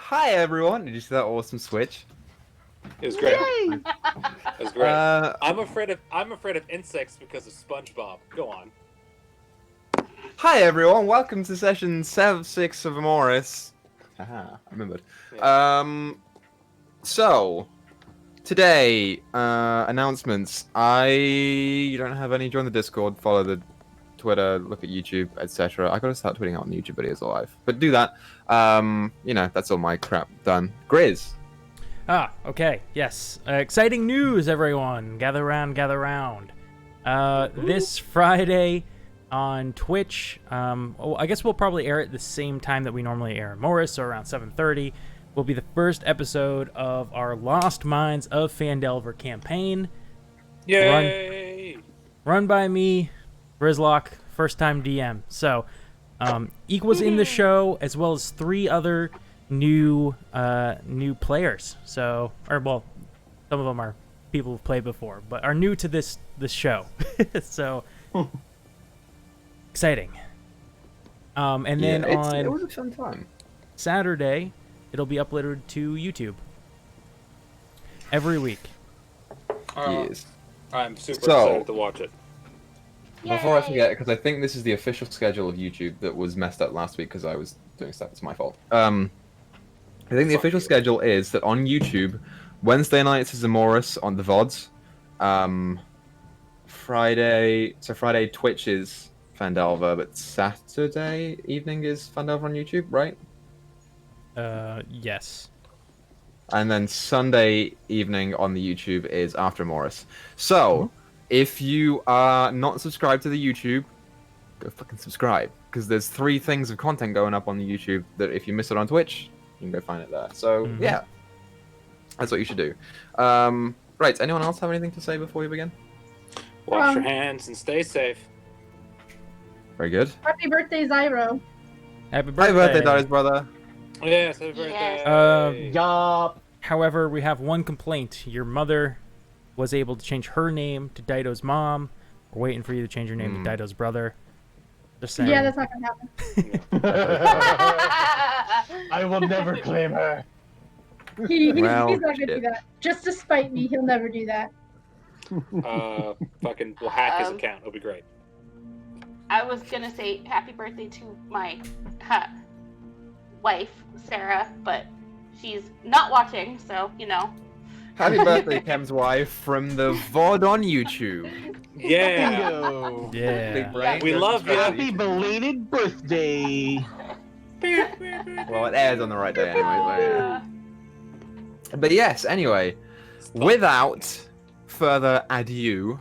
Hi everyone! Did you see that awesome switch? It was great. Yay! It was great. I'm afraid of insects because of SpongeBob. Go on. Hi everyone! Welcome to session 6 of Emoris. Haha, I remembered. Yeah. So today, announcements. I don't have any. Join the Discord, follow the Twitter, look at YouTube, etc. I gotta start tweeting out on YouTube videos live, but do that. You know, that's all my crap done. Griz. Okay, yes. Exciting news, everyone. Gather round, gather round. This Friday on Twitch, I guess we'll probably air it the same time that we normally air Emoris, so around 7:30, will be the first episode of our Lost Mines of Phandelver campaign. Yay! Run by me, Grizlocke, first time DM. So, Equa's in the show, as well as 3 other new players. So, some of them are people who've played before, but are new to this show. So exciting. And then it on was a fun time. Saturday, it'll be uploaded to YouTube every week. Yes. I'm super excited to watch it. Before I forget, because I think this is the official schedule of YouTube that was messed up last week because I was doing stuff. It's my fault. I think the official schedule is that on YouTube, Wednesday nights is Emoris on the VODs. Friday Twitch is Phandelver, but Saturday evening is Phandelver on YouTube, right? Yes. And then Sunday evening on the YouTube is After Emoris. So, if you are not subscribed to the YouTube, go fucking subscribe. Because there's 3 things of content going up on the YouTube that if you miss it on Twitch, you can go find it there. So, yeah. That's what you should do. Right, anyone else have anything to say before we begin? Wash your hands and stay safe. Very good. Happy birthday, Zyro. Happy birthday. Happy birthday, Darius, brother. Yes, happy birthday. Yup. However, we have one complaint. Your mother was able to change her name to Dyto's mom. We're waiting for you to change your name to Dyto's brother. Just saying. Yeah, that's not gonna happen. I will never claim her. He's Well, not gonna do shit. that. Just to spite me, he'll never do that. Fucking, we'll hack his account. It'll be great. I was gonna say happy birthday to my wife, Sarah, but she's not watching, so, you know. Happy birthday, Chem's wife, from the VOD on YouTube. Yeah. Bingo. Yeah. Big brain. We love you. Happy belated birthday. Well, it airs on the right day anyway. So, yeah. But yes, anyway, without further ado,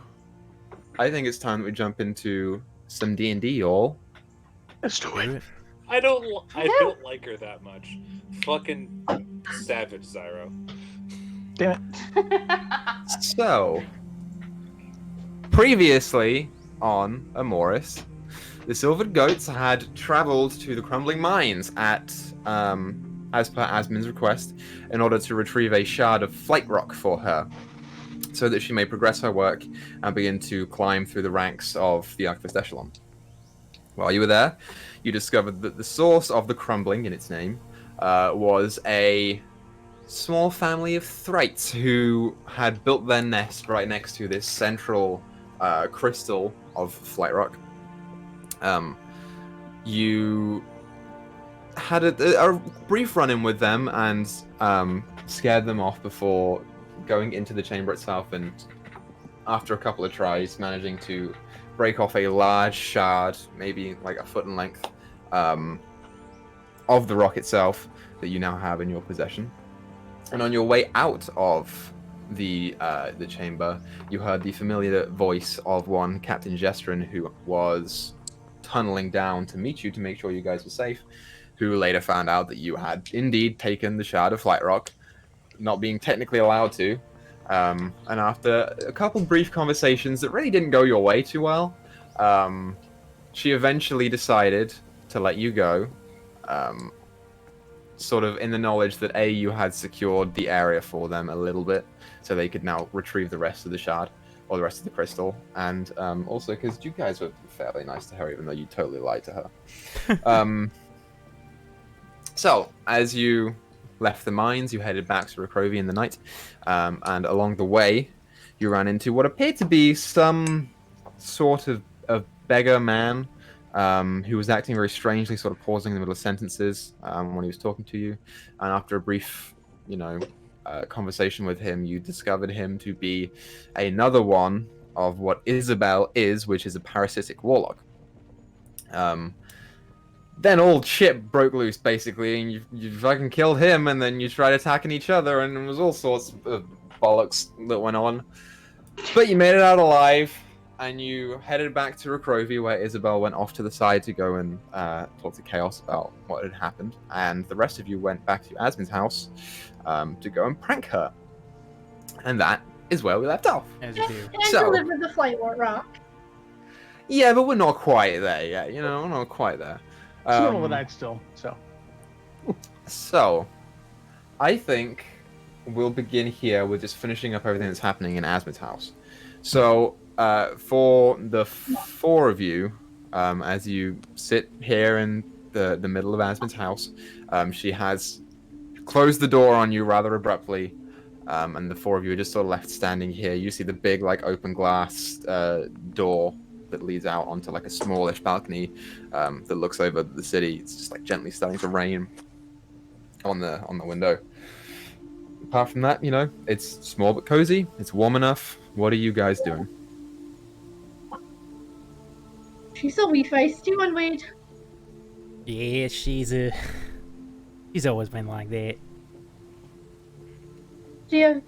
I think it's time that we jump into some D&D, y'all. Let's do it. I don't like her that much. Fucking savage, Zyro. Damn it. So, previously on Emoris, the Silvered Goats had travelled to the crumbling mines at, as per Asmin's request, in order to retrieve a shard of flight rock for her, so that she may progress her work and begin to climb through the ranks of the Archivist Echelon. While you were there, you discovered that the source of the crumbling, in its name, was a small family of Thrites who had built their nest right next to this central crystal of flight rock. You had a brief run-in with them and scared them off before going into the chamber itself, and after a couple of tries, managing to break off a large shard, maybe like a foot in length, of the rock itself that you now have in your possession. And on your way out of the chamber, you heard the familiar voice of one Captain Gestrin, who was tunneling down to meet you to make sure you guys were safe, who later found out that you had indeed taken the shard of flight rock, not being technically allowed to. And after a couple brief conversations that really didn't go your way too well, she eventually decided to let you go, sort of in the knowledge that A, you had secured the area for them a little bit, so they could now retrieve the rest of the shard, or the rest of the crystal, and also because you guys were fairly nice to her, even though you totally lied to her. So, as you left the mines, you headed back to Rokrovi in the night, and along the way, you ran into what appeared to be some sort of beggar man who was acting very strangely, sort of pausing in the middle of sentences when he was talking to you. And after a brief, conversation with him, you discovered him to be another one of what Isabel is, which is a parasitic warlock. Then all shit broke loose, basically, and you fucking killed him, and then you tried attacking each other, and there was all sorts of bollocks that went on. But you made it out alive, and you headed back to Rokrovi, where Isabel went off to the side to go and talk to Chaos about what had happened, and the rest of you went back to Asmin's house to go and prank her. And that is where we left off. As you do. And So- deliver the flight rock. Yeah, but we're not quite there yet, we're not quite there. It's the middle of the night still, so. So, I think we'll begin here with just finishing up everything that's happening in Asmin's house. So, for the four of you, as you sit here in the middle of Asmin's house, she has closed the door on you rather abruptly, and the four of you are just sort of left standing here. You see the big, open glass door that leads out onto a smallish balcony that looks over the city. It's just gently starting to rain on the window. Apart from that, it's small but cozy. It's warm enough. What are you guys doing? She's a wee feisty one, Wade. Yeah, she's always been like that. Do you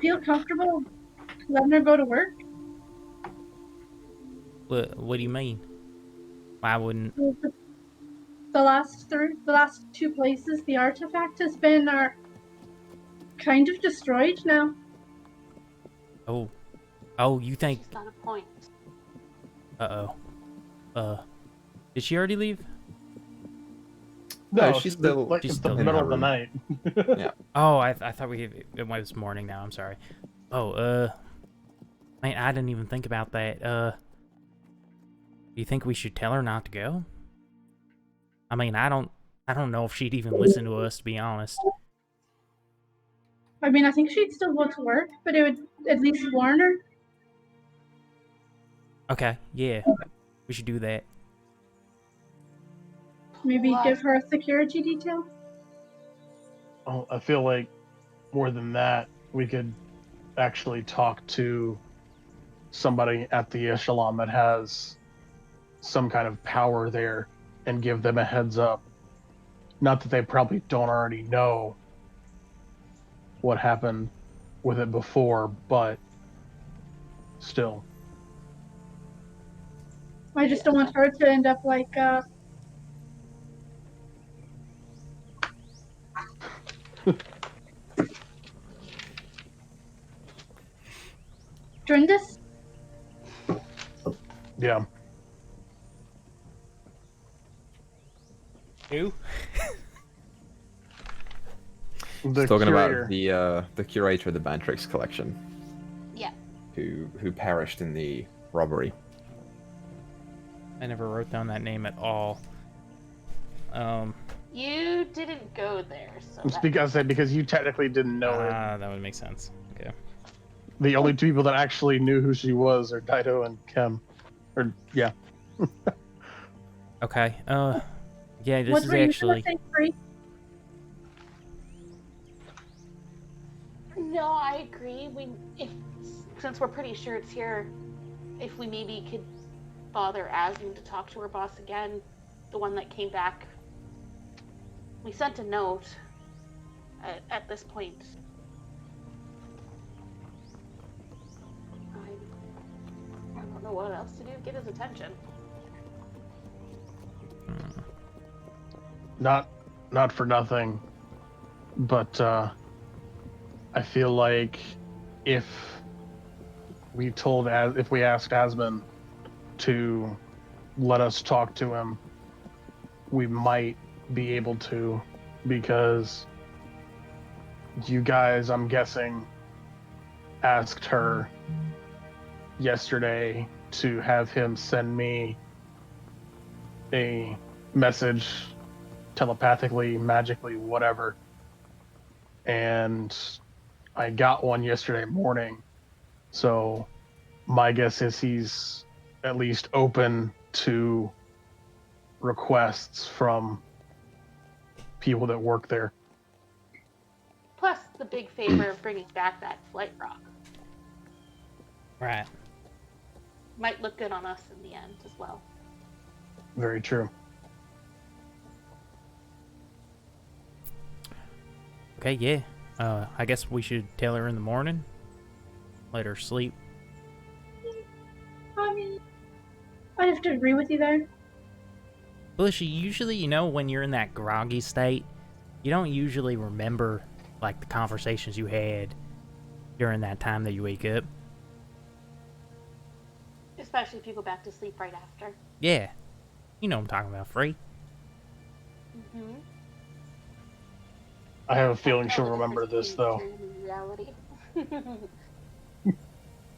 feel comfortable letting her go to work? What do you mean? Why wouldn't? The last two places the artifact has been are kind of destroyed now. Oh, you think? She's got a point. Did she already leave? No, she's still It's the in middle her of the room. night. Yeah. Oh, I thought it was morning now. I'm sorry. Man, I didn't even think about that. Do you think we should tell her not to go? I mean, I don't know if she'd even listen to us, to be honest. I mean, I think she'd still go to work, but it would at least warn her. Okay, yeah, we should do that. Maybe What? give her a security detail. Oh, I feel like more than that, we could actually talk to somebody at the echelon that has some kind of power there and give them a heads up. Not that they probably don't already know what happened with it before, but still. I just don't want her to end up like Drindus? Yeah. Who? The Talking curator. about the curator of the Bantrix collection. Yeah. Who perished in the robbery. I never wrote down that name at all. You didn't go there, so It's that- because you technically didn't know her. That would make sense. Okay. The only two people that actually knew who she was are Dyto and Chem. Or yeah. Okay. Yeah, this What is were you actually. gonna say, Bree? No, I agree. Since we're pretty sure it's here, if we maybe could bother Asmin to talk to her boss again, the one that came back. We sent a note. At this point, I don't know what else to do to get his attention. Not for nothing, but I feel like if we asked Asmin to let us talk to him, we might be able to, because you guys, I'm guessing, asked her yesterday to have him send me a message telepathically, magically, whatever, and I got one yesterday morning. So my guess is he's at least open to requests from people that work there. Plus the big favor of bringing back that flight rock. Right. Might look good on us in the end as well. Very true. Okay, yeah. I guess we should tell her in the morning. Let her sleep. I mean, I have to agree with you there. Bushy, usually, you know, when you're in that groggy state, you don't usually remember, like, the conversations you had during that time that you wake up. Especially if you go back to sleep right after. Yeah. You know what I'm talking about, Free. Mm-hmm. I have a feeling she'll remember this, though. Reality.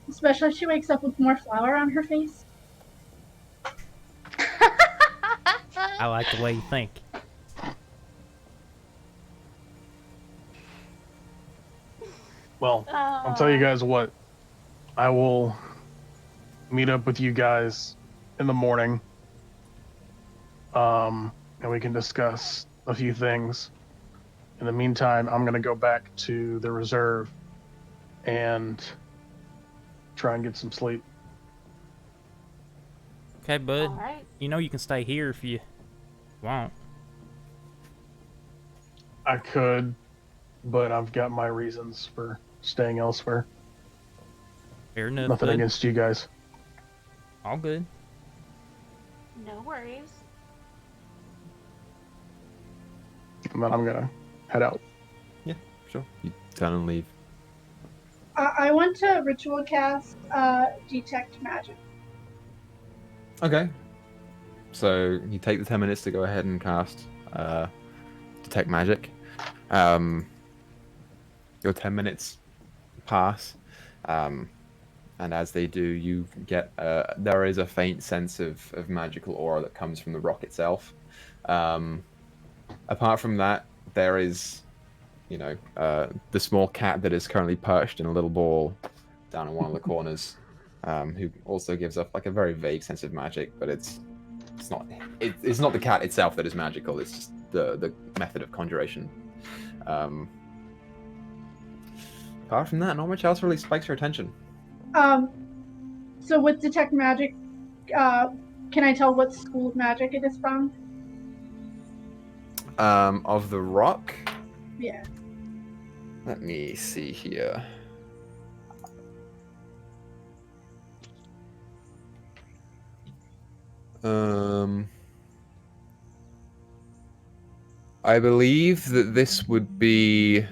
Especially if she wakes up with more flour on her face. I like the way you think. Well, I'll tell you guys what. I will meet up with you guys in the morning. And we can discuss a few things. In the meantime, I'm going to go back to the reserve and try and get some sleep. Okay, bud. All right. You know you can stay here if you want. I could, but I've got my reasons for staying elsewhere. Fair enough, Nothing bud. against you guys. All good. No worries. And then I'm going to head out. Yeah, sure. You turn and leave. I want to ritual cast detect magic. Okay. So you take the 10 minutes to go ahead and cast detect magic. Your 10 minutes pass, and as they do, you get there is a faint sense of magical aura that comes from the rock itself. Apart from that, there is, you know, the small cat that is currently perched in a little ball down in one of the corners, who also gives off like a very vague sense of magic, but it's not the cat itself that is magical. It's just the method of conjuration. Apart from that, not much else really spikes your attention. So with detect magic, can I tell what school of magic it is from? Of the rock, Yeah. let me see here. I believe that this would be.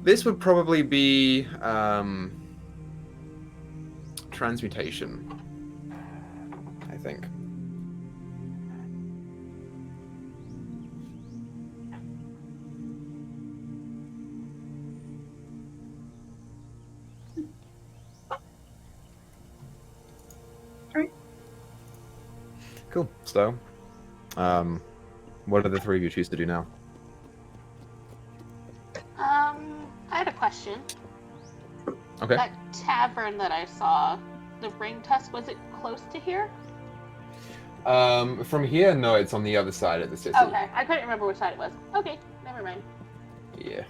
This would probably be transmutation, I think. Alright. Cool. So, what do the three of you choose to do now? I had a question. Okay. That tavern that I saw, the ring tusk, was it close to here? From here, no, it's on the other side of the city. Okay, I couldn't remember which side it was. Okay, never mind. Yeah.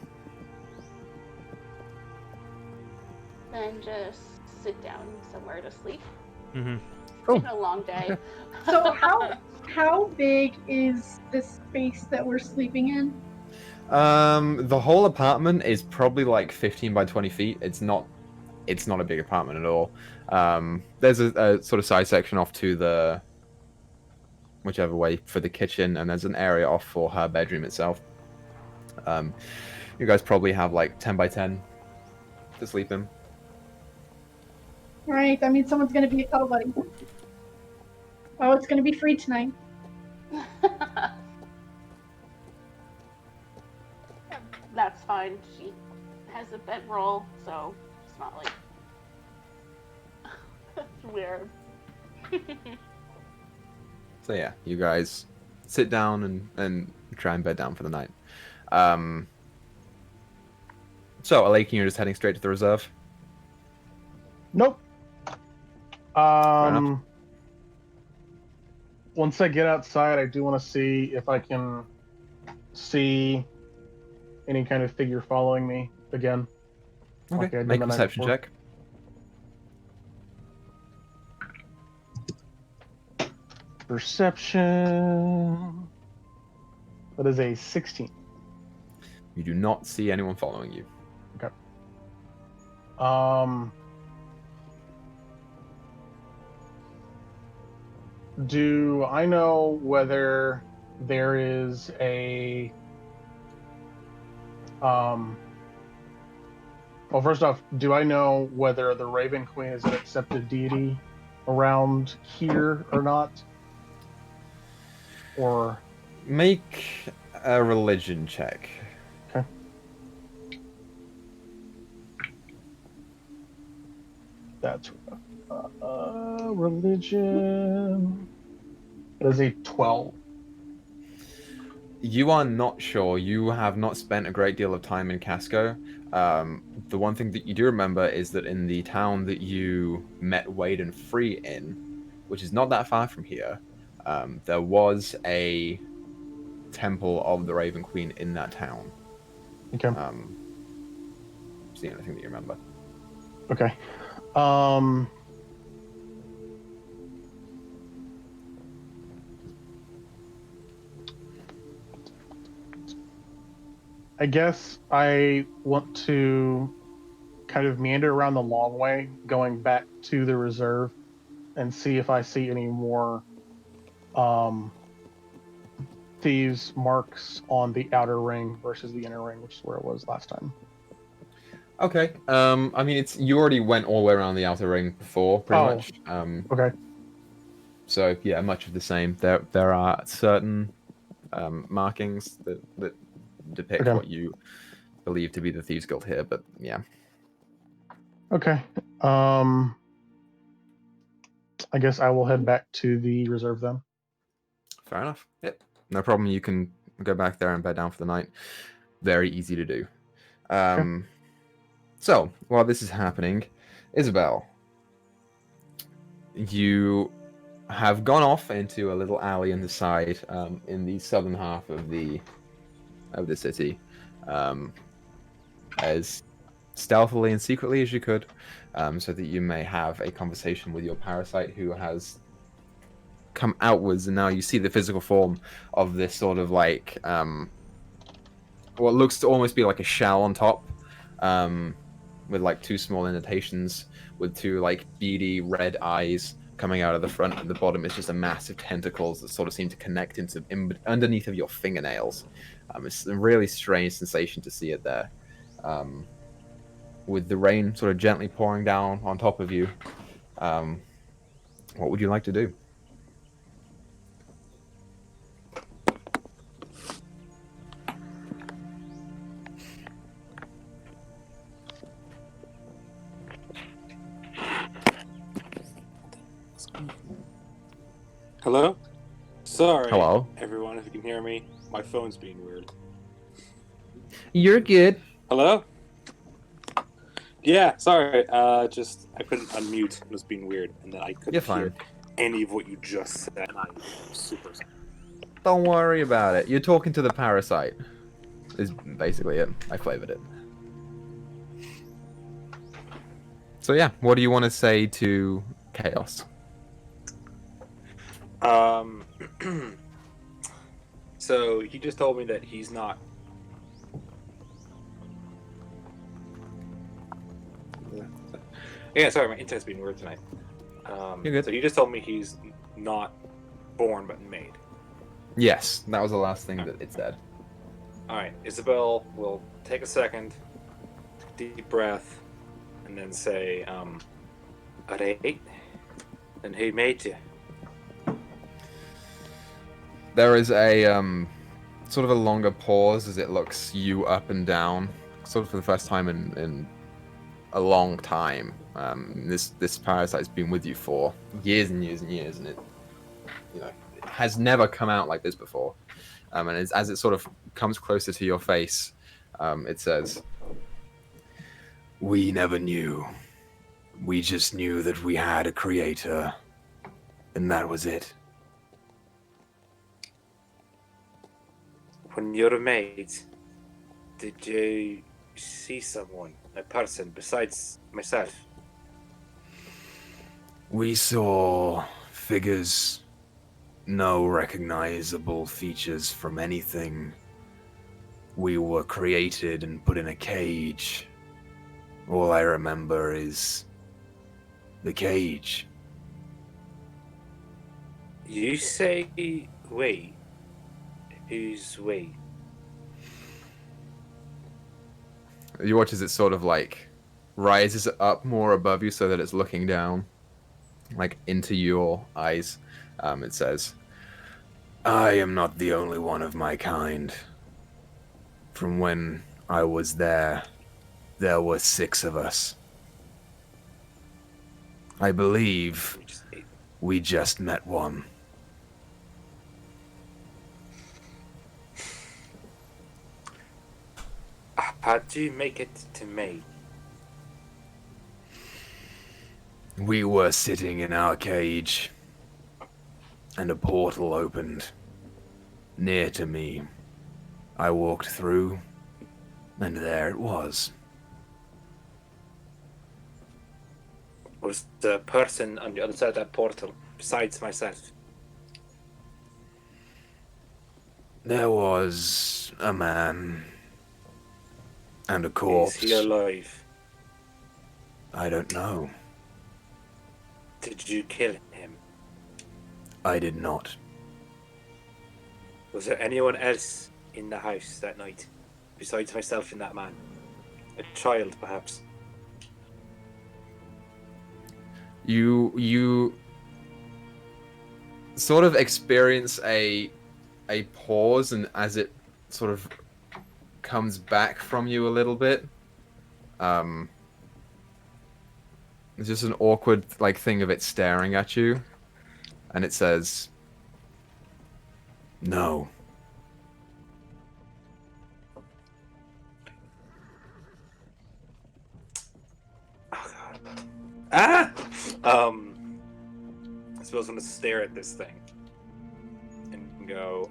Then just sit down somewhere to sleep. Mm-hmm. Cool. It's been a long day. So how big is this space that we're sleeping in? The whole apartment is probably like 15 by 20 feet. It's not a big apartment at all. There's a sort of side section off to the whichever way for the kitchen, and there's an area off for her bedroom itself. You guys probably have like 10 by 10 to sleep in. Right, that means someone's gonna be a cuddle buddy. Oh, it's gonna be free tonight. That's fine. She has a bedroll, so it's not like it's weird. So yeah, you guys sit down and try and bed down for the night. So, Alakin, you're just heading straight to the reserve? Nope. enough. Once I get outside, I do want to see if I can see any kind of figure following me again. Okay, like I did make a the night perception before. check. Perception. That is a 16. You do not see anyone following you. Okay. Do I know whether there is a well, first off, do I know whether the Raven Queen is an accepted deity around here or not? Or Make a religion check. okay. That's religion. That is a 12. You are not sure. You have not spent a great deal of time in Casco. The one thing that you do remember is that in the town that you met Wade and Free in, which is not that far from here, there was a temple of the Raven Queen in that town. Okay. It's the only thing that you remember. Okay. I guess I want to kind of meander around the long way, going back to the reserve, and see if I see any more thieves' marks on the outer ring versus the inner ring, which is where it was last time. Okay. I mean, you already went all the way around the outer ring before, pretty much. Okay. So yeah, much of the same. There are certain markings that depict Okay. what you believe to be the Thieves Guild here, but yeah. Okay. I guess I will head back to the reserve then. Fair enough. Yep. No problem. You can go back there and bed down for the night. Very easy to do. Okay. So, while this is happening, Isabel, you have gone off into a little alley in the side, in the southern half of the city, as stealthily and secretly as you could, so that you may have a conversation with your parasite who has come outwards, and now you see the physical form of this sort of like what looks to almost be like a shell on top, with like two small indentations with two like beady red eyes coming out of the front, and the bottom is just a massive tentacles that sort of seem to connect into underneath of your fingernails. It's a really strange sensation to see it there, with the rain sort of gently pouring down on top of you. What would you like to do? Hello? Sorry, Hello? everyone, if you can hear me. My phone's being weird. You're good. Hello? Yeah, sorry. I couldn't unmute. It was being weird, and then I couldn't You're fine. hear any of what you just said. And I'm super sorry. Don't worry about it. You're talking to the parasite. Is basically it. I flavored it. So yeah, what do you want to say to Chaos? So he just told me that he's not. Yeah, sorry, my internet's being weird tonight. You're good. So he just told me he's not born but made. Yes, that was the last thing that it said. All right, Isabel will take a second, deep breath, and then say, "Alright, and he made you." There is a sort of a longer pause as it looks you up and down, sort of for the first time in a long time. This parasite's been with you for years and years and years, and it has never come out like this before. And as it sort of comes closer to your face, it says, "We never knew. We just knew that we had a creator, and that was it." When you were made, did you see someone, a person, besides myself? We saw figures, no recognizable features from anything. We were created and put in a cage. All I remember is the cage. You say we. Who's we? You watch as it sort of like rises up more above you so that it's looking down, like into your eyes. It says, "I am not the only one of my kind. From when I was there were 6 of us. I believe we just met one." How'd you make it to me? We were sitting in our cage, and a portal opened near to me. I walked through, and there it was. Was the person on the other side of that portal besides myself? There was a man and a corpse. Is he alive? I don't know. Did you kill him? I did not. Was there anyone else in the house that night besides myself and that man? A child, perhaps? You sort of experience a pause, and as it sort of comes back from you a little bit, it's just an awkward like thing of it staring at you, and it says, "No." Oh, God. Ah! I suppose I'm gonna stare at this thing and go,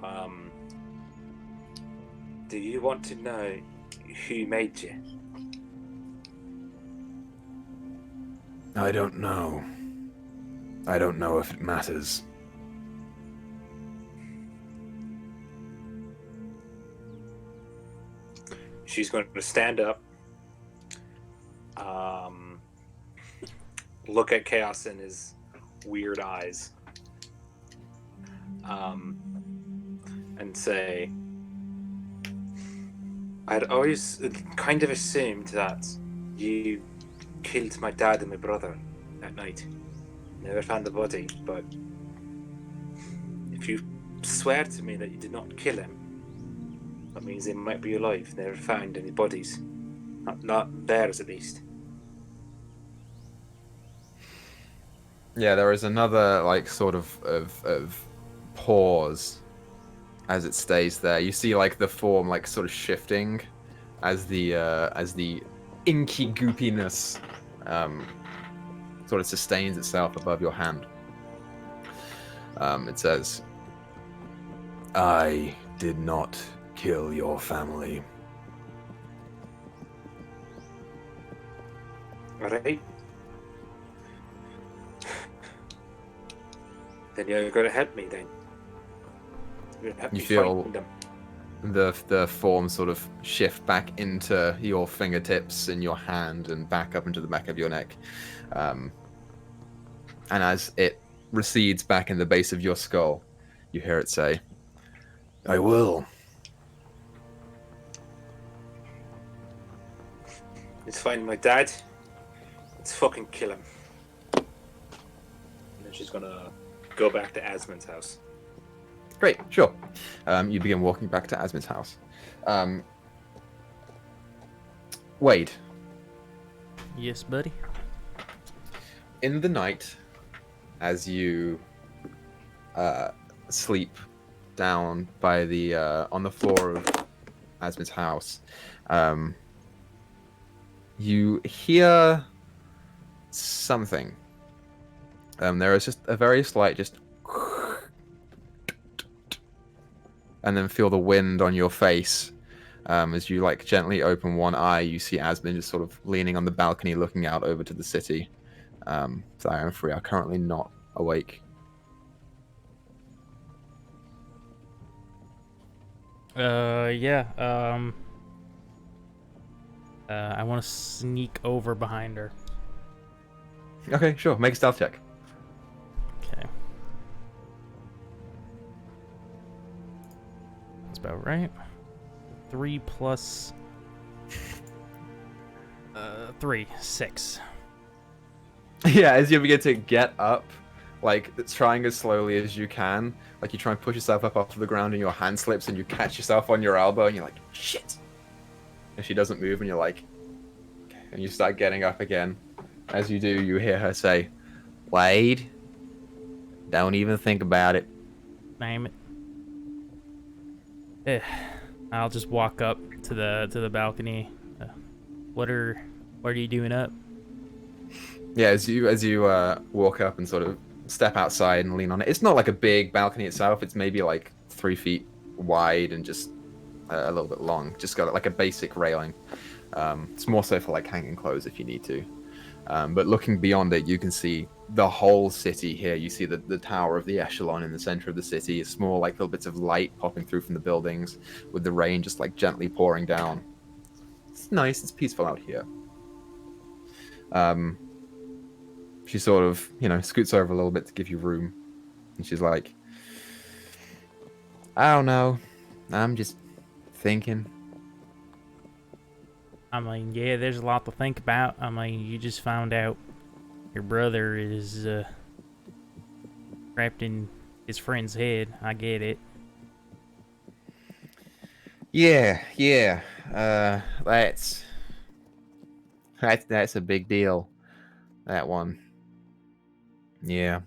do you want to know who made you? I don't know. I don't know if it matters. She's going to stand up, look at Chaos in his weird eyes, and say, I'd always kind of assumed that you killed my dad and my brother that night. Never found the body, but if you swear to me that you did not kill him, that means they might be alive. Never found any bodies. Not theirs, at least. Yeah, there is another like sort of pause as it stays there. You see like the form like sort of shifting as the inky goopiness sort of sustains itself above your hand. It says, "I did not kill your family." Alright. Then you're gonna help me then. You're gonna help You me feel find them. the form sort of shift back into your fingertips and your hand and back up into the back of your neck. And as it recedes back in the base of your skull, you hear it say, "I will." Let's find my dad. Let's fucking kill him. And then she's gonna go back to Asmund's house. Great, sure. You begin walking back to Asmund's house. Wade, Yes, buddy. in the night, as you sleep down by the on the floor of Asmund's house, you hear something. There is just a very slight just, and then feel the wind on your face. As you like gently open one eye, you see Asmund just sort of leaning on the balcony, looking out over to the city. Thyre and Free are currently not awake. Yeah. I want to sneak over behind her. Okay, sure. Make a stealth check. Okay. That's about right. 3 plus 3, 6. Yeah, as you begin to get up, like trying as slowly as you can, like you try and push yourself up off the ground and your hand slips and you catch yourself on your elbow and you're like, shit! And she doesn't move and you're like, okay. And you start getting up again. As you do, you hear her say, Wade, don't even think about it. Name it. I'll just walk up to the balcony. What are you doing up? Yeah, as you walk up and sort of step outside and lean on it. It's not like a big balcony itself. It's maybe like 3 feet wide and just a little bit long. Just got like a basic railing. It's more so for like hanging clothes if you need to. But looking beyond it, you can see the whole city here. You see the tower of the echelon in the center of the city. It's small, like little bits of light popping through from the buildings, with the rain just like gently pouring down. It's nice. It's peaceful out here. She sort of, scoots over a little bit to give you room, and she's like, "I don't know. I'm just thinking." I mean, yeah, there's a lot to think about. I mean, you just found out your brother is trapped in his friend's head. I get it. Yeah. That's a big deal. That one. Yeah.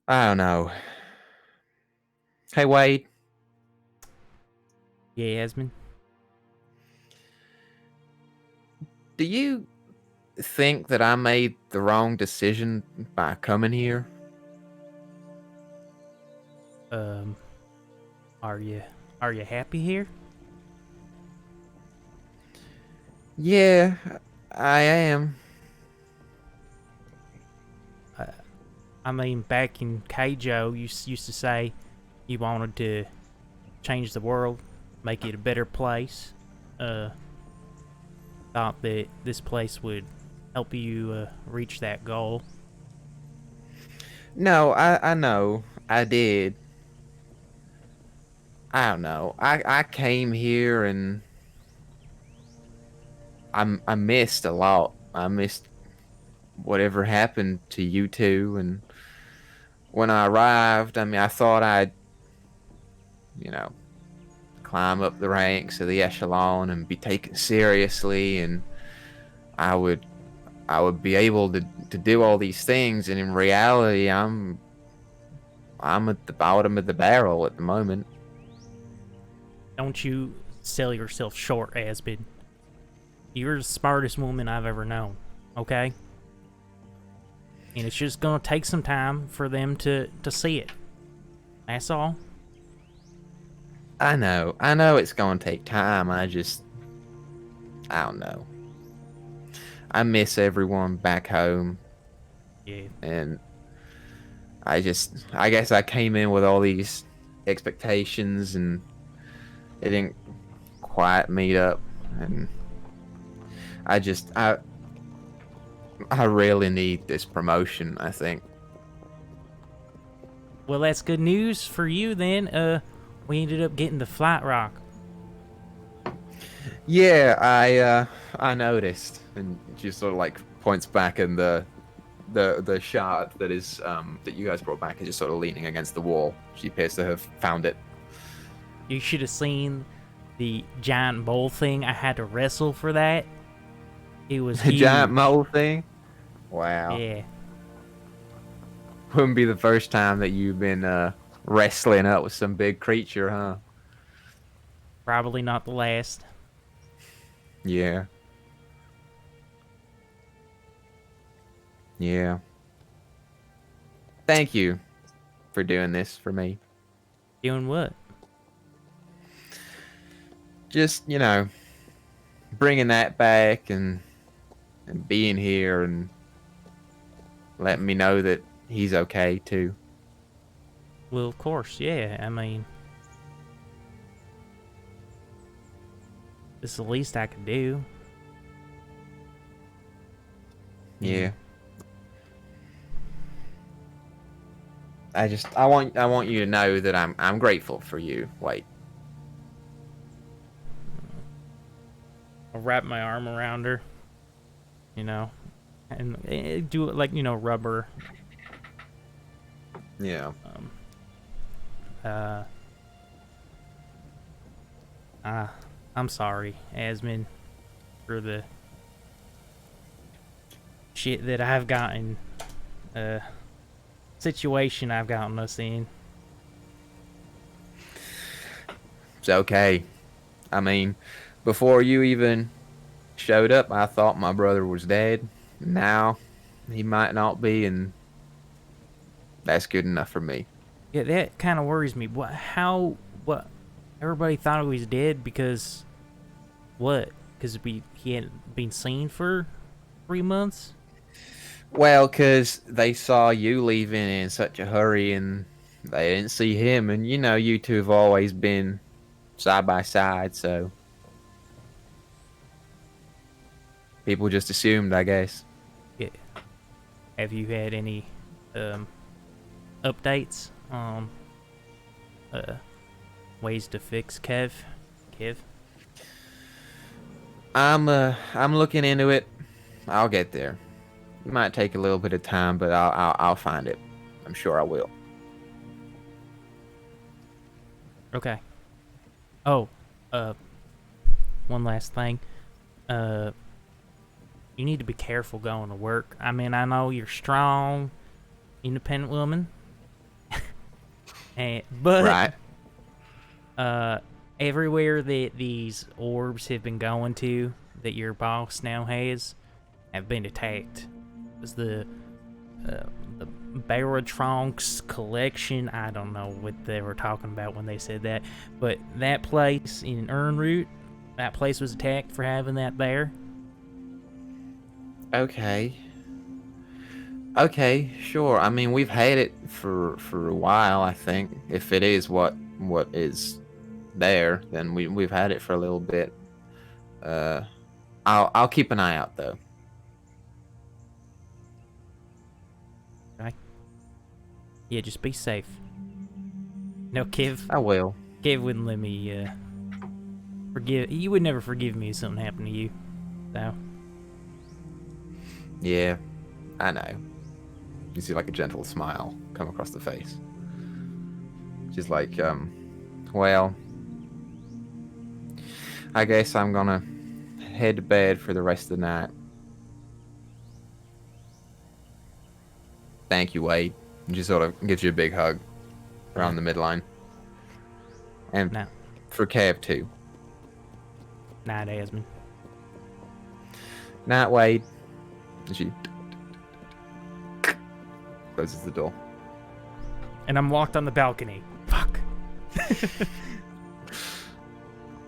I don't know. Hey, Wade. Yeah, Esmond. Do you think that I made the wrong decision by coming here? Are you happy here? Yeah, I am. I mean, back in Keijo, you used to say you wanted to change the world, make it a better place. Thought that this place would help you reach that goal. No, I know. I did. I don't know. I came here and I missed a lot. I missed whatever happened to you two, and when I arrived, I mean, I thought I'd, climb up the ranks of the echelon and be taken seriously, and I would be able to do all these things, and in reality, I'm at the bottom of the barrel at the moment. Don't you sell yourself short, Asbid. You're the smartest woman I've ever known, okay? And it's just gonna take some time for them to see it. That's all. I know it's gonna take time. I don't know. I miss everyone back home. Yeah. And I guess I came in with all these expectations and it didn't quite meet up, and I really need this promotion, I think. Well, that's good news for you then. We ended up getting the Flight Rock. Yeah, I noticed, and she sort of like points back, and the shard that is that you guys brought back is just sort of leaning against the wall. She appears to have found it. You should have seen the giant bowl thing. I had to wrestle for that. It was The huge. giant mole thing. Wow. Yeah. Wouldn't be the first time that you've been wrestling up with some big creature, huh? Probably not the last. Yeah. Yeah. Thank you for doing this for me. Doing what? Just, bringing that back and being here and letting me know that he's okay too. Well, of course, yeah. I mean, it's the least I could do. Yeah. I want you to know that I'm grateful for you. Wait. I'll wrap my arm around her, and do it like, rubber. Yeah. I'm sorry, Asmund, for the shit that I've gotten, situation I've gotten us in. It's okay. I mean, before you even showed up, I thought my brother was dead. Now, he might not be, and that's good enough for me. Yeah, that kind of worries me. What? Everybody thought he was dead because what? Because he hadn't been seen for 3 months? Well, 'cause they saw you leaving in such a hurry, and they didn't see him, and you two have always been side by side, so people just assumed, I guess. Yeah. Have you had any updates on ways to fix Kev? I'm looking into it. I'll get there. It might take a little bit of time, but I'll find it. I'm sure I will. Okay. Oh, one last thing. You need to be careful going to work. I mean, I know you're strong, independent woman. But Right. everywhere that these orbs have been going to, that your boss now has, have been attacked. It's the Baratronx collection. I don't know what they were talking about when they said that, but that place in Urnroot, that place was attacked for having that there. Okay, sure. I mean, we've had it for a while, I think. If it is what is there, then we've had it for a little bit. I'll keep an eye out though. Right? Yeah, just be safe. No, Kev. I will. Kev wouldn't let me forgive. You would never forgive me if something happened to you. So. Yeah, I know. You see like a gentle smile come across the face. She's like, well, I guess I'm gonna head to bed for the rest of the night. Thank you, Wade. And she sort of gives you a big hug around the midline. And No. for Kev too. Night, Asmund. Night, Wade. And she closes the door. And I'm locked on the balcony. Fuck.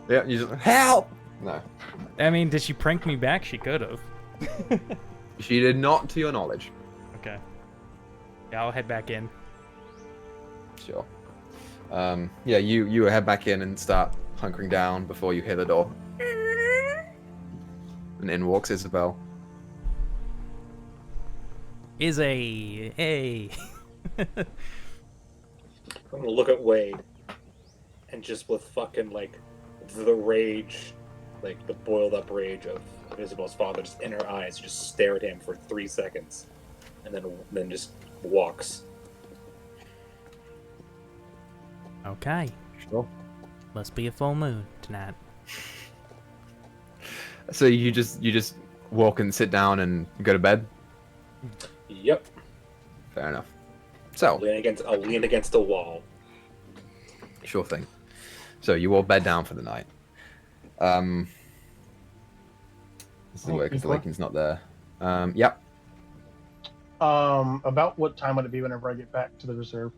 Yeah, you just help. No, I mean, did she prank me back? She could have. she did not, to your knowledge. Okay. Yeah, I'll head back in. Sure. Yeah, you head back in and start hunkering down before you hear the door. And in walks Isabel. Hey. I'm gonna look at Wade, and just with fucking like the rage, like the boiled up rage of Isabel's father, just in her eyes, just stare at him for 3 seconds, and then just walks. Okay. Sure. Must be a full moon tonight. So you just walk and sit down and go to bed? Yep. Fair enough. So, I'll lean against the wall. sure thing. So you all bed down for the night. This is weird because Equa? Lakin's not there. Yep. About what time would it be whenever I get back to the reserve?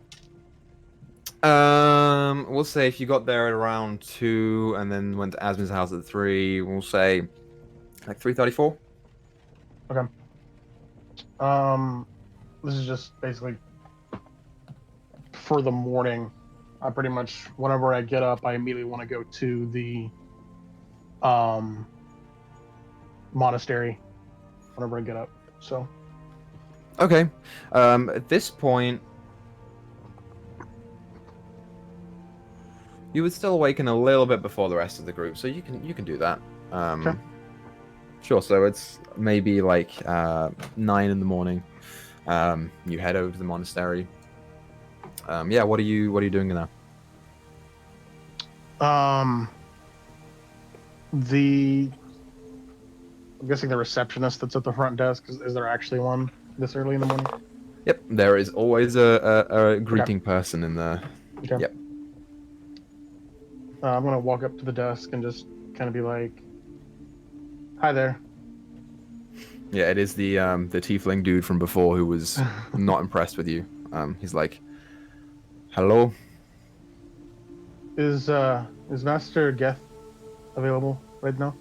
We'll say if you got there at around 2 and then went to Asmin's house at 3, we'll say like 3:34. Okay. This is just basically for the morning. I pretty much, whenever I get up, I immediately want to go to the monastery whenever I get up. So. Okay. At this point, you would still awaken a little bit before the rest of the group, so you can do that. Okay. Sure. So it's maybe like 9 in the morning. You head over to the monastery. Yeah. What are you doing now? I'm guessing the receptionist that's at the front desk, is there actually one this early in the morning? Yep. There is always a greeting person in there. Okay. Yep. I'm gonna walk up to the desk and just kind of be like, "Hi there." Yeah, it is the tiefling dude from before who was not impressed with you. He's like, "Hello." Is Master Geth available right now?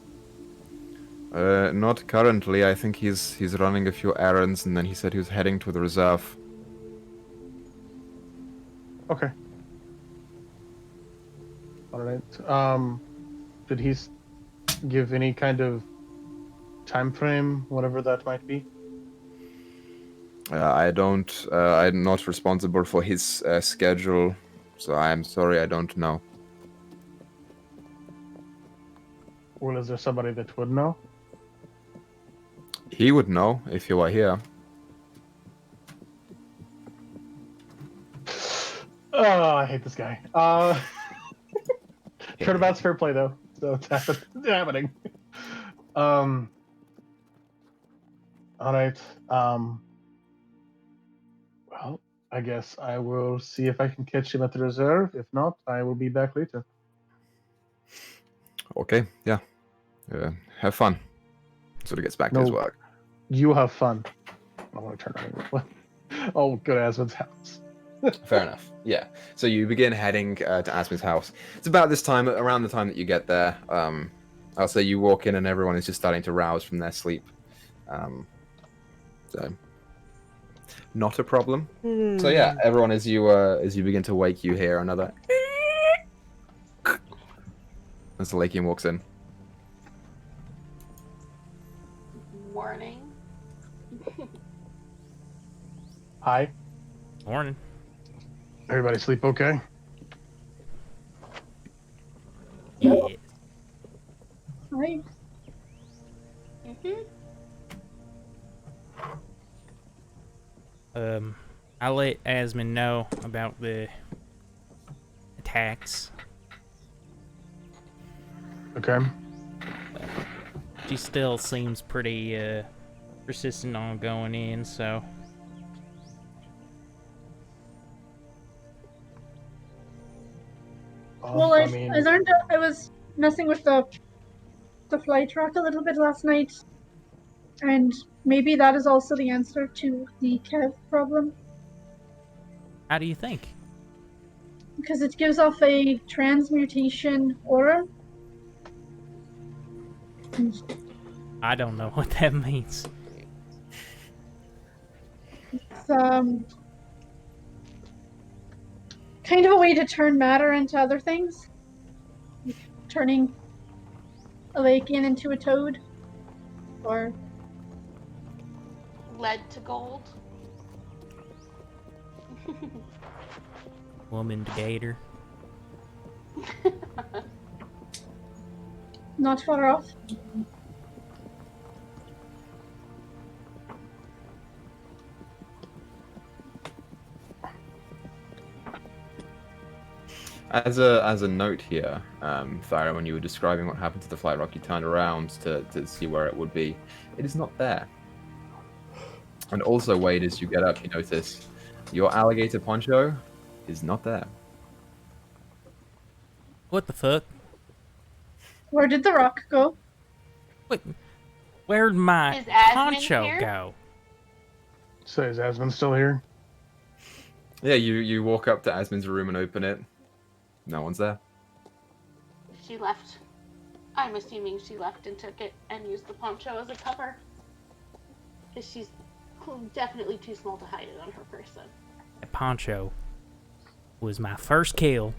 Not currently. I think he's running a few errands, and then he said he was heading to the reserve. Okay. All right. Did he give any kind of time frame, whatever that might be? I don't. I'm not responsible for his schedule, so I'm sorry. I don't know. Well, is there somebody that would know? He would know if he were here. Oh, I hate this guy. Turnabout's fair play though, so it's happening. All right. Well, I guess I will see if I can catch him at the reserve. If not, I will be back later. Okay. Yeah. Have fun. Sort of gets back to his No. work. You have fun. I want to turn around. Oh, go to Asmund's house. Fair enough. Yeah. So you begin heading to Asmin's house. It's about this time, around the time that you get there. I'll say you walk in and everyone is just starting to rouse from their sleep. So not a problem. So yeah, everyone, as you begin to wake, you hear another as the Lakian walks in. Morning. Hi. Morning. Everybody sleep okay? Yeah. Right. I'll let Asmin know about the attacks. Okay. She still seems pretty persistent on going in, so Well, I learned I was messing with the flight track a little bit last night, and maybe that is also the answer to the Kev problem, how do you think? because it gives off a transmutation aura. I don't know what that means. It's kind of a way to turn matter into other things, like turning a Lakian into a toad, or Lead to gold. Woman to gator. not far off. As a note here, Thyra, when you were describing what happened to the flight rock, you turned around to see where it would be. It is not there. And also, Wade, as you get up, you notice Your alligator poncho is not there. What the fuck? Where did the rock go? Wait, where'd my Is Asmund poncho here? go? So is Asmund still here? Yeah, you walk up to Asmund's room and open it. No one's there. She left. I'm assuming she left and took it and used the poncho as a cover. Because she's definitely too small to hide it on her person. That poncho was my first kill.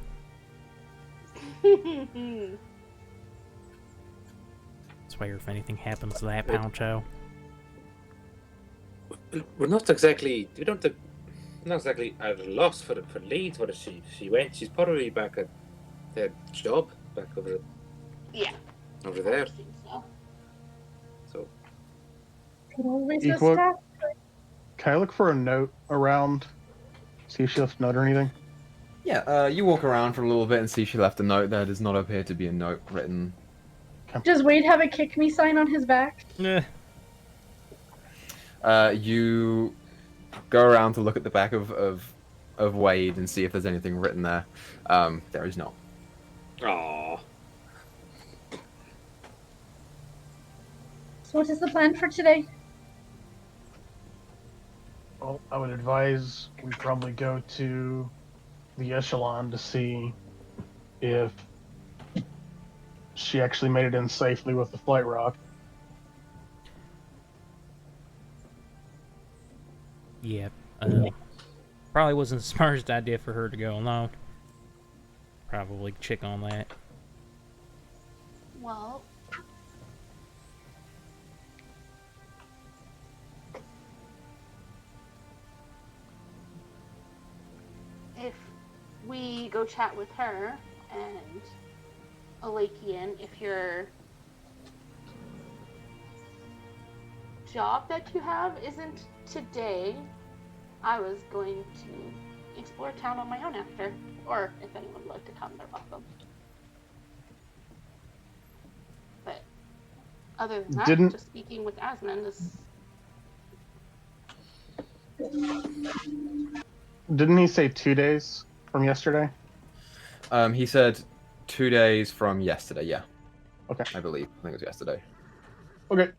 Swear if anything happens to that poncho. We're not exactly. We don't. Not exactly at a loss for leads. What is she? She went. She's probably back at their job back over Yeah. over I there. think so. So Could always Equa- attack. Can I look for a note around? See if she left a note or anything? Yeah, you walk around for a little bit and see she left a note. There does not appear to be a note written. Does Wade have a kick me sign on his back? Eh. You go around to look at the back of Wade and see if there's anything written there. There is not. Aww. So what is the plan for today? Well, I would advise we probably go to the Echelon to see if she actually made it in safely with the flight rock. Yeah. Probably wasn't the smartest idea for her to go alone. Probably check on that. Well, if we go chat with her and Alakian, if your job that you have isn't today, I was going to explore town on my own after. Or if anyone would like to come, they're welcome. But other than that, Didn't- just speaking with Asmund is... Didn't he say 2 days from yesterday? He said 2 days from yesterday. Yeah. Okay. I believe. I think it was yesterday. Okay.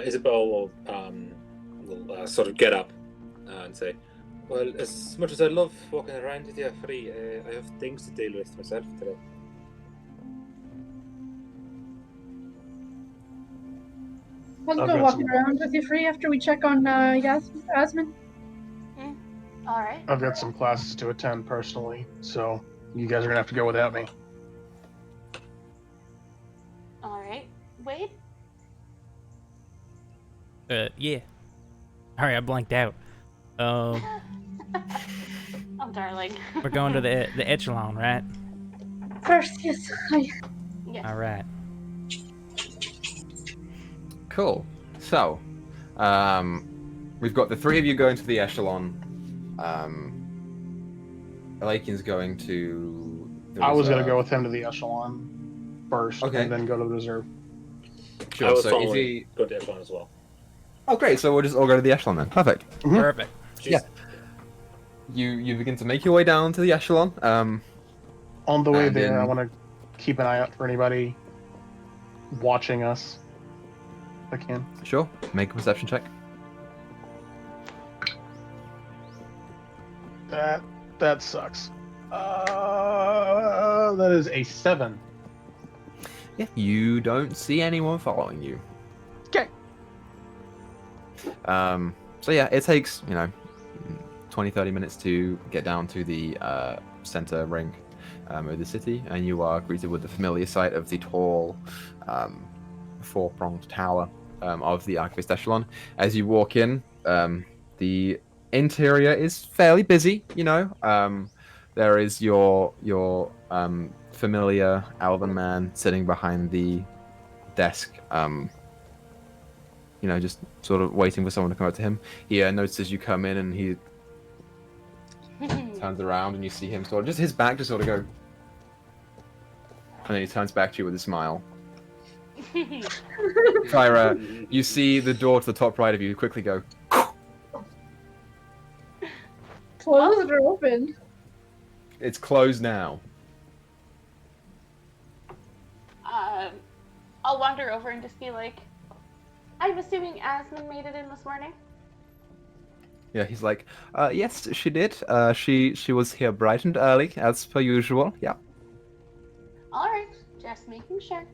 Isabel will sort of get up and say, "Well, as much as I love walking around with you free, I have things to deal with myself today." I'll I've go got walking some- around with you free after we check on Yasmin. Alright. I've got some classes to attend personally, so you guys are gonna have to go without me. Alright. Wade? Yeah. Sorry, I blanked out. Oh, darling. We're going to the Echelon, right? First, yes. Yes. All right. Cool. So, we've got the three of you going to the Echelon. Alakian's going to... the I was gonna reserve. go with him to the Echelon first, Okay. and then go to the reserve. I Sure, was so is following he... good Echelon as well. Oh, great, so we'll just all go to the Echelon then. Perfect. Perfect. Jeez. Yeah. You begin to make your way down to the Echelon. On the way And there, I in- want to keep an eye out for anybody watching us. If I can. Sure, make a perception check. That sucks. That is a 7. Yeah, you don't see anyone following you. Okay. So yeah, it takes, 20-30 minutes to get down to the center ring of the city, and you are greeted with the familiar sight of the tall, four-pronged tower of the Archivist Echelon. As you walk in, the interior is fairly busy, there is your familiar elven man sitting behind the desk, just sort of waiting for someone to come up to him. He notices you come in, and he turns around, and you see him sort of, just his back just sort of go, and then he turns back to you with a smile. Kyra, you see the door to the top right of you quickly go, closed or open? It's closed now. I'll wander over and just be like, I'm assuming Asmund made it in this morning. Yeah, he's like, yes, she did. She was here bright and early, as per usual. Yeah. All right, just making sure.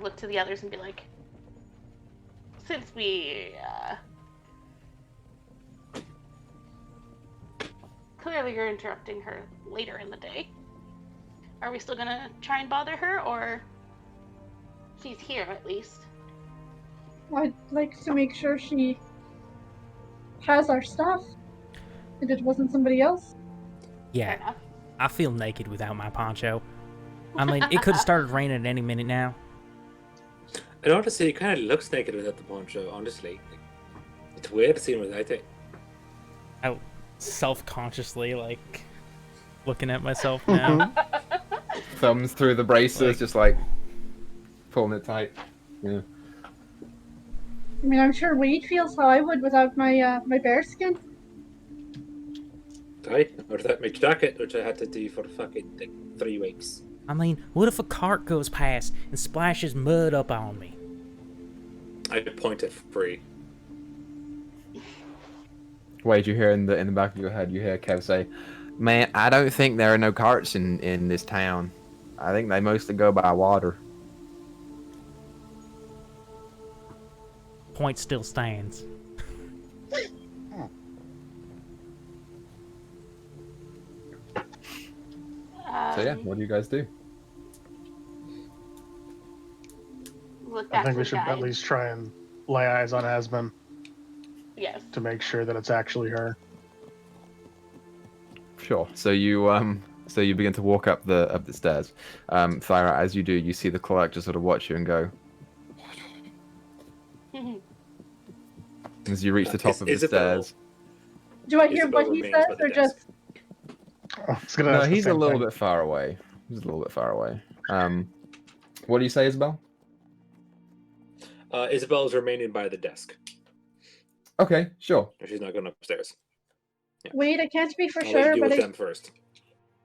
Look to the others and be like, since we clearly you're interrupting her later in the day, are we still gonna try and bother her, or she's here at least? I'd like to make sure she has our stuff. If it wasn't somebody else. Fair Yeah, enough. I feel naked without my poncho. I mean, it could have started raining at any minute now. And honestly, it kind of looks naked without the poncho, honestly. Like, it's weird to see him without it. I self-consciously, like, looking at myself now. Thumbs through the braces, just like pulling it tight. Yeah. I mean, I'm sure Wade feels how I would without my my bear skin. Right? Or that my jacket, which I had to do for fucking like 3 weeks. I mean, what if a cart goes past and splashes mud up on me? I point at free. Wade, you hear in the back of your head, you hear Kev say, "Man, I don't think there are no carts in this town. I think they mostly go by water." Point still stands. So yeah, what do you guys do? Look I back think to we the should guide. at least try and lay eyes on Asmund Yes. to make sure that it's actually her. Sure. So you begin to walk up the stairs. Thyra, as you do, you see the clerk just sort of watch you and go. As you reach the top of the Isabel. stairs. Do I hear Isabel what he remains says by the or desk. just I was gonna No, ask the he's a same little thing. bit far away. He's a little bit far away. What do you say, Isabel? Isabel's remaining by the desk. Okay, sure. She's not going upstairs. Wade? I can't be for I'll sure, let you deal but with them first.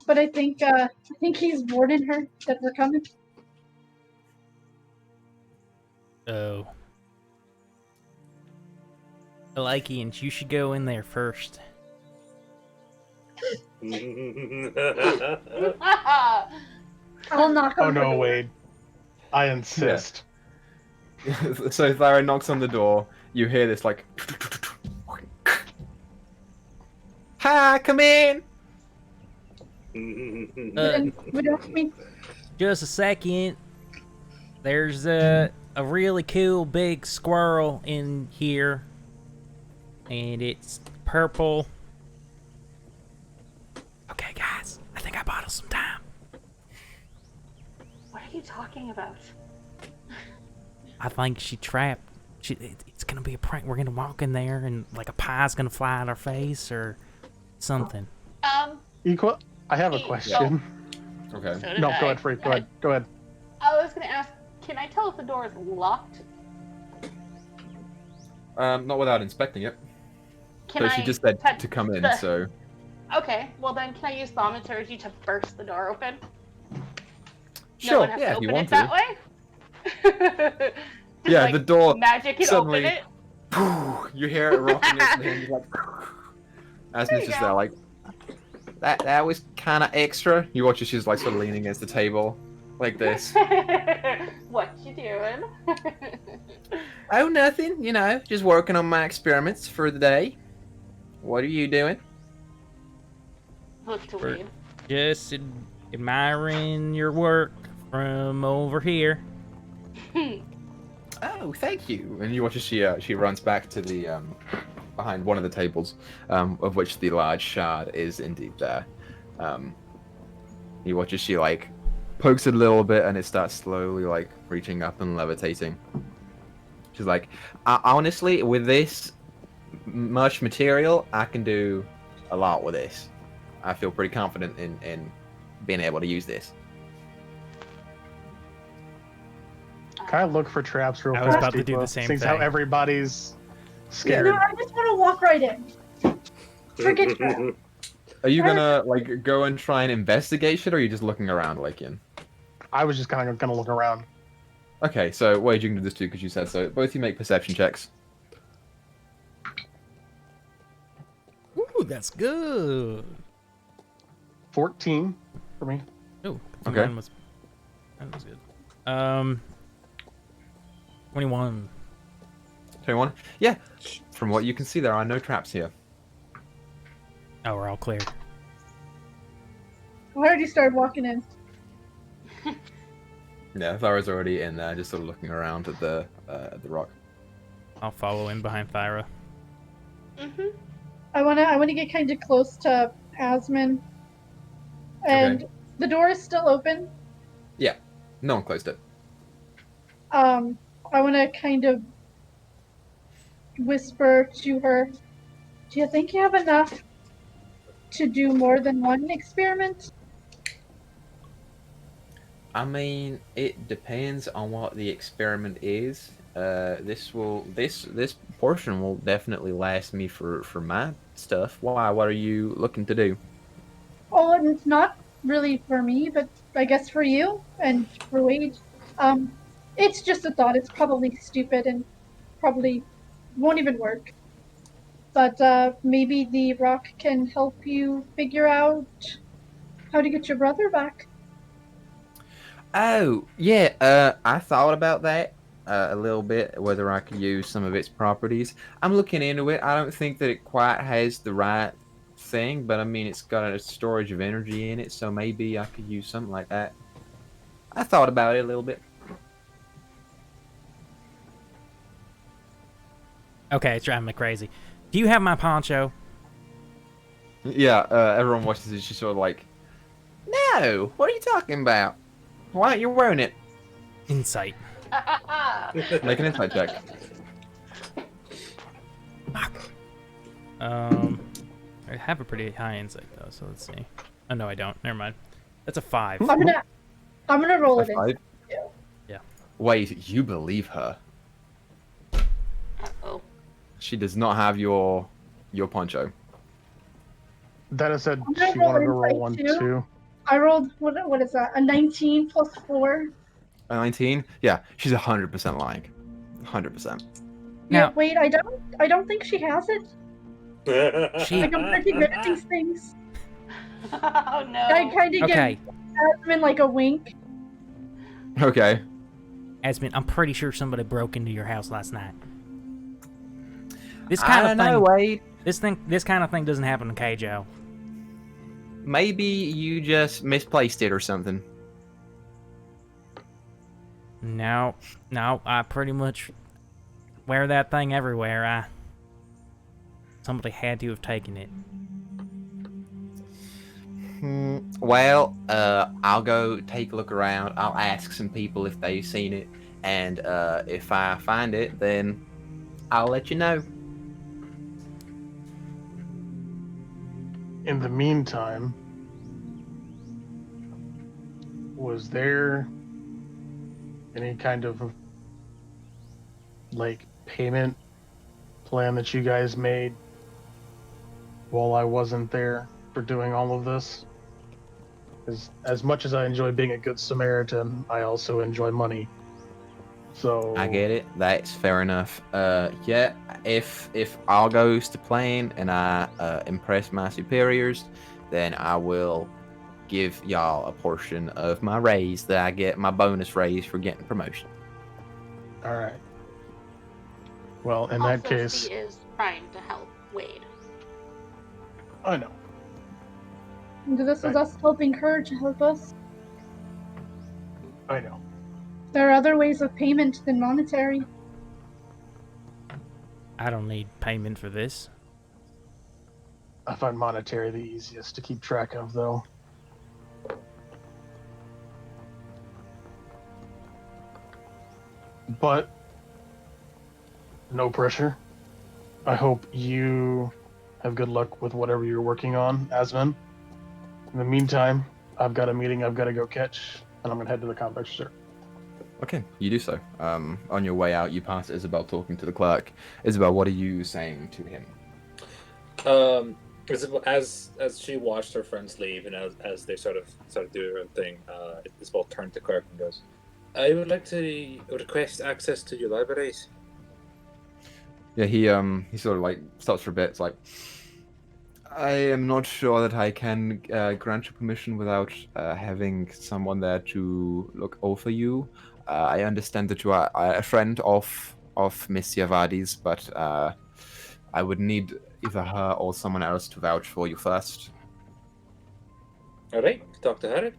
I think he's warning her that we're coming. Oh. Lycians, you should go in there first. I'll knock Oh on her no, door. Wade. I insist. So Thyra knocks on the door. You hear this like. Hi, come in. We don't mean Just a second. There's a really cool big squirrel in here. And it's purple. Okay, guys. I think I bought us some time. What are you talking about? I think she trapped. It's gonna be a prank. We're gonna walk in there and like a pie's gonna fly at our face or something. Equa, I have a Hey, question. Okay. So did No, I. go ahead, Freak. Go ahead. Go ahead. I was gonna ask, can I tell if the door is locked? Not without inspecting it. Can So I she just said touch to come in. the- So Okay, well then can I use thaumaturgy to burst the door open? sure. No one has Yeah, to if open you want it that way? Just, Yeah, like, the door magic and suddenly- open it. You hear it rocking its hinge like. Asmin's just go. there like. That was kind of extra. You watch as she's like sort of leaning against the table, like this. What you doing? Oh, nothing. You know, just working on my experiments for the day. What are you doing? Look to Bert. Wade. Just admiring your work from over here. Oh, thank you. And you watch as she runs back to the behind one of the tables, of which the large shard is indeed there. You watch as she like pokes it a little bit, and it starts slowly like reaching up and levitating. She's like, honestly, with this much material, I can do a lot with this. I feel pretty confident in being able to use this. Can I look for traps real I fast? was about to do Equa? the same Seeing how thing. everybody's no, scared. I just want to walk right in. Forget that. Are you gonna like go and try and investigate shit, or are you just looking around, Lakian? I was just kind of gonna look around. Okay, so what are you gonna do this too? Because you said so. Both you make perception checks. Ooh, that's good. 14 for me. Oh, Okay. that was good. 21. 21. Yeah. From what you can see, there are no traps here. Oh, we're all clear. I already started walking in. Yeah, Thyra's already in there, just sort of looking around at the rock. I'll follow in behind Thyra. I wanna get kind of close to Asmin. And the door is still open. Yeah, no one closed it. I wanna kind of whisper to her, do you think you have enough to do more than one experiment? I mean, it depends on what the experiment is. This portion will definitely last me for my stuff. Why? What are you looking to do? Oh, and it's not really for me, but I guess for you and for Wade. It's just a thought. It's probably stupid and probably won't even work. But maybe the rock can help you figure out how to get your brother back. Oh, yeah, I thought about that a little bit, whether I could use some of its properties. I'm looking into it. I don't think that it quite has the right thing, but I mean, it's got a storage of energy in it, so maybe I could use something like that. I thought about it a little bit. Okay, it's driving me crazy. Do you have my poncho? Yeah, everyone watches it, she's sort of like, no, what are you talking about? Why aren't you wearing it? Insight. Make an insight check. I have a pretty high insight though, so let's see. Oh no, I don't. Never mind. That's a 5. I'm gonna roll A it in. 5? Yeah. Wait, you believe her? Oh. She does not have your poncho. Dana said I'm gonna she roll wanted to roll insight, one too. too. I rolled what is that? A 19 plus 4. A 19? Yeah, she's 100% lying. 100%. Yeah, Now- wait, I don't think she has it. She. Like, I'm pretty good at these things. Oh no. I kind of Okay, give Asmin like a wink. Okay. Asmin, I'm pretty sure somebody broke into your house last night. This I kind don't of know, thing. Wade. This kind of thing doesn't happen in Keijo. Maybe you just misplaced it or something. No, I pretty much wear that thing everywhere. Somebody had to have taken it. Well, I'll go take a look around. I'll ask some people if they've seen it, and if I find it, then I'll let you know. In the meantime, was there any kind of like payment plan that you guys made while I wasn't there for doing all of this? Because as much as I enjoy being a good Samaritan, I also enjoy money. So I get it. That's fair enough. Yeah, if all goes to plan and I impress my superiors, then I will give y'all a portion of my raise that I get, my bonus raise for getting promotion. All right. Well, in that Also, case, she is trying to help Wade. I know. This is us helping her to help us. I know. There are other ways of payment than monetary. I don't need payment for this. I find monetary the easiest to keep track of, though. But no pressure. I hope you have good luck with whatever you're working on, Asmin. In the meantime, I've got a meeting I've got to go catch, and I'm going to head to the compact store. Okay, you do so. On your way out, you pass Isabel talking to the clerk. Isabel, what are you saying to him? As she watched her friends leave, and as they sort of do their own thing, Isabel turned to Clark and goes, "I would like to request access to your libraries." Yeah, he sort of like stops for a bit. It's like, I am not sure that I can grant you permission without having someone there to look over you. I understand that you are a friend of Miss Yavadi's, but I would need either her or someone else to vouch for you first. All right, talk to her.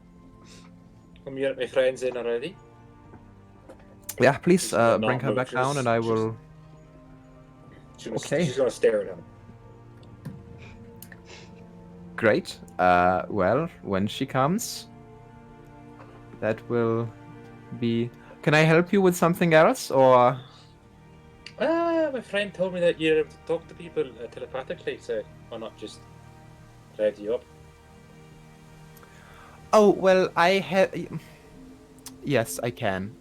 Come here, my friends in already. Yeah, please She's not bring her moved. back down, and I will. Okay. She's gonna stare at him. Great. Well, when she comes, that will be. Can I help you with something else, or? My friend told me that you're able to talk to people telepathically, so why not just read you up? Oh well, I have. Yes, I can.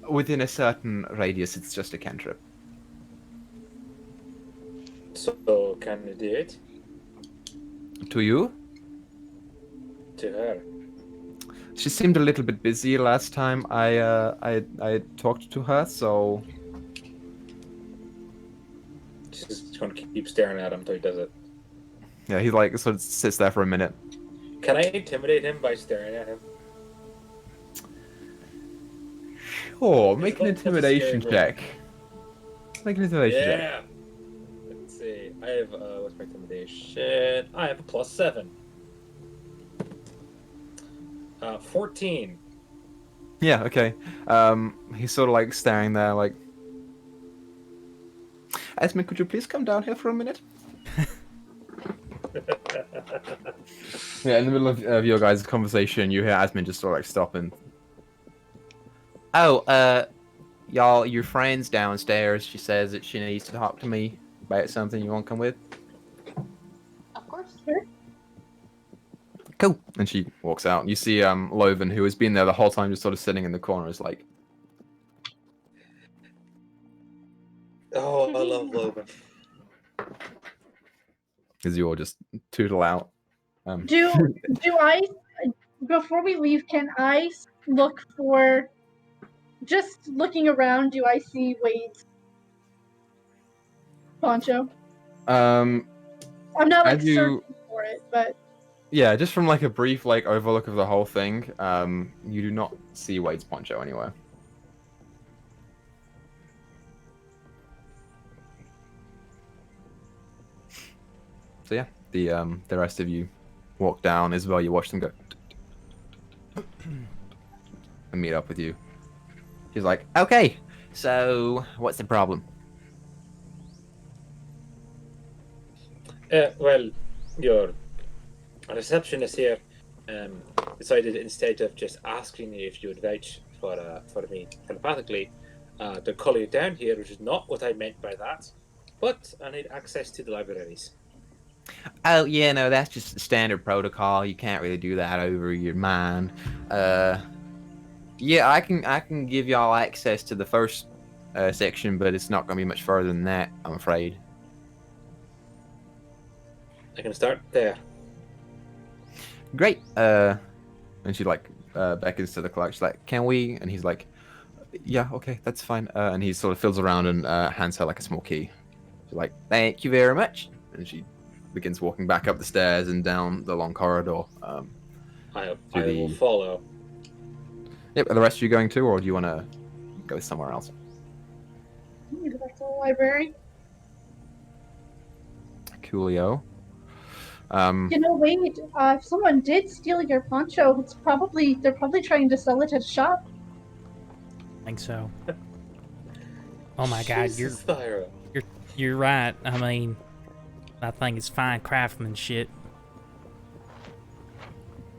Within a certain radius, it's just a cantrip. So can you do it? To you? To her. She seemed a little bit busy last time I talked to her, so. She's just gonna keep staring at him until he does it. Yeah, he like sort of sits there for a minute. Can I intimidate him by staring at him? Sure, make an That's a intimidation scary roll. check. Make an intimidation check. Yeah. Let's see. I have what's my intimidation? I have a +7. 14. Yeah, okay. He's sort of like staring there, like. Esme, could you please come down here for a minute? Yeah, in the middle of your guys' conversation, you hear Asmin just sort of like stop and. Oh, y'all, your friend's downstairs. She says that she needs to talk to me about something. You want to come with? Of course. Cool. And she walks out. You see Loven, who has been there the whole time, just sort of sitting in the corner, is like. Oh, I love Logan. As you all just tootle out. Do I, before we leave, can I look for, just looking around, do I see Wade's poncho? I'm not like as you- searching for it, but Yeah, just from like a brief like overlook of the whole thing, you do not see Wade's poncho anywhere. So yeah, the rest of you walk down. Isabel, you watch them go and meet up with you. She's like, okay, so what's the problem? Well, your receptionist here decided instead of just asking you if you would vouch for me telepathically, to call you down here, which is not what I meant by that. But I need access to the libraries. Oh yeah, no, that's just standard protocol. You can't really do that over your mind. Yeah, I can give y'all access to the first section, but it's not gonna be much further than that, I'm afraid. I can start there. Great. And she like beckons to the clerk. She's like, "Can we?" And he's like, "Yeah, okay, that's fine." And he sort of fiddles around and hands her like a small key. She's like, "Thank you very much." And she begins walking back up the stairs and down the long corridor. I will follow. Yep. Are the rest of you going too, or do you want to go somewhere else? I'm gonna go back to the library. Coolio. You know, Wade, if someone did steal your poncho, they're probably trying to sell it at a shop. I think so. Oh my god, Jesus, Thyra. you're right. I mean, that thing is fine craftsmanship.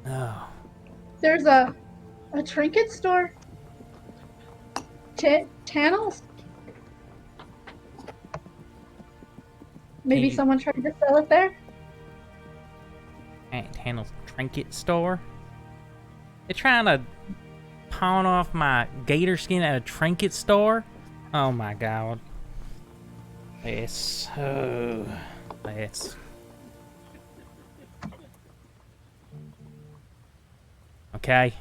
Oh. There's a trinket store. Channels? Maybe Hey. someone tried to sell it there? Aunt Hannah's trinket store. They're trying to pawn off my gator skin at a trinket store? Oh my god. Yes. Oh. Yes. Okay.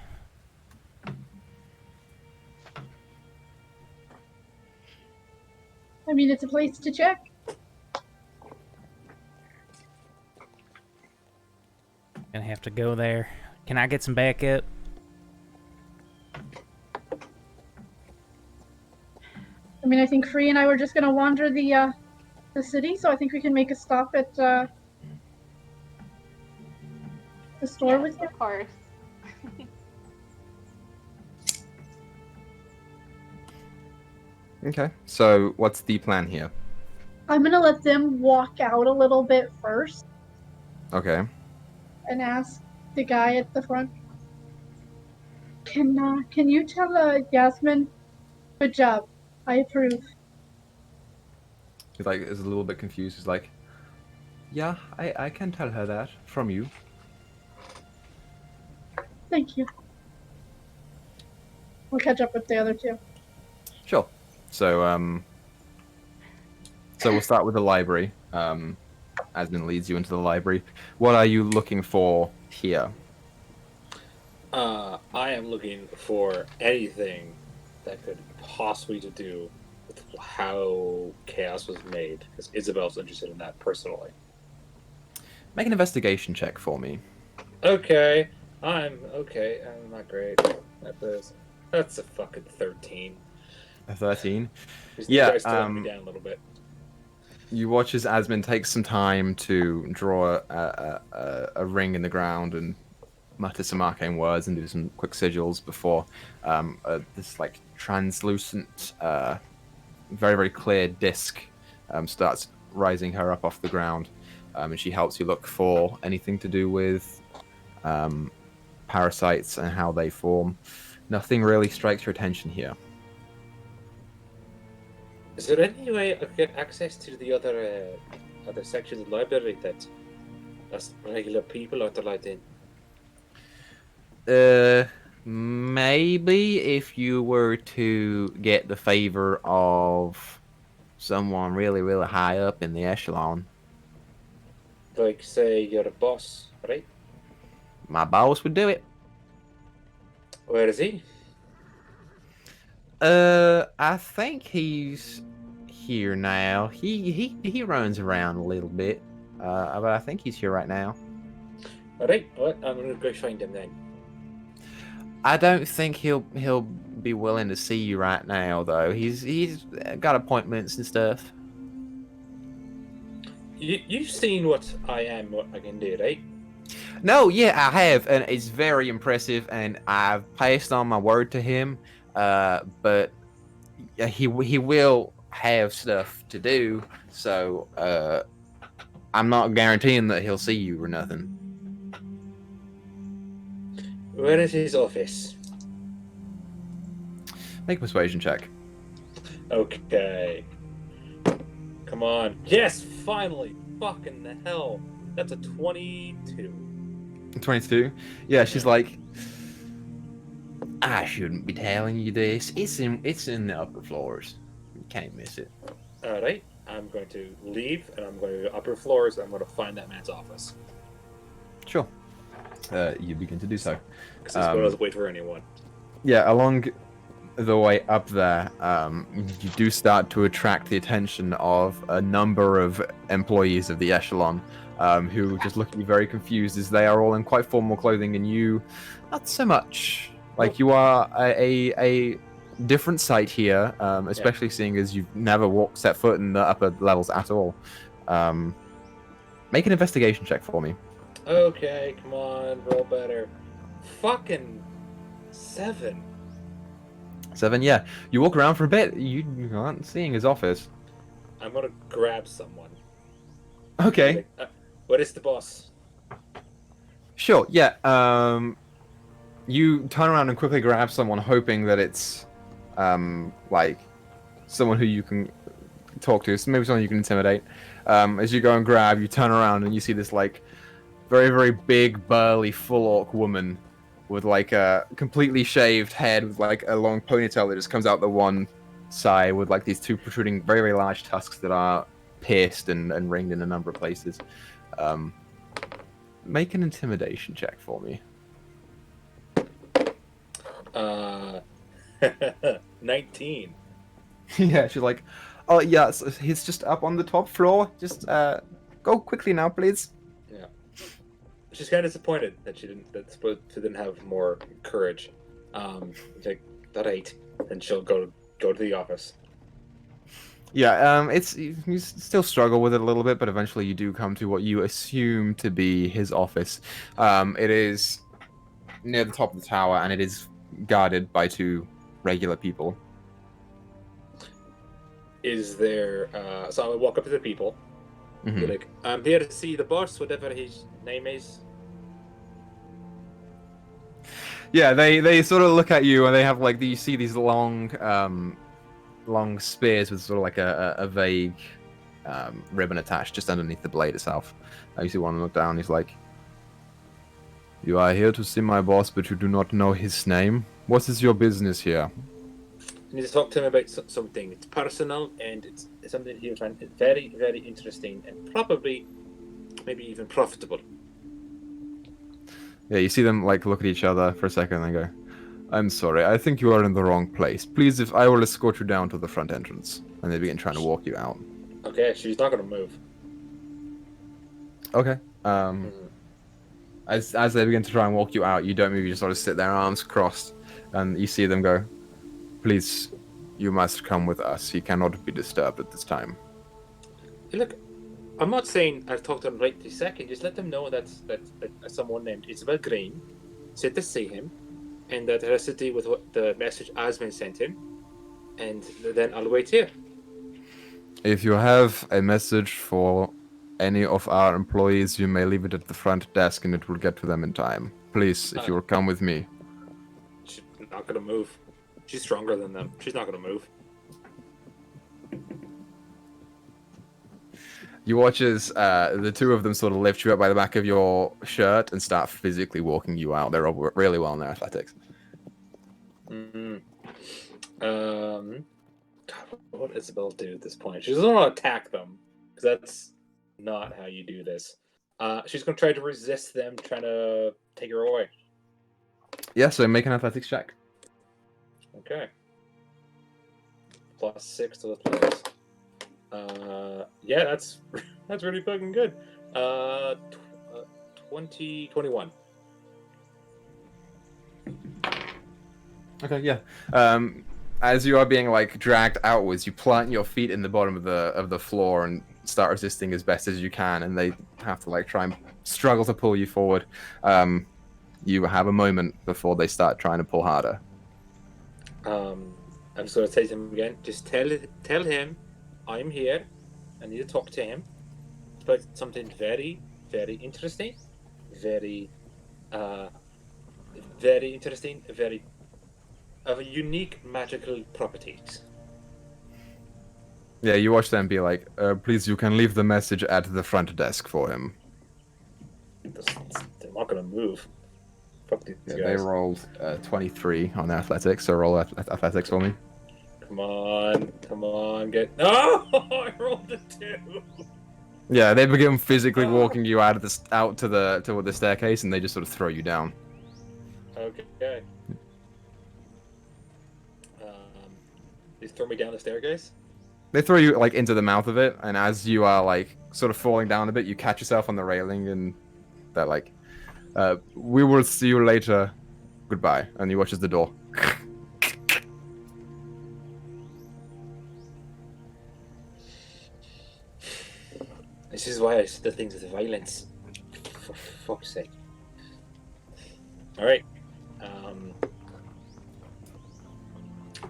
I mean, it's a place to check. Gonna have to go there. Can I get some backup? I mean, I think Free and I were just gonna wander the city, so I think we can make a stop at the store with you. Of course. Okay. So what's the plan here? I'm gonna let them walk out a little bit first Okay. and ask the guy at the front. Can you tell Yasmin? Good job. I approve. He's like is a little bit confused. He's like, yeah, I can tell her that from you. Thank you. We'll catch up with the other two. Sure. So so we'll start with the library. Asmin leads you into the library. What are you looking for here? I am looking for anything that could possibly to do with how chaos was made, because Isabel's interested in that personally. Make an investigation check for me. Okay, I'm not great. That's a fucking 13. A 13. These Yeah, guys throwing me down a little bit. You watch as Asmin takes some time to draw a ring in the ground and mutter some arcane words and do some quick sigils before this like translucent, very very clear disc starts rising her up off the ground, and she helps you look for anything to do with parasites and how they form. Nothing really strikes your attention here. Is there any way I could get access to the other sections of the library that us regular people aren't allowed in? Maybe if you were to get the favor of someone really, really high up in the echelon. Like, say, you're a boss, right? My boss would do it. Where is he? I think he's here now. He runs around a little bit, but I think he's here right now. Alright, well, I'm gonna go find him then. I don't think he'll be willing to see you right now, though. He's got appointments and stuff. You've seen what I am, what I can do, right? No, yeah, I have, and it's very impressive, and I've passed on my word to him. But he will have stuff to do, so I'm not guaranteeing that he'll see you or nothing. Where is his office? Make a persuasion check. Okay. Come on. Yes, finally! Fucking the hell. That's a 22. 22? Yeah, she's like, I shouldn't be telling you this. It's in the upper floors. You can't miss it. Alright, I'm going to leave, and I'm going to the upper floors, and I'm going to find that man's office. Sure. You begin to do so. Because he's going to wait for anyone. Yeah, along the way up there, you do start to attract the attention of a number of employees of the echelon, who just look at you very confused, as they are all in quite formal clothing, and you, not so much. Like, you are a different sight here, especially seeing as you've never set foot in the upper levels at all. Make an investigation check for me. Okay, come on, roll better. Fucking 7. 7, yeah. You walk around for a bit, you aren't seeing his office. I'm gonna grab someone. Okay. What is the boss? Sure, yeah. You turn around and quickly grab someone, hoping that it's, like, someone who you can talk to, so maybe someone you can intimidate. As you go and grab, you turn around and you see this, like, very, very big, burly, full orc woman with, like, a completely shaved head with, like, a long ponytail that just comes out the one side with, like, these two protruding, very, very large tusks that are pierced and ringed in a number of places. Make an intimidation check for me. Uh, 19. Yeah, she's like, oh yeah, so he's just up on the top floor. Just go quickly now, please. Yeah. She's kind of disappointed that she didn't have more courage. She's like, all right, and she'll go to the office. Yeah, it's you still struggle with it a little bit, but eventually you do come to what you assume to be his office. It is near the top of the tower, and it is guarded by two regular people. Is there? So I would walk up to the people. Be like, I'm here to see the boss, whatever his name is. Yeah, they sort of look at you, and they have like you see these long spears with sort of like a vague ribbon attached just underneath the blade itself. You see one of them look down. He's like, "You are here to see my boss, but you do not know his name. What is your business here?" I need to talk to him about something. It's personal, and it's something he finds very, very interesting, and probably, maybe even profitable. Yeah, you see them like look at each other for a second and go, "I'm sorry, I think you are in the wrong place. Please, if I will escort you down to the front entrance." And they begin trying to walk you out. Okay, she's not gonna move. Okay. As they begin to try and walk you out, you don't move. You just sort of sit there, arms crossed, and you see them go, "Please, you must come with us. He cannot be disturbed at this time." Hey, look, I'm not saying I'll talk to them right this second. Just let them know that someone named Isabel Green said to see him, and that it has to do with what the message Asmin sent him, and then I'll wait here. If you have a message for any of our employees, you may leave it at the front desk and it will get to them in time. Please, if you will come with me. She's not gonna move. She's stronger than them. She's not gonna move. You watch as the two of them sort of lift you up by the back of your shirt and start physically walking you out. They're all really well in their athletics. God, what would Isabel do at this point? She doesn't want to attack them, because that's not how you do this. She's going to try to resist them trying to take her away. Yeah, so make an athletics check. Okay. +6 to the players. Yeah, that's really fucking good. 21. Okay, yeah. As you are being like dragged outwards, you plant your feet in the bottom of the floor and start resisting as best as you can, and they have to like try and struggle to pull you forward. You have a moment before they start trying to pull harder. I'm just going to say to him again. Just tell him I'm here. I need to talk to him about something very, very interesting. Very interesting. Very of a unique magical properties. Yeah, you watch them be like, please, you can leave the message at the front desk for him. They're not going to move. Fuck these guys. They rolled 23 on their athletics, so roll athletics for me. Come on, get... No! I rolled a 2! Yeah, they begin physically walking you out to the staircase, and they just sort of throw you down. Okay. They throw me down the staircase? They throw you like into the mouth of it, and as you are like sort of falling down a bit, you catch yourself on the railing, and they're like, "We will see you later. Goodbye." And you watch as the door. This is why I said the things with violence. For fuck's sake. Alright.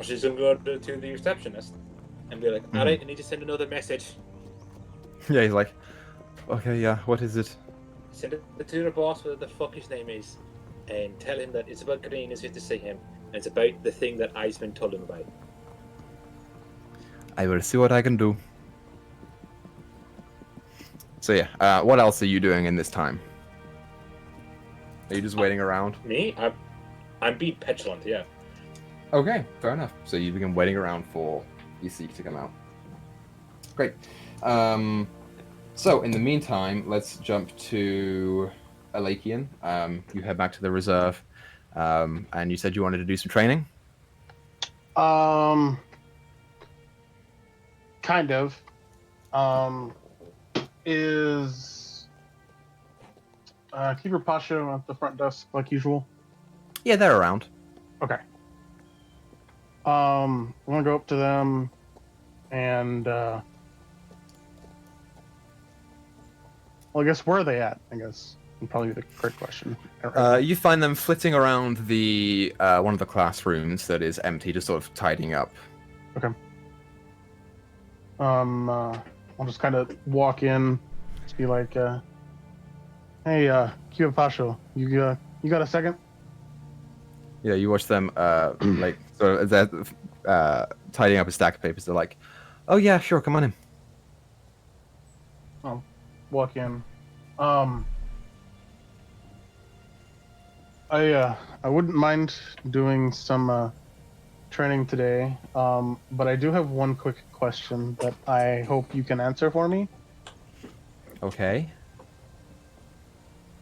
She's gonna go to the receptionist and be like, alright, I need to send another message. Yeah, he's like, "Okay, yeah, what is it?" Send it to the boss, whatever the fuck his name is, and tell him that Isabel Green is here to see him, and it's about the thing that Iceman told him about. I will see what I can do. So yeah, what else are you doing in this time? Are you just waiting around? Me? I'm being petulant, yeah. Okay, fair enough. So you begin waiting around for Seek to come out. Great. So in the meantime, let's jump to Alakian. You head back to the reserve. And you said you wanted to do some training. Kind of. Is Keeper Pasha at the front desk like usual? Yeah, they're around. Okay. I'm gonna go up to them and well, I guess where are they at? I guess would probably be the correct question. You find them flitting around the one of the classrooms that is empty, just sort of tidying up. Okay. I'll just kind of walk in, just be like, "Hey, Keeper Pasha, you got a second?" Yeah, you watch them like sort of they're tidying up a stack of papers. They're like, "Oh yeah, sure, come on in." I'll walk in. I wouldn't mind doing some training today, but I do have one quick question that I hope you can answer for me. Okay.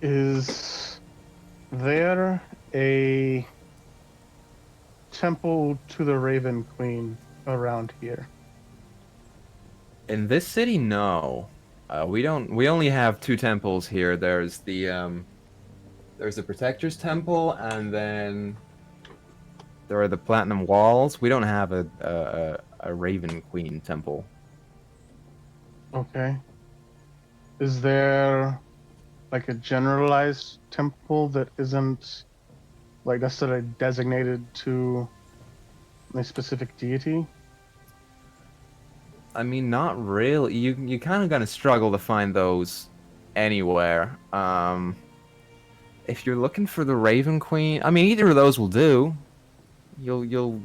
Is there a temple to the Raven Queen around here? In this city, no. We don't. We only have two temples here. There's the Protector's Temple, and then there are the Platinum Walls. We don't have a Raven Queen temple. Okay. Is there like a generalized temple that isn't like necessarily designated to a specific deity? I mean, not really. You kind of gonna struggle to find those anywhere. If you're looking for the Raven Queen, I mean, either of those will do. You'll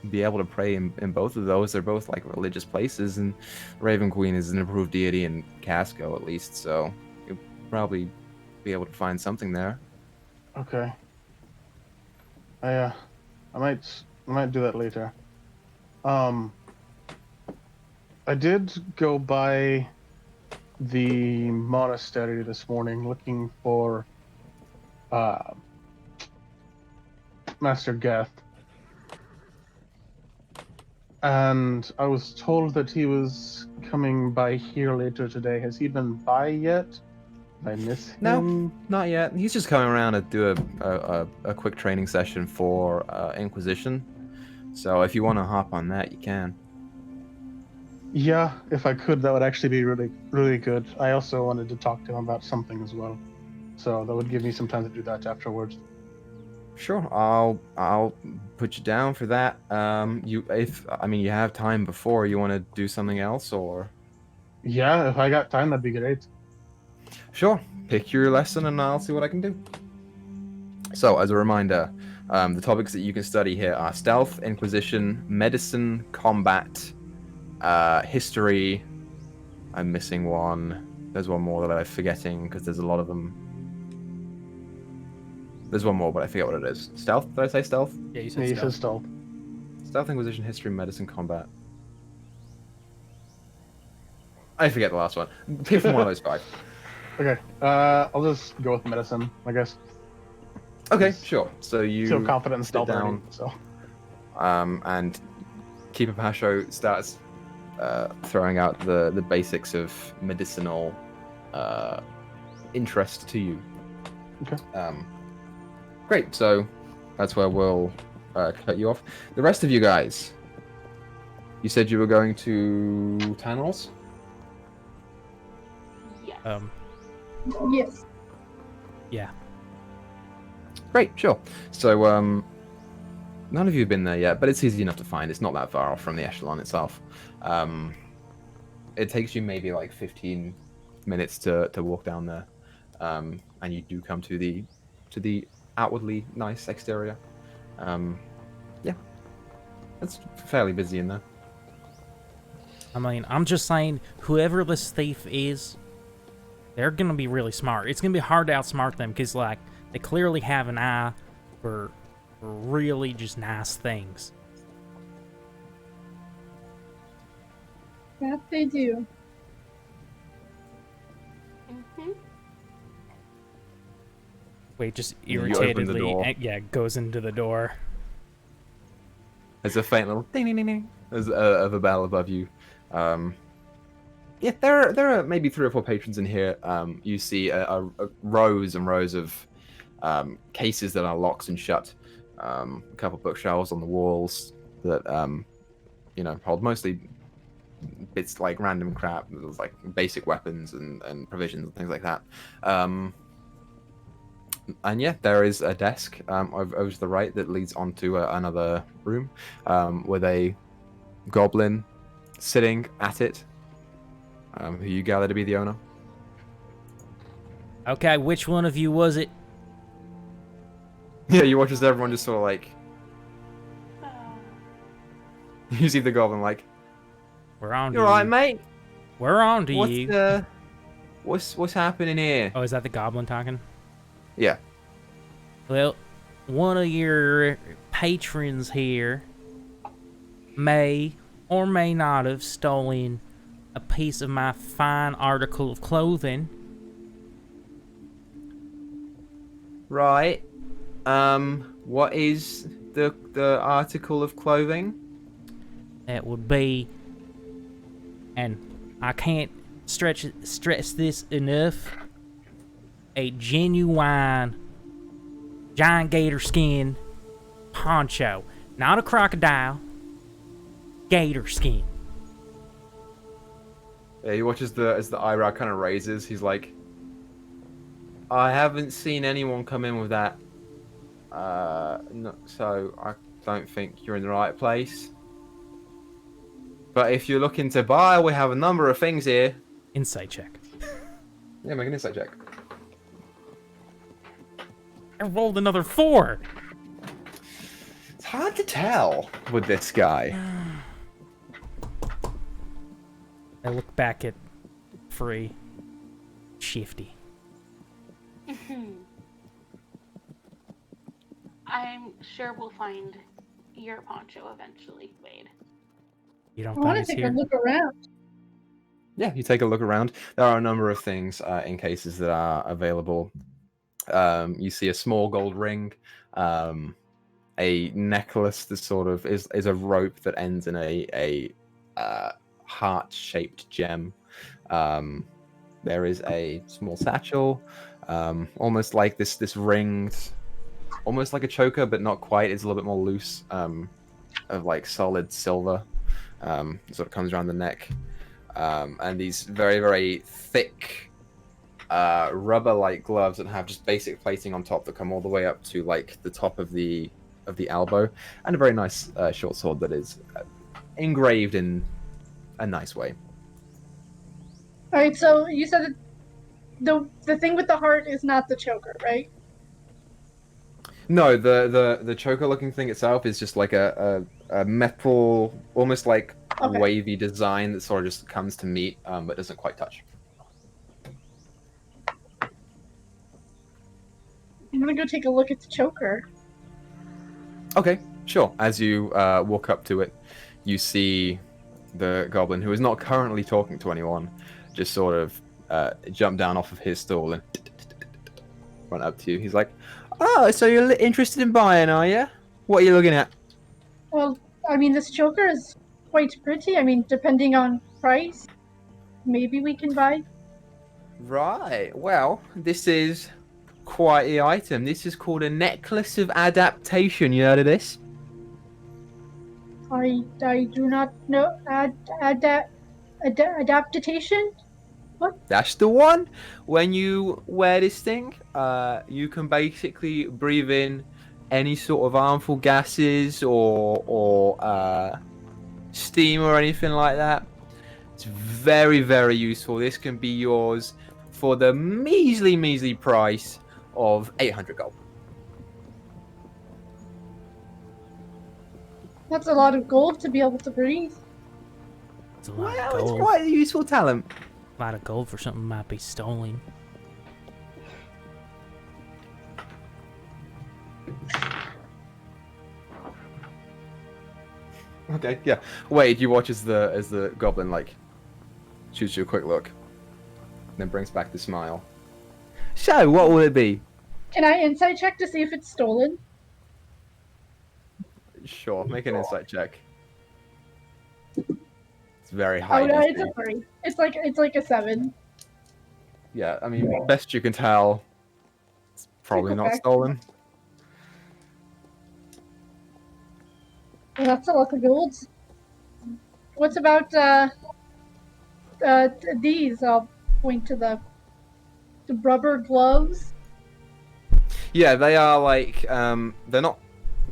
be able to pray in both of those. They're both like religious places, and Raven Queen is an approved deity in Casco at least, so you'll probably be able to find something there. Okay. I might do that later. I did go by the monastery this morning looking for Master Geth. And I was told that he was coming by here later today. Has he been by yet? Did I miss him? No, not yet. He's just coming around to do a quick training session for Inquisition. So if you want to hop on that, you can. Yeah, if I could, that would actually be really, really good. I also wanted to talk to him about something as well. So that would give me some time to do that afterwards. Sure, I'll put you down for that. You have time before you want to do something else, or Yeah, if I got time, that'd be great. sure, pick your lesson and I'll see what I can do. So, as a reminder, the topics that you can study here are stealth, inquisition, medicine, combat, history. I'm missing one. There's one more that I'm forgetting because there's a lot of them. There's one more, but I forget what it is. Stealth? Did I say stealth? Yeah, you Yeah, said you stealth. said stealth. Stealth, inquisition, history, medicine, combat. I forget the last one. Pick from one of those five. Okay, I'll just go with medicine, I guess. Okay, sure. So you Feel confident in sit stealth already, down, so. and Keeper Pasho starts throwing out the basics of medicinal interest to you. Okay. Great. So that's where we'll cut you off. The rest of you guys, you said you were going to tunnels. Yes. Yes. Yeah. Great, sure. So none of you have been there yet, but it's easy enough to find. It's not that far off from the echelon itself. It takes you maybe like 15 minutes to walk down there, and you do come to the outwardly nice exterior. Yeah, it's fairly busy in there. I mean, I'm just saying, whoever this thief is, they're gonna be really smart. It's gonna be hard to outsmart them because, like, they clearly have an eye for really just nice things. That they do. Mm-hmm. Wade just You open the irritatedly, door. goes into the door. There's a faint little ding ding ding ding of a bell above you. Yeah, there are maybe 3 or 4 patrons in here. You see a rows and rows of cases that are locked and shut. A couple bookshelves on the walls that hold mostly bits like random crap, like basic weapons and provisions and things like that. And yeah, there is a desk over to the right that leads onto another room with a goblin sitting at it, who you gather to be the owner. Okay, which one of you was it? Yeah, you watch as everyone just sort of like, Uh, you see the goblin like, We're on to "You alright, you. mate? We're on to you. What's happening here?" Oh, is that the goblin talking? Yeah. Well, one of your patrons here may or may not have stolen a piece of my fine article of clothing. Right. What is the article of clothing? That would be, and I can't stress this enough, a genuine giant gator skin poncho. Not a crocodile, gator skin. Yeah, you watch as the eyebrow kind of raises. He's like, "I haven't seen anyone come in with that. No, so I don't think you're in the right place. But if you're looking to buy, we have a number of things here." Insight check. Yeah, make an insight check. I rolled another 4. It's hard to tell with this guy. I look back at Free. Shifty. I'm sure we'll find your poncho eventually, Wade. You don't I find want us to take here? a look around. Yeah, you take a look around. There are a number of things in cases that are available. You see a small gold ring, a necklace that sort of is a rope that ends in a heart-shaped gem. There is a small satchel, almost like this ringed, almost like a choker, but not quite. It's a little bit more loose, of like solid silver. Sort of comes around the neck, and these very, very thick rubber-like gloves that have just basic plating on top that come all the way up to like the top of the elbow, and a very nice short sword that is engraved in a nice way. All right, so you said that the thing with the heart is not the choker, right? No, the choker-looking thing itself is just like a metal, almost like Okay. wavy design that sort of just comes to meet, but doesn't quite touch. I'm gonna go take a look at the choker. Okay, sure. As you walk up to it, you see the goblin, who is not currently talking to anyone, just sort of jump down off of his stool and run up to you. He's like, "Oh, so you're interested in buying, are you? What are you looking at?" Well, I mean, this choker is quite pretty. I mean, depending on price, maybe we can buy. Right. Well, this is quite the item. This is called a necklace of adaptation. You heard of this? I do not know. Adaptation? That's the one. When you wear this thing, you can basically breathe in any sort of harmful gases or steam or anything like that. It's very, very useful. This can be yours for the measly price of 800 gold. That's a lot of gold to be able to breathe. It's a lot Well, of it's gold. quite a useful talent. A lot of gold for something might be stolen. Okay, yeah. Wade, you watch as the goblin like shoots you a quick look, and then brings back the smile. So, what will it be? Can I insight check to see if it's stolen? Sure, make an insight check. It's very high. Oh no, it's DC. a 3. It's like a 7. Yeah, I mean, best you can tell, it's probably not Okay. stolen. Well, that's a lot of gold. What's about these? I'll point to the rubber gloves. Yeah, they are like they're not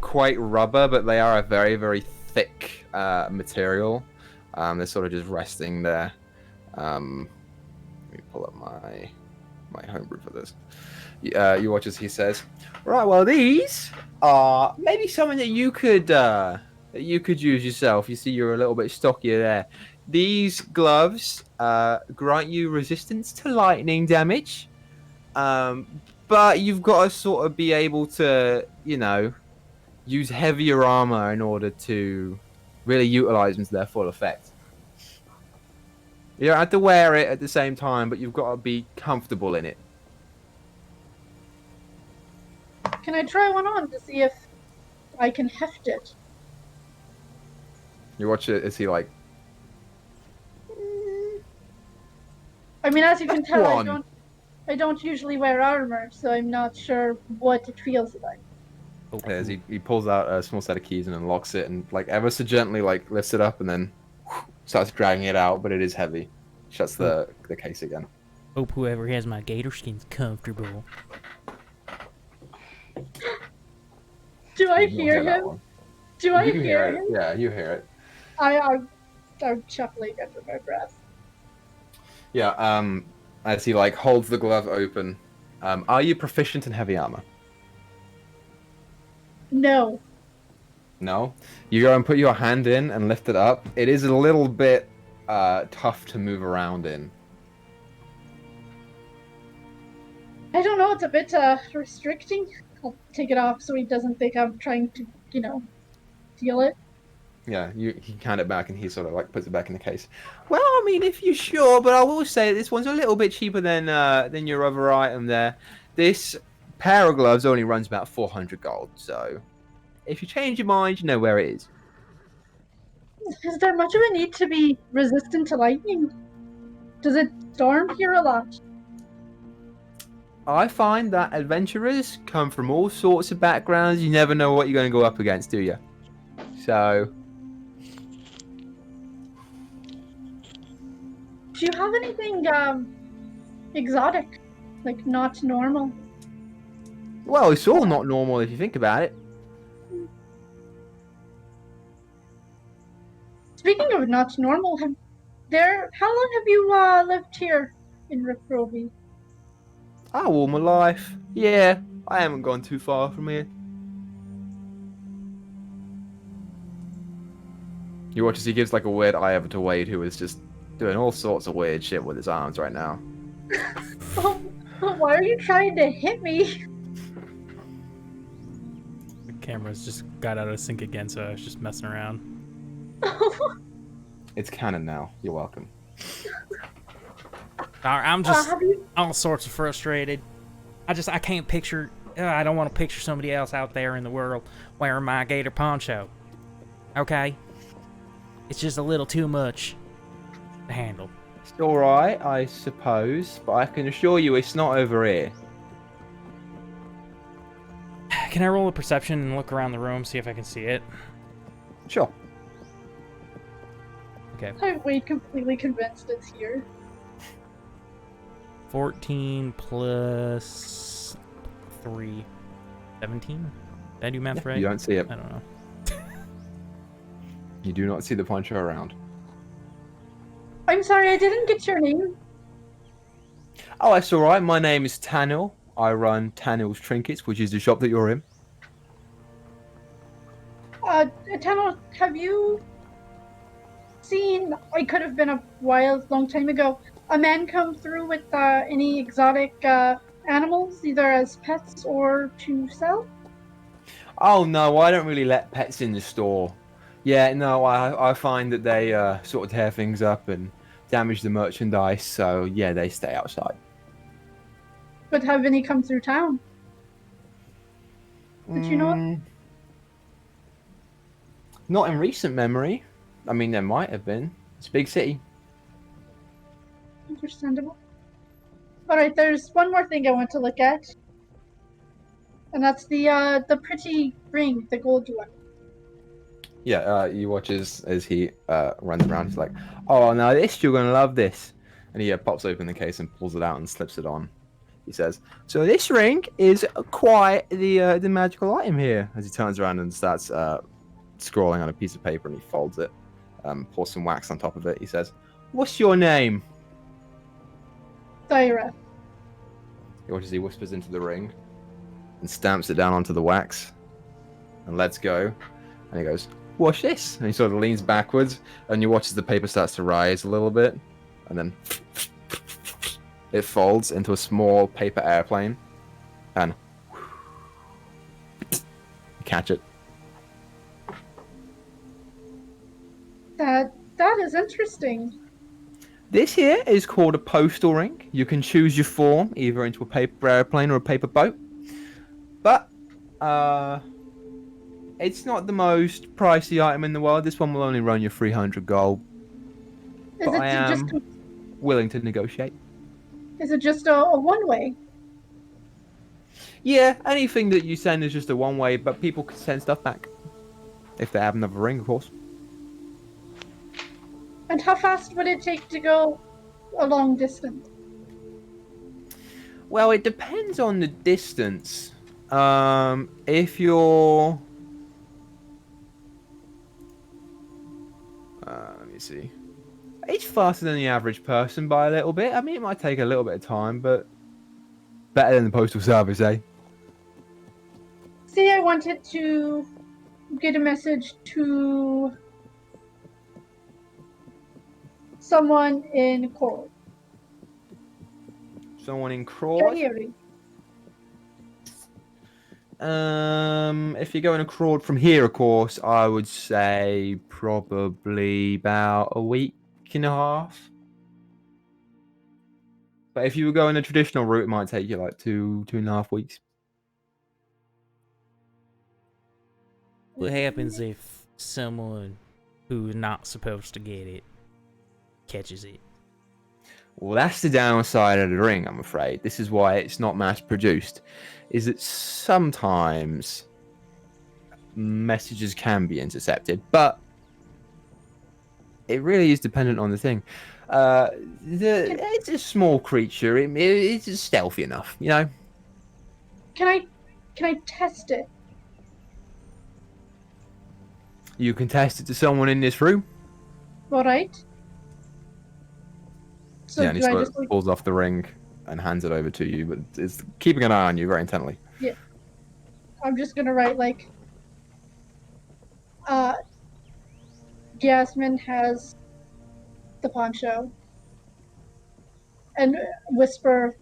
quite rubber, but they are a very, very thick material. They're sort of just resting there. Let me pull up my homebrew for this. You watch as he says, "Right, well, these are maybe something that you could use yourself. You see, you're a little bit stockier there. These gloves grant you resistance to lightning damage, but you've got to sort of be able to, use heavier armor in order to really utilize them to their full effect. You don't have to wear it at the same time, but you've got to be comfortable in it." Can I try one on to see if I can heft it? You watch it as he like, I mean, as you can tell, Go on. I don't usually wear armor, so I'm not sure what it feels like. as he pulls out a small set of keys and unlocks it, and like ever so gently like lifts it up and then starts dragging it out, but it is heavy. Shuts the case again. Hope whoever has my gator skin's comfortable. Do I You don't hear that him? one. Do I You can hear it. him? Yeah, you hear it. I'm chuckling under my breath. Yeah, as he like holds the glove open. Are you proficient in heavy armor? No. No? You go and put your hand in and lift it up. It is a little bit tough to move around in. I don't know, it's a bit restricting. I'll take it off so he doesn't think I'm trying to, steal it. Yeah, he hand it back and he sort of like puts it back in the case. Well, I mean, if you're sure, but I will say this one's a little bit cheaper than your other item there. This pair of gloves only runs about 400 gold, so if you change your mind, you know where it is. Is there much of a need to be resistant to lightning? Does it storm here a lot? I find that adventurers come from all sorts of backgrounds. You never know what you're going to go up against, do you? So, Do you have anything exotic? Like not normal? well, it's all not normal if you think about it. Speaking of not normal, how long have you lived here in Riprovie? Oh, all my life. Yeah, I haven't gone too far from here. You watch as he gives like a weird eye over to Wade, who is just doing all sorts of weird shit with his arms right now. Oh, why are you trying to hit me? The camera's just got out of sync again, so I was just messing around. It's canon now. You're welcome. I'm just have you... all sorts of frustrated. I can't picture. I don't want to picture somebody else out there in the world wearing my gator poncho. Okay, it's just a little too much to handle. It's alright, I suppose, but I can assure you it's not over here. Can I roll a perception and look around the room, see if I can see it? Sure. Okay. I'm way completely convinced it's here. 14 plus 3. 17? Did I do math right? You don't see it. I don't know. You do not see the poncho around. I'm sorry, I didn't get your name. Oh, that's alright. My name is Tanil. I run Tanil's Trinkets, which is the shop that you're in. Tano, have you seen, it could have been a long time ago, a man come through with any exotic animals, either as pets or to sell? Oh, no, I don't really let pets in the store. Yeah, no, I find that they sort of tear things up and damage the merchandise, so yeah, they stay outside. But have any come through town? Did you know? Not in recent memory. I mean, there might have been. It's a big city. Understandable. Alright, there's one more thing I want to look at. And that's the pretty ring, the gold one. Yeah, you watch as he runs around. He's like, "Oh, now this you're gonna love this," and he pops open the case and pulls it out and slips it on. He says, "So this ring is quite the magical item here." As he turns around and starts scrawling on a piece of paper, and he folds it, pours some wax on top of it. He says, "What's your name?" Thyra. You watch as he whispers into the ring and stamps it down onto the wax and lets go. And he goes, "Watch this." And he sort of leans backwards, and you watch as the paper starts to rise a little bit, and then it folds into a small paper airplane, and you catch it. That is interesting. This here is called a postal ring. You can choose your form, either into a paper airplane or a paper boat. But, it's not the most pricey item in the world. This one will only run you 300 gold. But I am willing to negotiate. Is it just a one-way? Yeah, anything that you send is just a one-way, but people can send stuff back. If they have another ring, of course. And how fast would it take to go a long distance? Well, it depends on the distance. If you're... let me see. It's faster than the average person by a little bit. I mean, it might take a little bit of time, but better than the postal service, eh? Say I wanted to get a message to someone in Coral. Someone in Craw. Hearing. If you're going abroad from here, of course, I would say probably about a week and a half. But if you were going a traditional route, it might take you like 2.5 weeks. What happens if someone who's not supposed to get it catches it? Well, that's the downside of the ring, I'm afraid. This is why it's not mass-produced. Is that sometimes messages can be intercepted, but it really is dependent on the thing. It's a small creature. It's stealthy enough, you know. Can I test it? You can test it to someone in this room. All right. So Yeah, and he sort of pulls off the ring and hands it over to you, but it's keeping an eye on you very intently. Yeah. I'm just gonna write like, Jasmine has the poncho, and whisper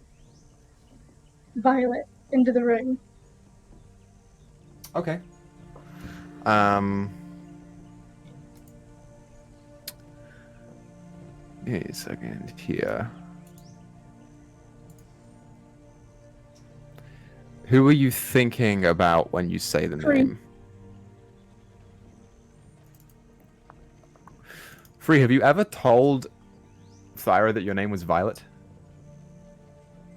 Violet into the ring. Okay. Wait a second here. Who are you thinking about when you say the name? Free, have you ever told Thyra that your name was Violet?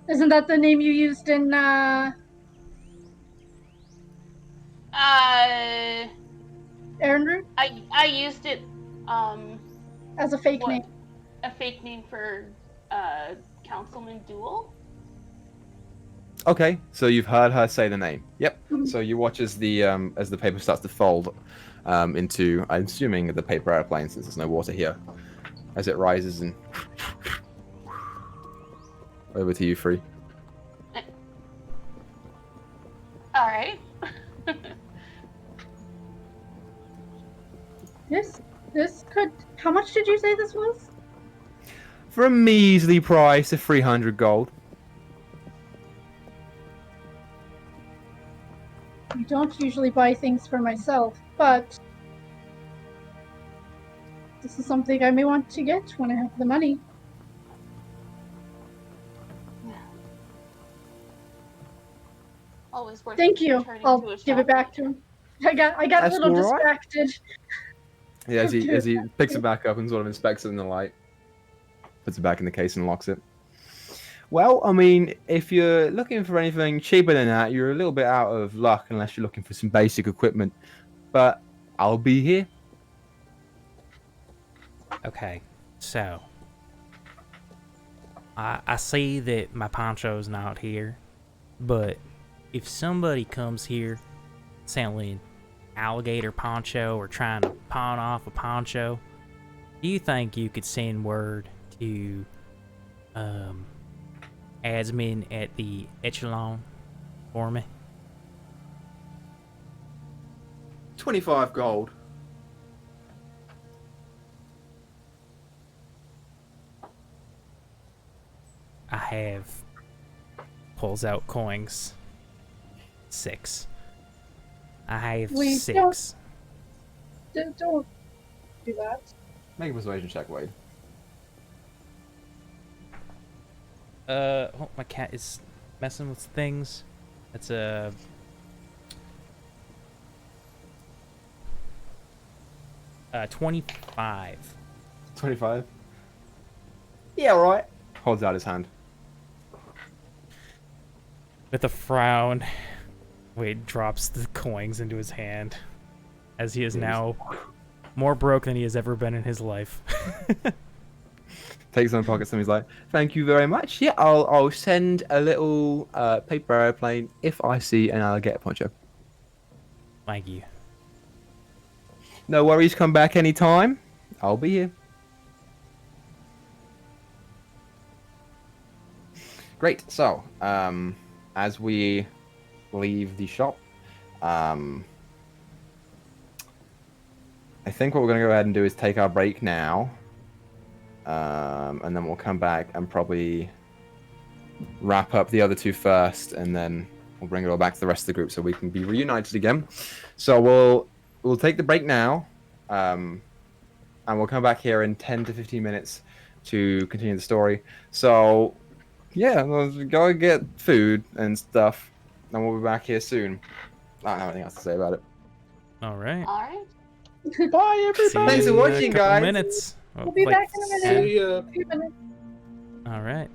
Isn't that the name you used in Aaron Root? I used it As a fake name. A fake name for Councilman Duel. Okay, so you've heard her say the name. Yep. Mhm. So you watch as the paper starts to fold into, I'm assuming, the paper airplane, since there's no water here, as it rises and over to you, Free. All right. This could. How much did you say this was? For a measly price of 300 gold. I don't usually buy things for myself, but this is something I may want to get when I have the money. Always worth Thank you. returning I'll to a give it shop. back to him. I got a That's little all right. distracted. Yeah, as he picks it back up and sort of inspects it in the light, puts it back in the case and locks it. Well, I mean, if you're looking for anything cheaper than that, you're a little bit out of luck unless you're looking for some basic equipment. But I'll be here. Okay, so I see that my Poncho's not here, but if somebody comes here selling alligator poncho or trying to pawn off a poncho, do you think you could send word to admin at the echelon for me? 25 gold. I have, pulls out coins. 6. I have We 6. Don't do that. Make a persuasion check, Wade. Oh, my cat is messing with things. That's a 25. 25? Yeah, all right. Holds out his hand. With a frown, Wade drops the coins into his hand, as he is now more broke than he has ever been in his life. Takes on pockets and he's like, "Thank you very much. Yeah, I'll send a little paper airplane if I see an alligator poncho. Thank you. No worries. Come back anytime. I'll be here." Great. So, as we leave the shop, I think what we're gonna go ahead and do is take our break now. And then we'll come back and probably wrap up the other two first, and then we'll bring it all back to the rest of the group so we can be reunited again. So we'll take the break now, and we'll come back here in 10 to 15 minutes to continue the story. So yeah, let's go and get food and stuff, and we'll be back here soon. I don't have anything else to say about it. All right. All right. Bye, everybody. See you Thanks for in a watching, couple guys. minutes. Oh, We'll be like back in a minute. See ya. A few minutes. All right.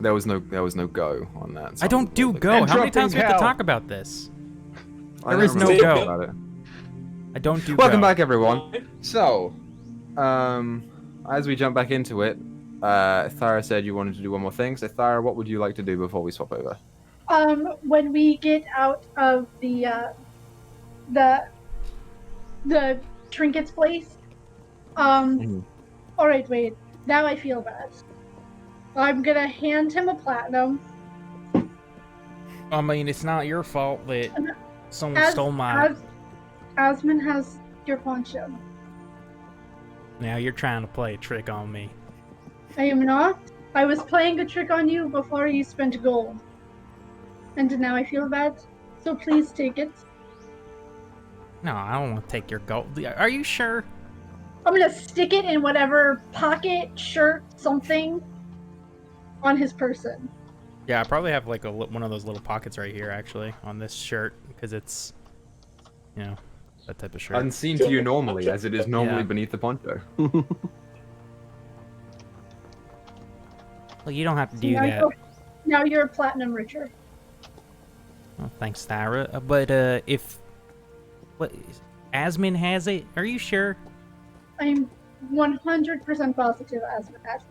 There was no go on that. so I don't do like- go. How many Interrupting times do we have to hell. talk about this? I There is never no really go. thought about it. I don't do Welcome go. back, everyone. So, as we jump back into it, Thara said you wanted to do one more thing. So, Thara, what would you like to do before we swap over? When we get out of the trinkets place, Mhm. all right, wait. Now I feel bad. I'm gonna hand him a platinum. I mean, it's not your fault that someone As, stole my. as Asmon has your poncho. Now you're trying to play a trick on me. I am not. I was playing a trick on you before you spent gold. And now I feel bad. So please take it. No, I don't want to take your gold. Are you sure? I'm gonna stick it in whatever pocket, shirt, something on his person. Yeah, I probably have like one of those little pockets right here, actually, on this shirt, because it's, you know, that type of shirt. Unseen to you normally, as it is normally Yeah. beneath the poncho. Well, you don't have to do that. Now you're a platinum richer. Well, thanks, Thyra. But if Asmin has it, are you sure? I'm 100% positive Asmon has it.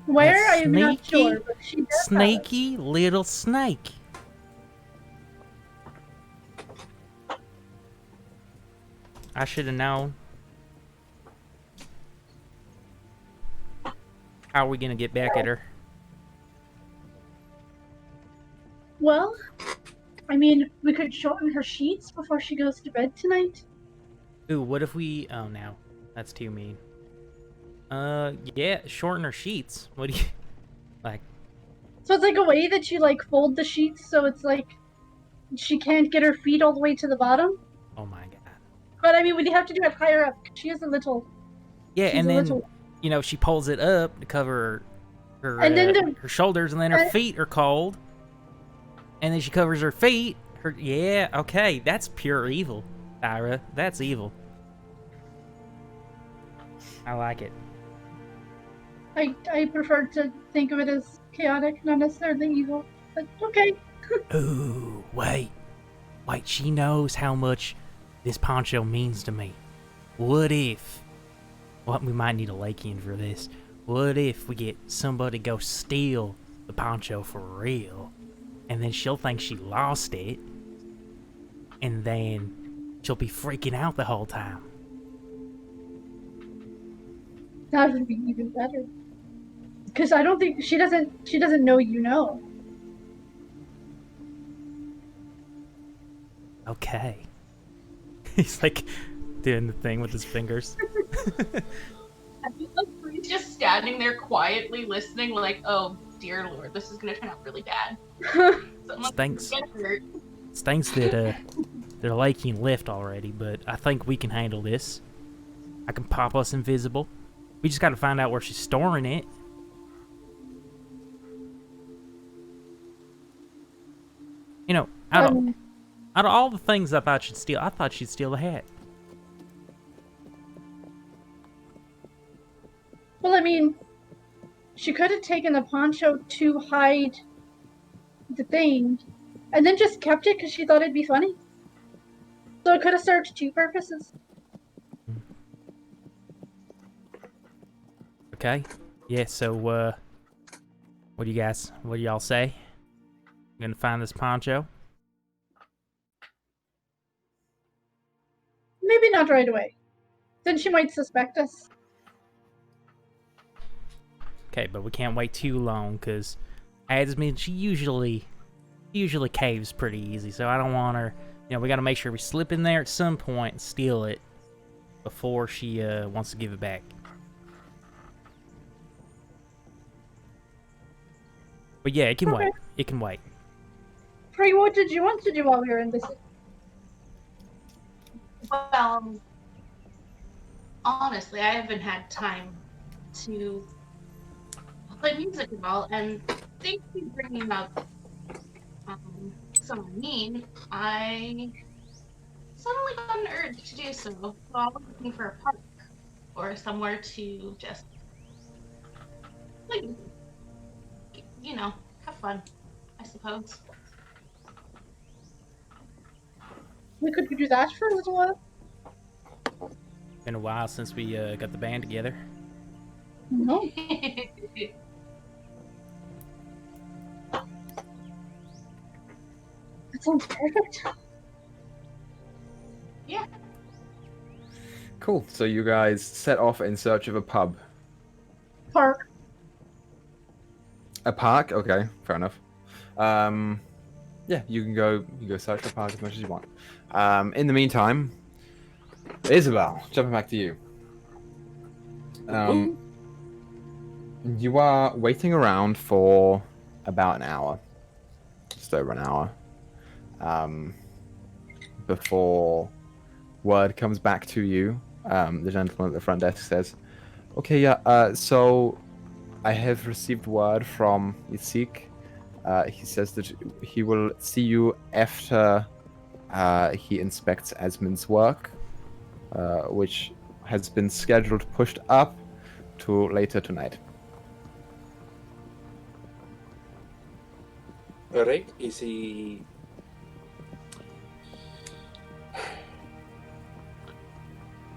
Where? That I am not sneaky, sure, but she does have it. Snaky little snake. I should have known. How are we gonna get back at her? Well, I mean, we could shorten her sheets before she goes to bed tonight. Ooh, what if we... Oh, no. That's too mean. Yeah, shorten her sheets. What do you... Like... So it's like a way that you like fold the sheets so it's like she can't get her feet all the way to the bottom. Oh my god. But I mean, we'd have to do it higher up. She is a little. Yeah, she's and a then, little... you know, she pulls it up to cover her, And then her shoulders, and then her feet are cold. And then she covers her feet. Yeah, okay, that's pure evil, Thyra. That's evil. I like it. I prefer to think of it as chaotic, not necessarily evil. But okay. Ooh, wait. Wait, she knows how much this poncho means to me. What if... Well, we might need a Lakean for this. What if we get somebody go steal the poncho for real? And then she'll think she lost it. And then she'll be freaking out the whole time. That would be even better. Because I don't think she doesn't know you know. Okay. He's like doing the thing with his fingers. I feel like Griz just standing there quietly listening, like, oh dear lord, this is gonna turn out really bad. Someone's Thanks. gonna get hurt. Stinks that their Lakean left already, but I think we can handle this. I can pop us invisible. We just gotta find out where she's storing it. You know, out of all the things I thought she'd steal, I thought she'd steal the hat. Well, I mean, she could have taken the poncho to hide the thing, and then just kept it because she thought it'd be funny. So it could have served two purposes. Okay. Yeah, so, what do y'all say? I'm gonna find this poncho? Maybe not right away. Then she might suspect us. Okay, but we can't wait too long, because Asmin, she usually caves pretty easy, so I don't want her... You know, we gotta make sure we slip in there at some point and steal it before she wants to give it back. But yeah, it can wait. It can wait. Free, what did you want to do while we were in this? Well, honestly, I haven't had time to play music at all, and thank you for bringing up someone mean. I suddenly got an urge to do so. So I was looking for a park or somewhere to just play music. have fun, I suppose. We could do that for a little while. Been a while since we got the band together. No. That sounds perfect. Yeah. Cool. So you guys set off in search of a pub. Park. A park? Okay, fair enough. Yeah, you can go search for a park as much as you want. In the meantime, Isabel, jumping back to you. You are waiting around for about an hour, just over an hour, before word comes back to you. The gentleman at the front desk says, "Okay, yeah. So I have received word from Yitzhak. He says that he will see you after he inspects Esmond's work, which has been scheduled pushed up to later tonight." Alright, is he...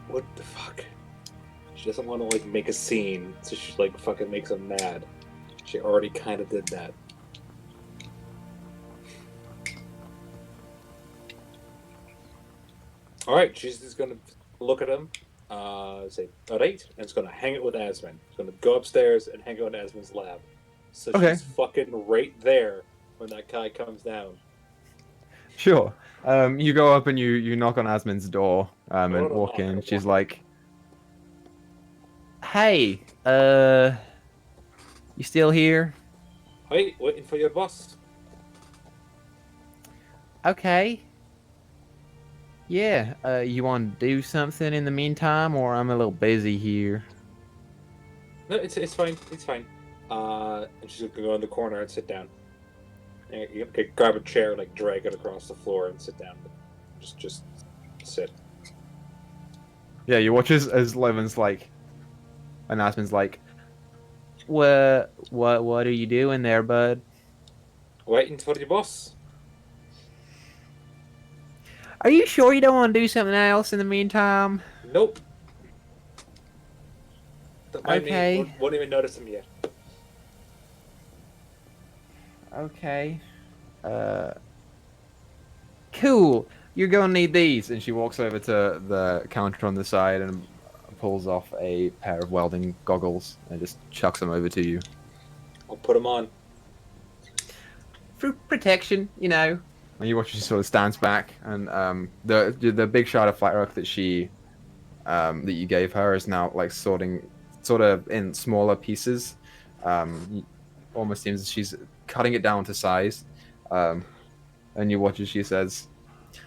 What the fuck? She doesn't want to, like, make a scene, so she, like, fucking makes him mad. She already kind of did that. Alright, she's just gonna look at him, say, alright, and it's gonna hang it with Asmund. It's gonna go upstairs and hang it in Asmund's lab. So Okay. she's fucking right there when that guy comes down. Sure. You go up and you knock on Asmund's door and no, walk no, in. no, She's walk like, "Hey, you still here?" Hey, waiting for your boss. Okay. Yeah, you want to do something in the meantime, or I'm a little busy here? No, it's fine. It's fine. And she's gonna go in the corner and sit down. And you can grab a chair, like drag it across the floor and sit down. Just sit. Yeah, you watch as Levin's like, and Asmund's like, what are you doing there, bud? Waiting for your boss. Are you sure you don't want to do something else in the meantime? Nope. Don't mind Okay. me. Won't even notice him yet. Okay. Cool. You're gonna need these. And she walks over to the counter on the side and pulls off a pair of welding goggles and just chucks them over to you. I'll put him on. For protection, you know. And you watch her sort of stands back, and the big shard of flat rock that that you gave her is now like sort of in smaller pieces. Almost seems she's cutting it down to size. And you watch as she says,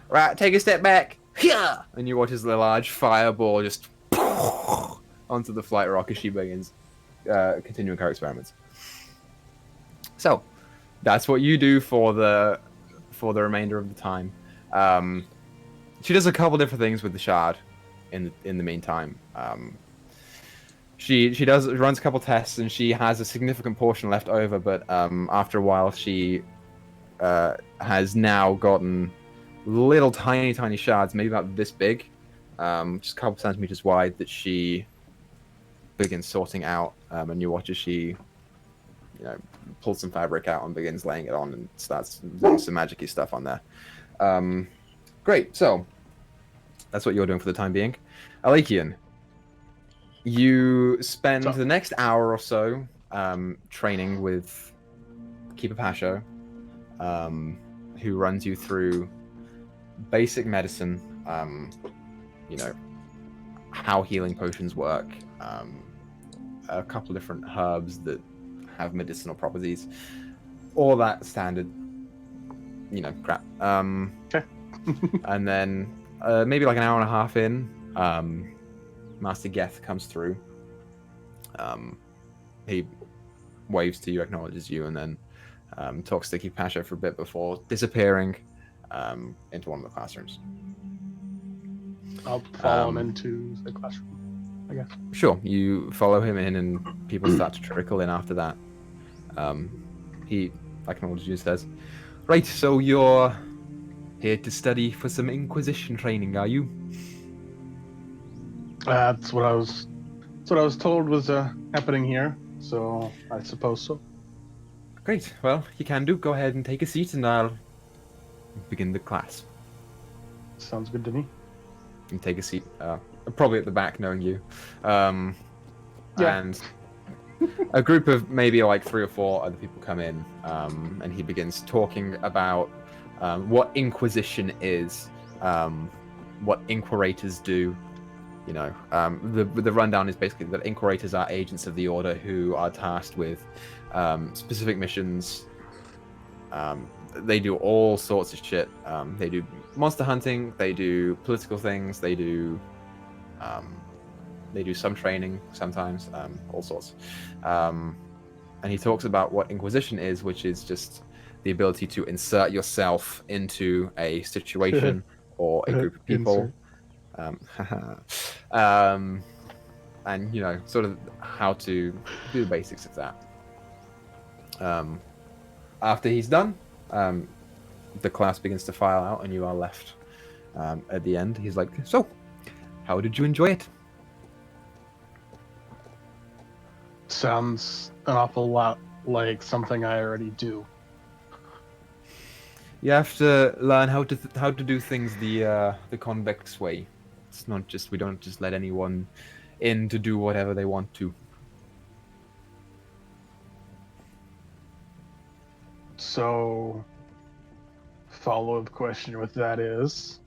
"Right, take a step back." Yeah. And you watch as the large fireball just onto the flight rock as she begins continuing her experiments. So that's what you do for the remainder of the time. She does a couple different things with the shard in the meantime. She runs a couple tests, and she has a significant portion left over, but after a while she has now gotten little tiny shards, maybe about this big, just a couple centimeters wide, that she begins sorting out, and you watch as she pulls some fabric out and begins laying it on and starts doing some magic-y stuff on there. Great, so that's what you're doing for the time being. Alekian, you spend the next hour or so training with Keeper Pasho, who runs you through basic medicine, how healing potions work, a couple of different herbs that have medicinal properties, all that standard, crap. Okay. And then maybe like an hour and a half in, Master Geth comes through. He waves to you, acknowledges you, and then talks to Keeper Pasha for a bit before disappearing into one of the classrooms. I'll follow him into the classroom, I guess. Sure, you follow him in, and people start to trickle in after that. he acknowledges you and says, "Right, so you're here to study for some Inquisition training, are you?" That's what I was. That's what I was told was happening here. So I suppose so. Great. Well, you can do. Go ahead and take a seat, and I'll begin the class. Sounds good to me. You take a seat, probably at the back, knowing you. Yeah. And a group of maybe like 3 or 4 other people come in, and he begins talking about what Inquisition is, what Inquirators do. You know, the rundown is basically that Inquirators are agents of the Order who are tasked with specific missions. They do all sorts of shit. They do monster hunting. They do political things. They do some training sometimes. All sorts. And he talks about what Inquisition is, which is just the ability to insert yourself into a situation or a group of people. And sort of how to do the basics of that. After he's done, the class begins to file out, and you are left at the end. He's like, "So, how did you enjoy it?" Sounds an awful lot like something I already do. You have to learn how to do things the convex way. It's not just we don't just let anyone in to do whatever they want to. So, follow-up question with that is,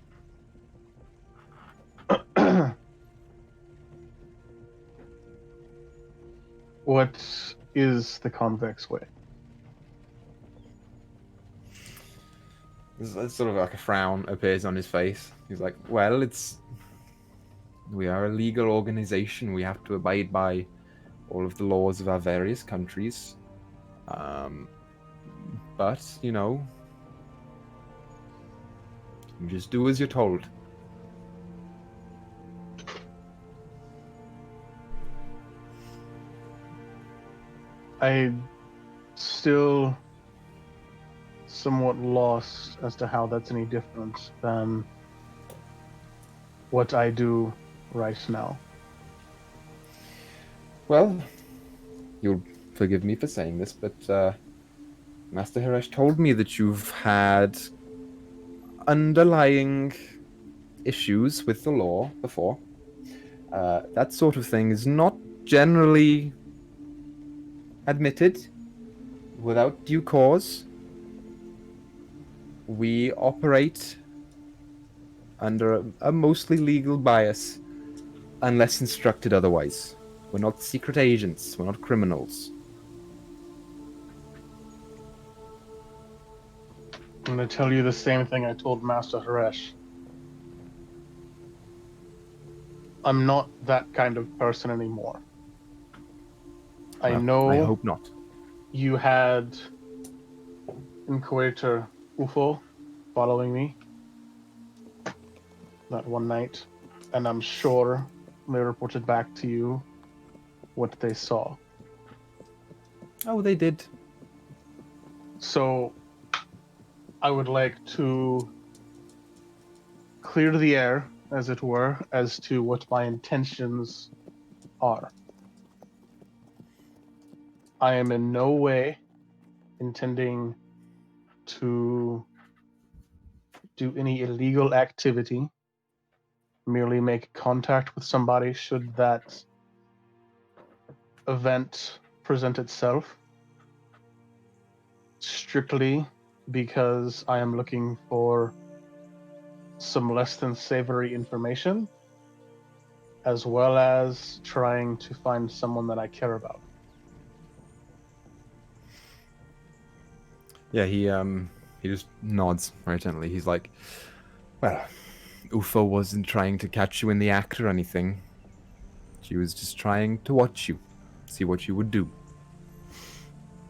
what is the convex way? It's sort of like a frown appears on his face. He's like, "Well, we are a legal organization. We have to abide by all of the laws of our various countries. But, you just do as you're told." I'm still somewhat lost as to how that's any different than what I do right now. Well, you'll forgive me for saying this, but Master Hiresh told me that you've had underlying issues with the law before. That sort of thing is not generally admitted without due cause. We operate under a mostly legal bias unless instructed otherwise. We're not secret agents. We're not criminals. I'm going to tell you the same thing I told Master Haresh. I'm not that kind of person anymore. I know. I hope not. You had Inquisitor UFO following me that one night, and I'm sure they reported back to you what they saw. Oh, they did. So, I would like to clear the air, as it were, as to what my intentions are. I am in no way intending to do any illegal activity, merely make contact with somebody should that event present itself, strictly because I am looking for some less than savory information, as well as trying to find someone that I care about. Yeah, he just nods very gently. He's like, "Well, UFO wasn't trying to catch you in the act or anything. She was just trying to watch you, see what you would do.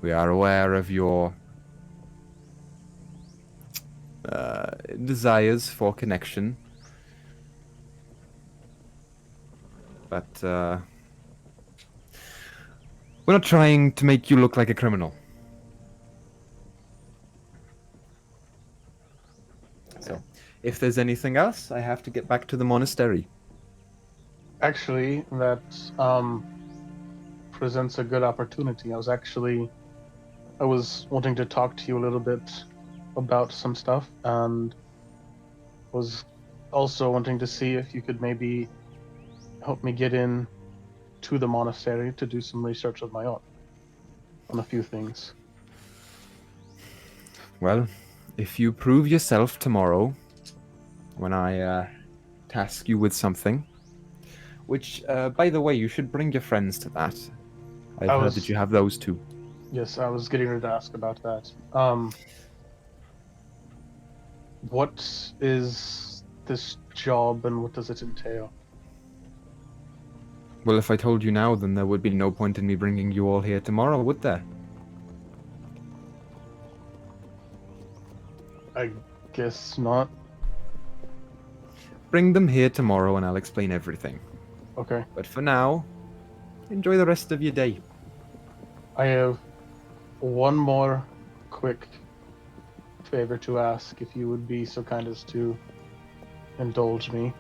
We are aware of your desires for connection, but we're not trying to make you look like a criminal. So, if there's anything else, I have to get back to the monastery. Actually, that presents a good opportunity. I was wanting to talk to you a little bit about some stuff, and was also wanting to see if you could maybe help me get in to the monastery to do some research of my own on a few things. Well, if you prove yourself tomorrow, when I task you with something, which, by the way, you should bring your friends to that. I've heard that you have those too. Yes, I was getting ready to ask about that. What is this job and what does it entail? Well, if I told you now, then there would be no point in me bringing you all here tomorrow, would there? I guess not. Bring them here tomorrow and I'll explain everything. Okay. But for now, enjoy the rest of your day. I have one more quick favor to ask, if you would be so kind as to indulge me.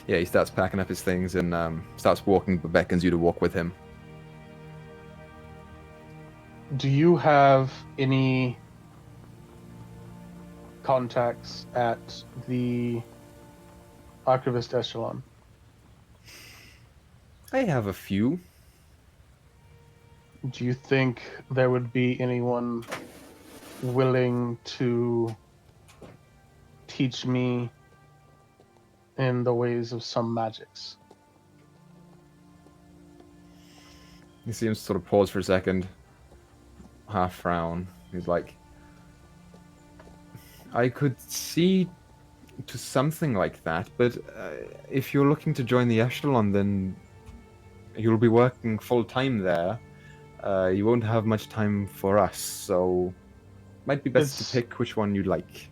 Yeah, he starts packing up his things and starts walking, but beckons you to walk with him. Do you have any contacts at the Archivist Echelon? I have a few. Do you think there would be anyone willing to teach me in the ways of some magics? He seems to sort of pause for a second, half frown. He's like, I could see to something like that, but if you're looking to join the Echelon, then you'll be working full-time there. You won't have much time for us, so might be best to pick which one you'd like.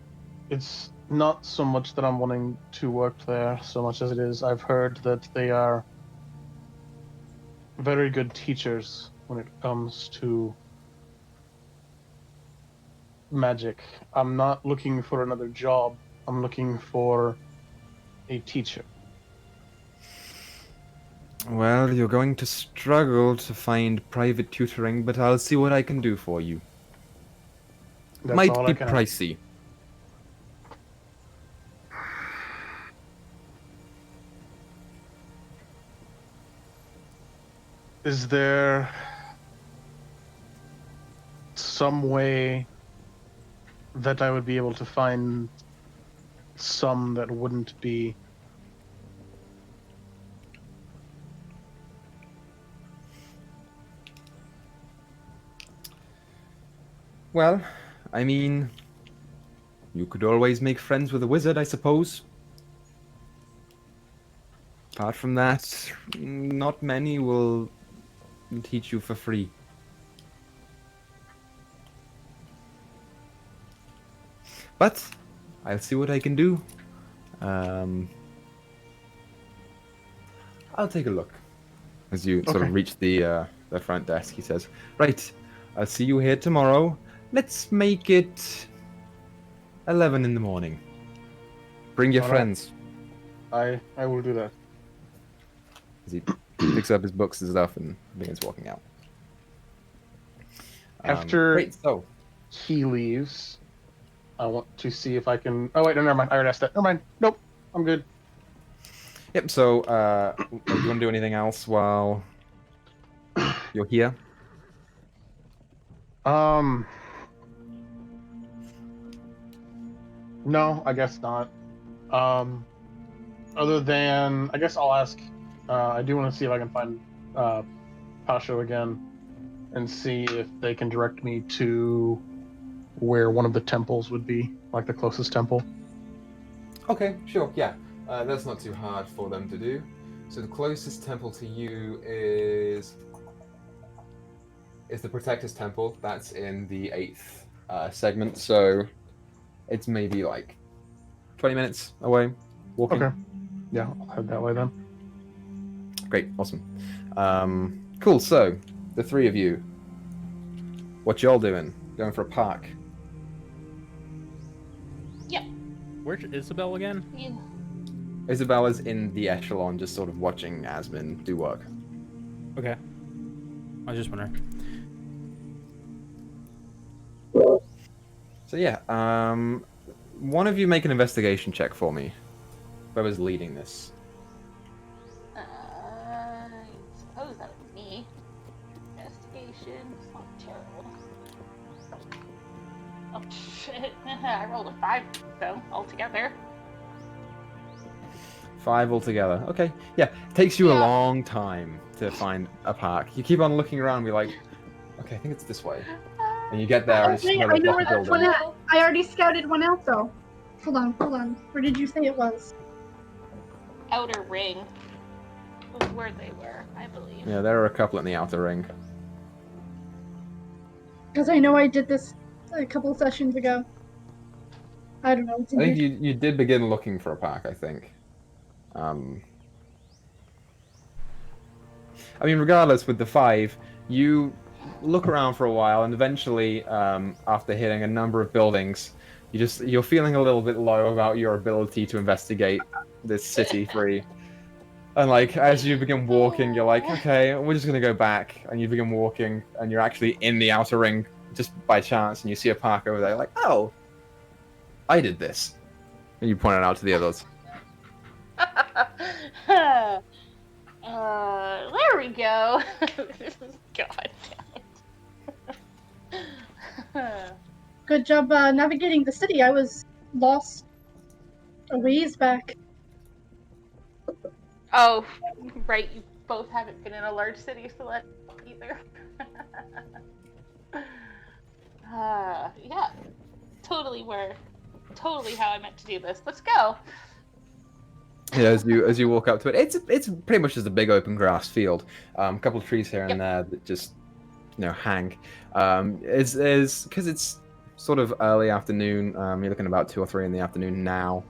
It's not so much that I'm wanting to work there, so much as it is I've heard that they are very good teachers when it comes to magic. I'm not looking for another job. I'm looking for a teacher. Well, you're going to struggle to find private tutoring, but I'll see what I can do for you. That's Might all be I can. pricey. Is there some way that I would be able to find some that wouldn't be Well, I mean, you could always make friends with a wizard, I suppose. Apart from that, not many will teach you for free. But I'll see what I can do. I'll take a look. As you sort of reach the front desk, he says, "Right, I'll see you here tomorrow. Let's make it 11 in the morning. Bring your All right. friends." I will do that. As he picks up his books and stuff and begins walking out. After Great, so he leaves, I want to see if I can. Oh wait, no, never mind. I already asked that. Never mind. Nope, I'm good. Yep, so do you want to do anything else while you're here? No, I guess not. Other than, I guess I'll ask. I do want to see if I can find Pasho again and see if they can direct me to where one of the temples would be, like the closest temple. Okay, sure, yeah. That's not too hard for them to do. So the closest temple to you is the Protector's Temple. That's in the 8th segment, so it's maybe like 20 minutes away, walking. Okay. Yeah, I'll head that way then. Great, awesome. Cool, so, the three of you, what y'all doing? Going for a park? Yep. Where's Isabel again? You, Isabella's in the echelon, just sort of watching Asmin do work. Okay. I was just wondering. So yeah, one of you make an investigation check for me. Whoever's leading this. I suppose that would be me. Investigation. It's not terrible. Oh shit! I rolled a 5, so altogether. 5 altogether. Okay. Yeah, it takes you a Yeah. long time to find a park. You keep on looking around and be like, okay, I think it's this way. And you get there and it's Okay, another I know block where of that's one building. at. I already scouted one out though. Hold on. Where did you say it was? Outer ring was where they were, I believe. Yeah, there are a couple in the outer ring. Because I know I did this a couple sessions ago. I don't know. It's I think in you did begin looking for a park, I think. I mean, regardless, with the 5, you look around for a while, and eventually, after hitting a number of buildings, you're feeling a little bit low about your ability to investigate this city free. And like, as you begin walking, you're like, okay, we're just gonna go back. And you begin walking, and you're actually in the outer ring just by chance, and you see a park over there. Like, oh, I did this. And you point it out to the others. There we go. God damn it. Good job navigating the city. I was lost a ways back. Oh, right. You both haven't been in a large city, so that either. Yeah. Totally how I meant to do this. Let's go. Yeah, as you walk up to it, it's pretty much just a big open grass field. A couple of trees here and there that just hang. Is because it's sort of early afternoon. You're looking about 2 or 3 in the afternoon now.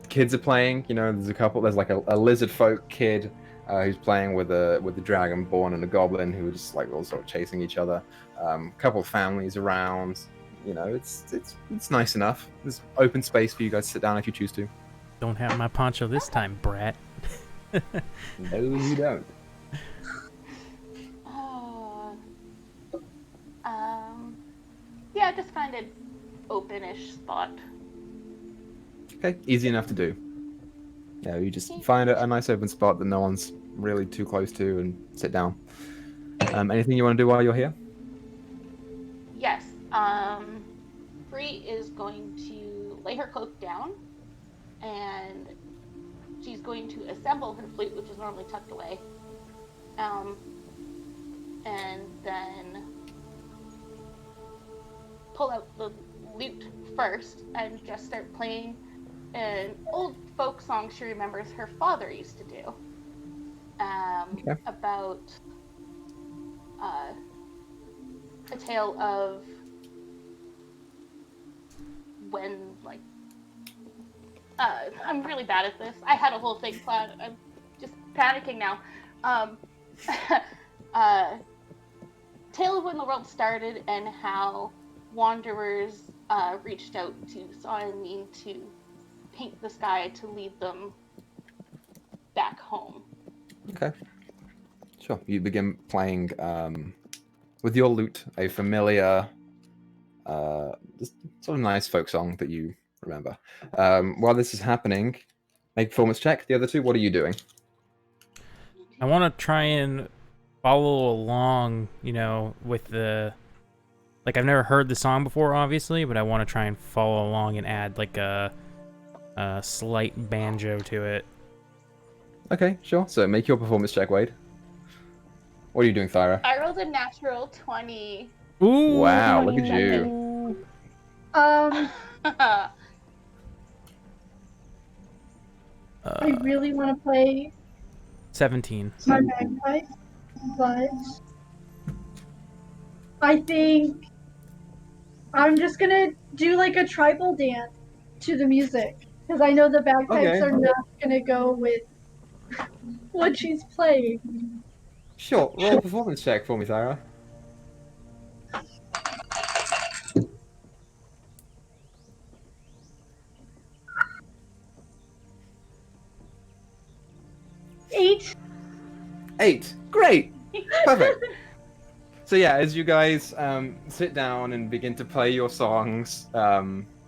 Kids are playing. There's a couple. There's like a lizard folk kid who's playing with a dragonborn and a goblin who are just like all sort of chasing each other. A couple of families around. It's nice enough. There's open space for you guys to sit down if you choose to. Don't have my poncho this time, brat. No, you don't. Yeah, just find an open-ish spot. Okay, easy enough to do. Yeah, you just find a nice open spot that no one's really too close to and sit down. Anything you want to do while you're here? Yes. Bree is going to lay her cloak down, and she's going to assemble her flute, which is normally tucked away. And then pull out the lute first and just start playing an old folk song she remembers her father used to do. About a tale of when, like, I'm really bad at this. I had a whole thing planned. I'm just panicking now. Tale of when the world started and how wanderers reached out to Sawneen to paint the sky to lead them back home. Okay. Sure. You begin playing with your lute, a familiar, just sort of nice folk song that you remember. While this is happening, make a performance check. The other two, what are you doing? I want to try and follow along, with the... Like, I've never heard the song before, obviously, but I want to try and follow along and add, like, a slight banjo to it. Okay, sure. So make your performance check, Wade. What are you doing, Thyra? I rolled a natural 20. Ooh! Wow, look at you. I really want to play 17. my bagpipe, but I think I'm just gonna do like a tribal dance to the music because I know the bagpipes are not gonna go with what she's playing. Sure. Roll a performance check for me, Thyra. 8. 8. Great. Perfect. So yeah, as you guys sit down and begin to play your songs,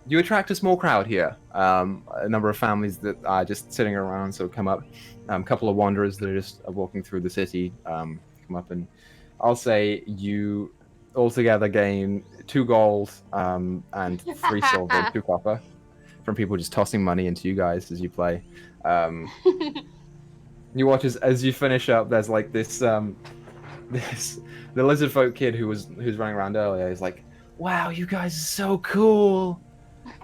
you attract a small crowd here. A number of families that are just sitting around, so come up. A couple of wanderers that are just walking through the city come up, and I'll say you altogether gain 2 gold and 3 silver and 2 copper from people just tossing money into you guys as you play. You watch as you finish up. There's like this the lizard folk kid who's running around earlier. He's like, "Wow, you guys are so cool.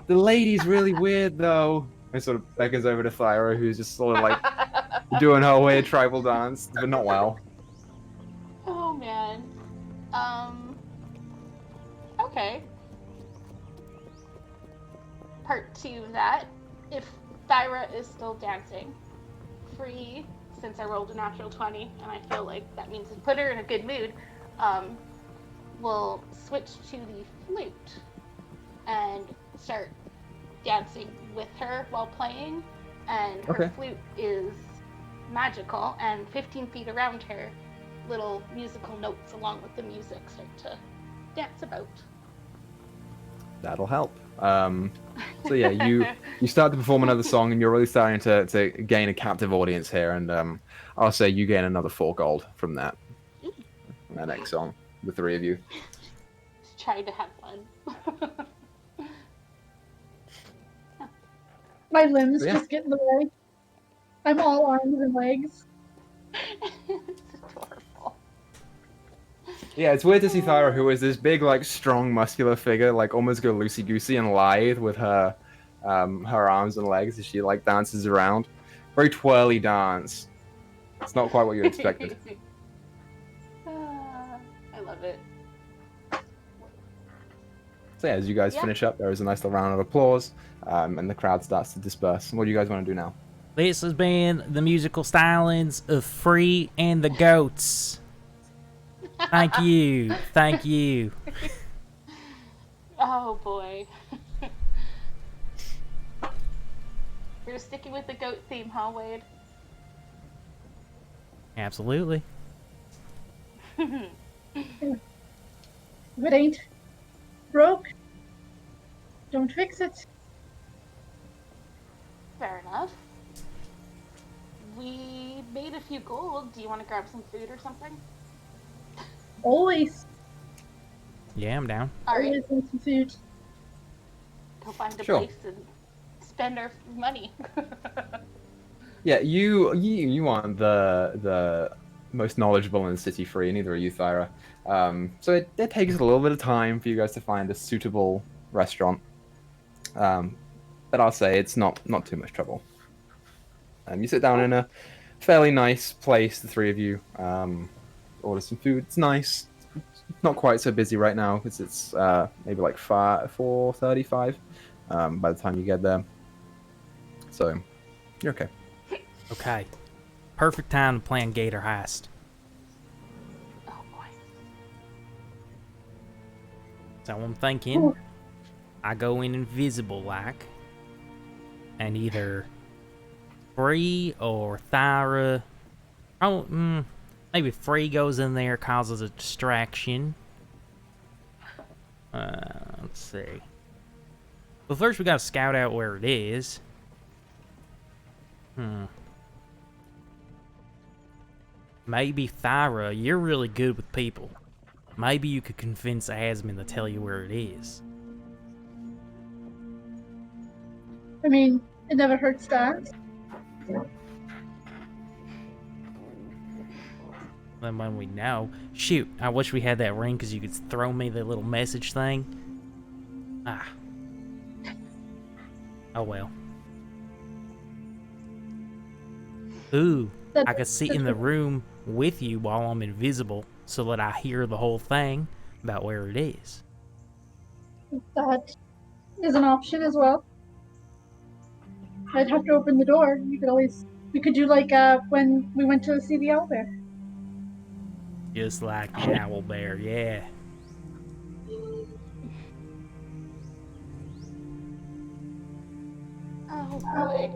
The lady's really weird though." And sort of beckons over to Thyra, who's just sort of like doing her weird tribal dance, but not well. Oh man. Okay. Part 2 of that. If Thyra is still dancing, Free, since I rolled a natural 20, and I feel like that means to put her in a good mood, will switch to the flute and start dancing with her while playing. And her flute is magical, and 15 feet around her, little musical notes along with the music start to dance about. That'll help. So yeah, you start to perform another song, and you're really starting to gain a captive audience here. And I'll say you gain another 4 gold from that. From that next song, the 3 of you. Just trying to have fun. My limbs Yeah. just get in the way. I'm all arms and legs. It's adorable. Yeah, it's weird to see Thyra, who is this big, like, strong, muscular figure, like, almost go loosey-goosey and lithe with her arms and legs as she, like, dances around. Very twirly dance. It's not quite what you expected. I love it. So yeah, as you guys finish up, there is a nice little round of applause, and the crowd starts to disperse. What do you guys want to do now? This has been the musical stylings of Free and the Goats. Thank you. Thank you. Oh boy. We're sticking with the goat theme, huh, Wade? Absolutely. If it ain't broke, don't fix it. Fair enough. We made a few gold. Do you want to grab some food or something? Always. Yeah, I'm down. Alright, Always want some food. go find a Sure. place and spend our money. Yeah, you aren't the most knowledgeable in City Free, neither are you, Thyra. So it takes a little bit of time for you guys to find a suitable restaurant. But I'll say it's not too much trouble. You sit down in a fairly nice place, the 3 of you. Order some food. It's nice. It's not quite so busy right now because it's maybe like 4:35 by the time you get there. So you're okay. Okay. Perfect time to plan Gator Heist. Oh boy. So I'm thinking I go in invisible like, and either Free or Thyra. Maybe Free goes in there, causes a distraction. Let's see. But first we gotta scout out where it is. Maybe Thyra, you're really good with people. Maybe you could convince Asmin to tell you where it is. I mean, it never hurts to ask. Then when we know... Shoot, I wish we had that ring because you could throw me the little message thing. Ah. Oh well. Ooh, I could sit in the room with you while I'm invisible so that I hear the whole thing about where it is. That is an option as well. I'd have to open the door. We could do like when we went to see the owl bear. Just like the owl bear, yeah. Oh boy.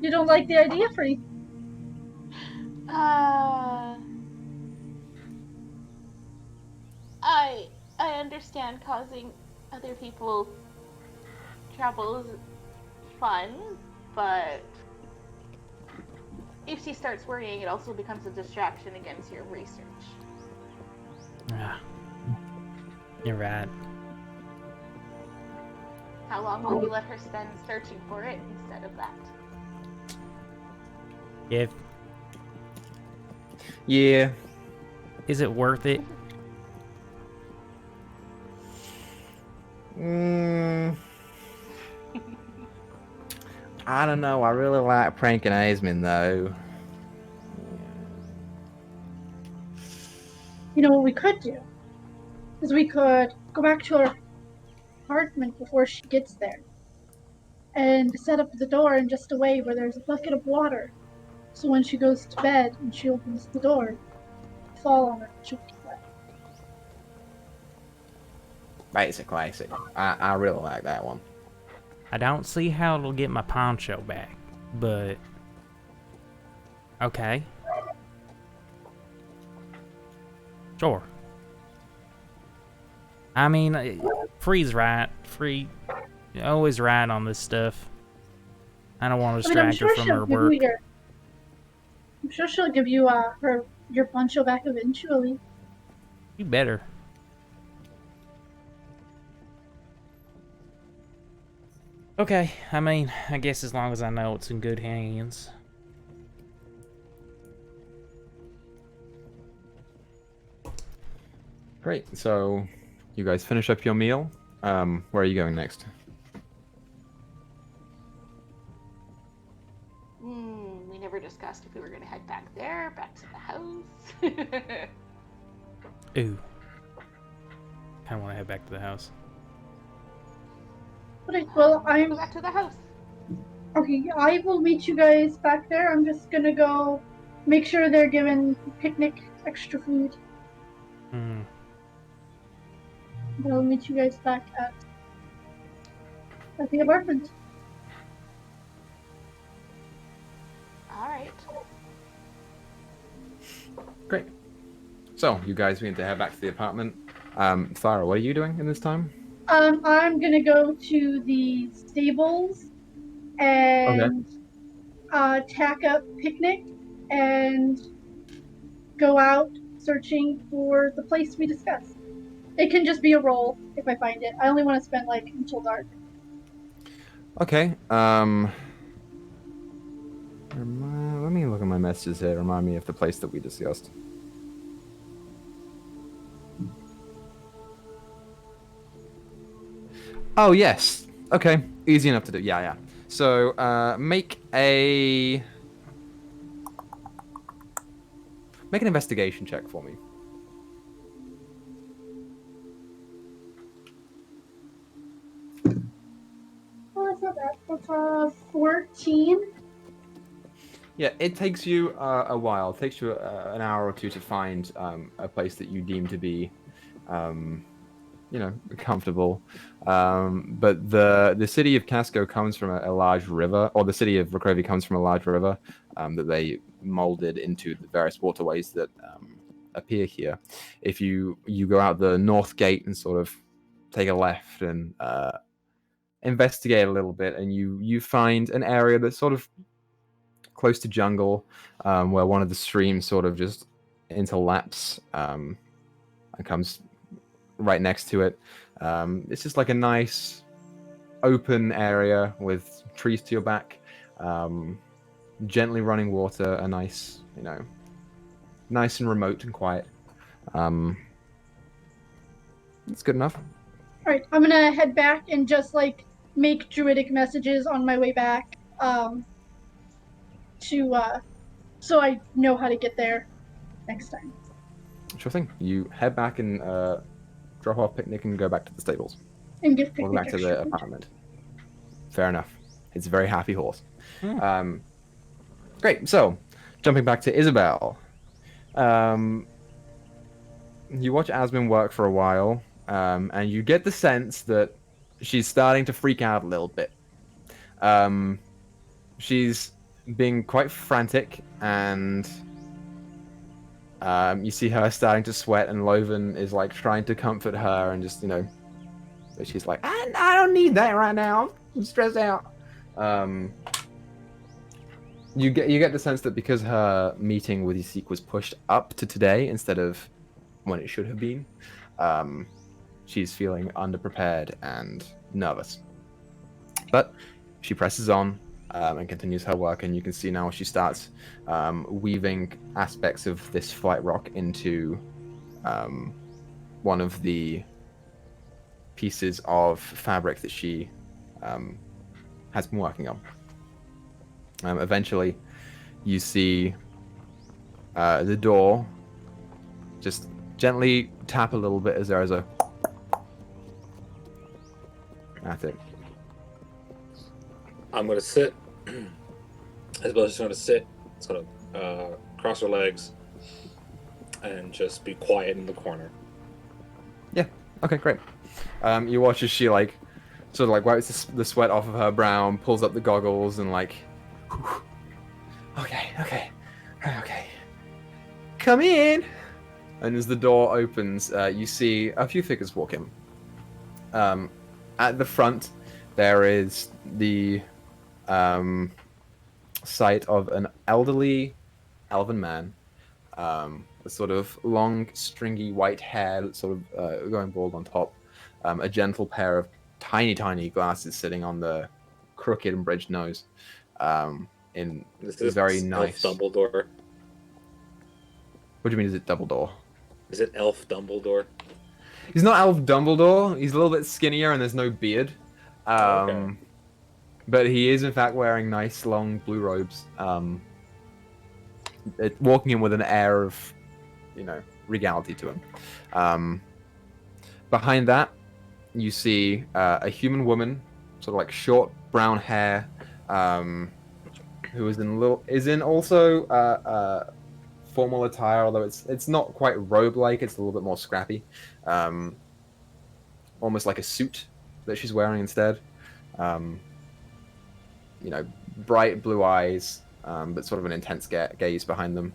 You don't like the idea, Free? I understand causing other people trouble is fun, but if she starts worrying, it also becomes a distraction against your research. Yeah. You're right. How long will we let her spend searching for it instead of that? If Yeah. is it worth it? I don't know. I really like pranking Asmin, though. You know what we could do? Is we could go back to her apartment before she gets there. And set up the door in just a way where there's a bucket of water. So when she goes to bed and she opens the door, fall on her, she'll be wet. Basic. I really like that one. I don't see how it'll get my poncho back, but okay. Sure. I mean, Free's right. Free, always right on this stuff. I don't want to distract her from her work. I'm sure she'll give you your poncho back eventually. You better. Okay, I mean, I guess as long as I know it's in good hands. Great. So, you guys finish up your meal. Where are you going next? We never discussed if we were going to head back there, back to the house. Ooh. Kind of want to head back to the house. Okay, well, Go back to the house. Okay, I will meet you guys back there. I'm just gonna go make sure they're given picnic extra food. Hmm. I'll meet you guys back at the apartment. Alright. Great. So, you guys need to head back to the apartment. Farah, what are you doing in this time? I'm gonna go to the stables and tack up picnic and go out searching for the place we discussed. It can just be a roll if I find it. I only want to spend until dark. Okay. Let me look at my messages here. Remind me of the place that we discussed. Oh, yes. Okay. Easy enough to do. Yeah. So, make an investigation check for me. Oh, that's not bad. That's 14. Yeah, it takes you a while. It takes you an hour or two to find a place that you deem to be, comfortable. But the city of Casco comes from a large river, or the city of Recrovy comes from a large river that they molded into the various waterways that appear here. If you go out the north gate and sort of take a left and investigate a little bit, and you find an area that's sort of close to jungle, where one of the streams sort of just interlaps and comes right next to it. It's just like a nice open area with trees to your back, gently running water, a nice, nice and remote and quiet. It's good enough. All right, I'm gonna head back and just make druidic messages on my way back, so I know how to get there next time. Sure thing. You head back and drop off picnic and go back to the stables. And give Or picnic back to the extra food. apartment. Fair enough. It's a very happy horse. Great. So, jumping back to Isabel. You watch Asmin work for a while, and you get the sense that she's starting to freak out a little bit. She's being quite frantic, and you see her starting to sweat, and Loven is like trying to comfort her, and just but she's like, I don't need that right now. I'm stressed out. You get the sense that because her meeting with Yasik was pushed up to today instead of when it should have been, she's feeling underprepared and nervous. But she presses on and continues her work, and you can see now she starts weaving aspects of this flight rock into one of the pieces of fabric that she has been working on. Eventually, you see the door just gently tap a little bit as there is a... That's it. I'm gonna sit. Isabel's just gonna sit. It's gonna cross her legs and just be quiet in the corner. Yeah. Okay. Great. You watch as she sort of wipes the sweat off of her brow, and pulls up the goggles, and whew. Okay. Come in. And as the door opens, you see a few figures walk in. At the front, there is the sight of an elderly elven man, with sort of long, stringy white hair, sort of going bald on top, a gentle pair of tiny glasses sitting on the crooked and bridged nose, in This is very nice. Elf Dumbledore. What do you mean? Is it Dumbledore? Is it Elf Dumbledore? He's not Elf Dumbledore. He's a little bit skinnier and there's no beard. Okay. But he is in fact wearing nice long blue robes. Walking in with an air of, regality to him. Behind that, you see a human woman, sort of short brown hair, who is in also formal attire, although it's not quite robe-like. It's a little bit more scrappy, almost like a suit that she's wearing instead. Bright blue eyes, but sort of an intense gaze behind them.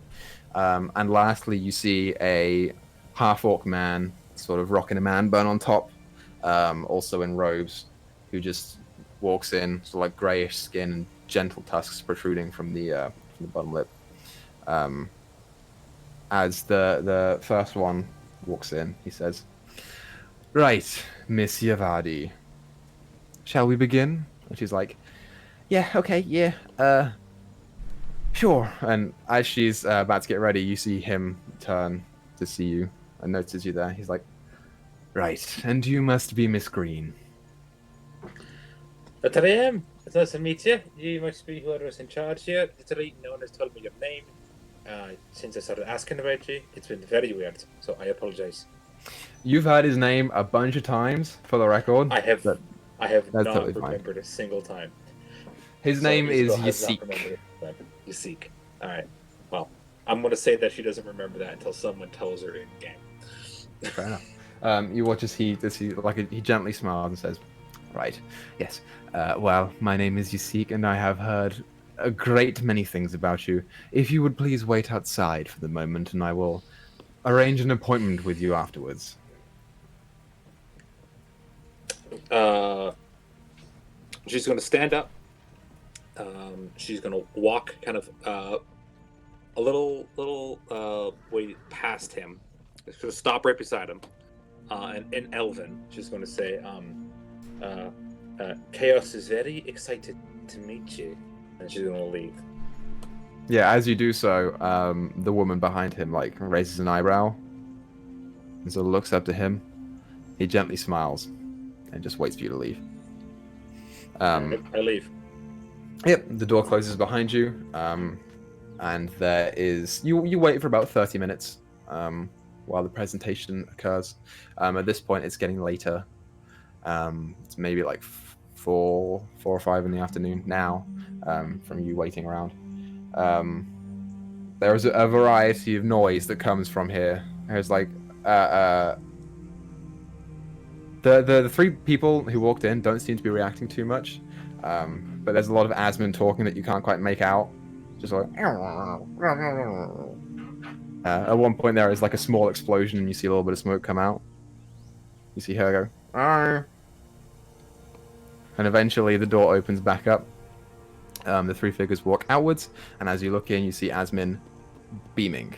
And lastly, you see a half-orc man, sort of rocking a man bun on top, also in robes, who just walks in, sort of grayish skin and gentle tusks protruding from the bottom lip. As the first one walks in, he says, "Right, Miss Yavadi. Shall we begin?" And she's like, "Yeah, okay, yeah, sure." And as she's about to get ready, you see him turn to see you and notices you there. He's like, "Right, and you must be Miss Green." That I am. It's nice to meet you. You must be whoever's in charge here. Literally, no one has told me your name. Since I started asking about you, it's been very weird, so I apologize. You've heard his name a bunch of times, for the record. I have that's not totally fine. remembered a single time. His name is Yasik. Yasik. Alright. Well, I'm going to say that she doesn't remember that until someone tells her in game. Fair enough. You watch as he gently smiles and says, "Right, yes. Well, my name is Yasik, and I have heard a great many things about you. If you would please wait outside for the moment, and I will arrange an appointment with you afterwards." She's going to stand up. She's going to walk kind of a little way past him. She's going to stop right beside him. And in Elven, she's going to say, Chaos is very excited to meet you. And she's going to leave. Yeah, as you do so, the woman behind him raises an eyebrow and sort of looks up to him. He gently smiles and just waits for you to leave. I leave. Yep, the door closes behind you, and there is... You wait for about 30 minutes while the presentation occurs. At this point, it's getting later. It's maybe 4 or 5 in the afternoon now, from you waiting around. There is a variety of noise that comes from here. There's the 3 people who walked in don't seem to be reacting too much. But there's a lot of Asmon talking that you can't quite make out. Just like... at one point there is like a small explosion and you see a little bit of smoke come out. You see her go... Arr! And eventually the door opens back up. The three figures walk outwards, and as you look in, you see Asmin beaming.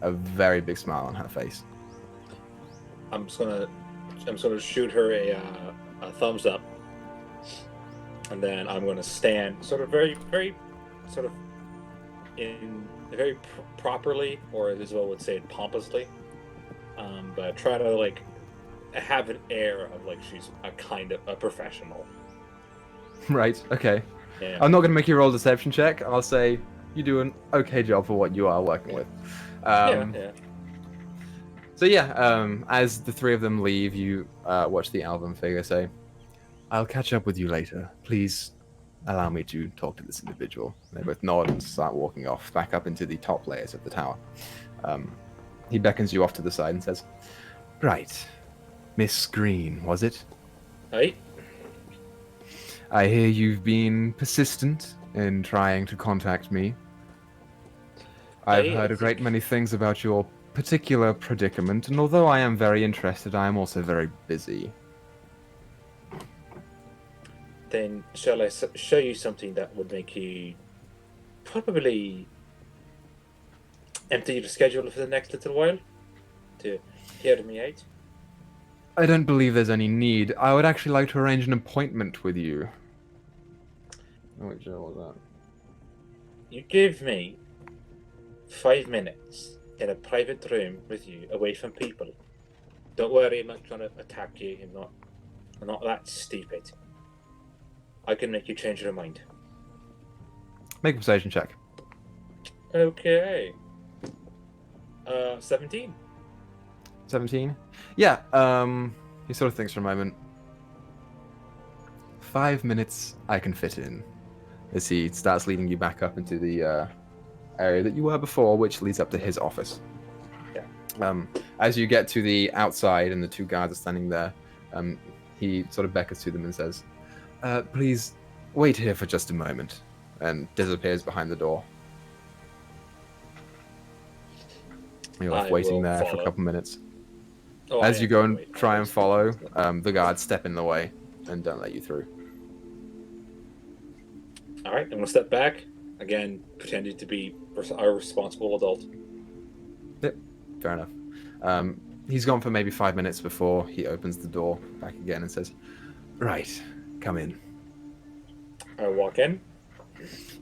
A very big smile on her face. I'm just gonna shoot her a thumbs up, and then I'm gonna stand sort of very sort of in very properly, or as Isabel would say, pompously, but try to like have an air of like she's a kind of a professional. Right. Okay. Yeah. I'm not going to make you roll a deception check. I'll say you do an okay job for what you are working with. Yeah. So yeah, as the three of them leave, you watch the Alvin figure say, "I'll catch up with you later. Please allow me to talk to this individual." They both nod and start walking off back up into the top layers of the tower. He beckons you off to the side and says, "Right, Miss Green, was it? Right? I hear you've been persistent in trying to contact me. I've heard a great many things about your particular predicament, and although I am very interested, I am also very busy." Then shall I show you something that would make you probably empty your schedule for the next little while to hear me out? I don't believe there's any need. I would actually like to arrange an appointment with you. Oh, wait, sure, what was that? You give me 5 minutes in a private room with you, away from people. Don't worry, I'm not trying to attack you. I'm not that stupid. I can make you change your mind. Make a persuasion check. Okay. 17. 17? Yeah, he sort of thinks for a moment. 5 minutes I can fit in. As he starts leading you back up into the area that you were before, which leads up to his office. Yeah. As you get to the outside and the two guards are standing there, he sort of beckons to them and says, "Please wait here for just a moment," and disappears behind the door. You're left waiting there for a couple minutes. Oh, As you go and try and follow, the guards step in the way and don't let you through. Alright, I'm going to step back. Again, pretending to be a responsible adult. Yep, fair enough. He's gone for maybe 5 minutes before he opens the door back again and says, "Right, come in." I walk in.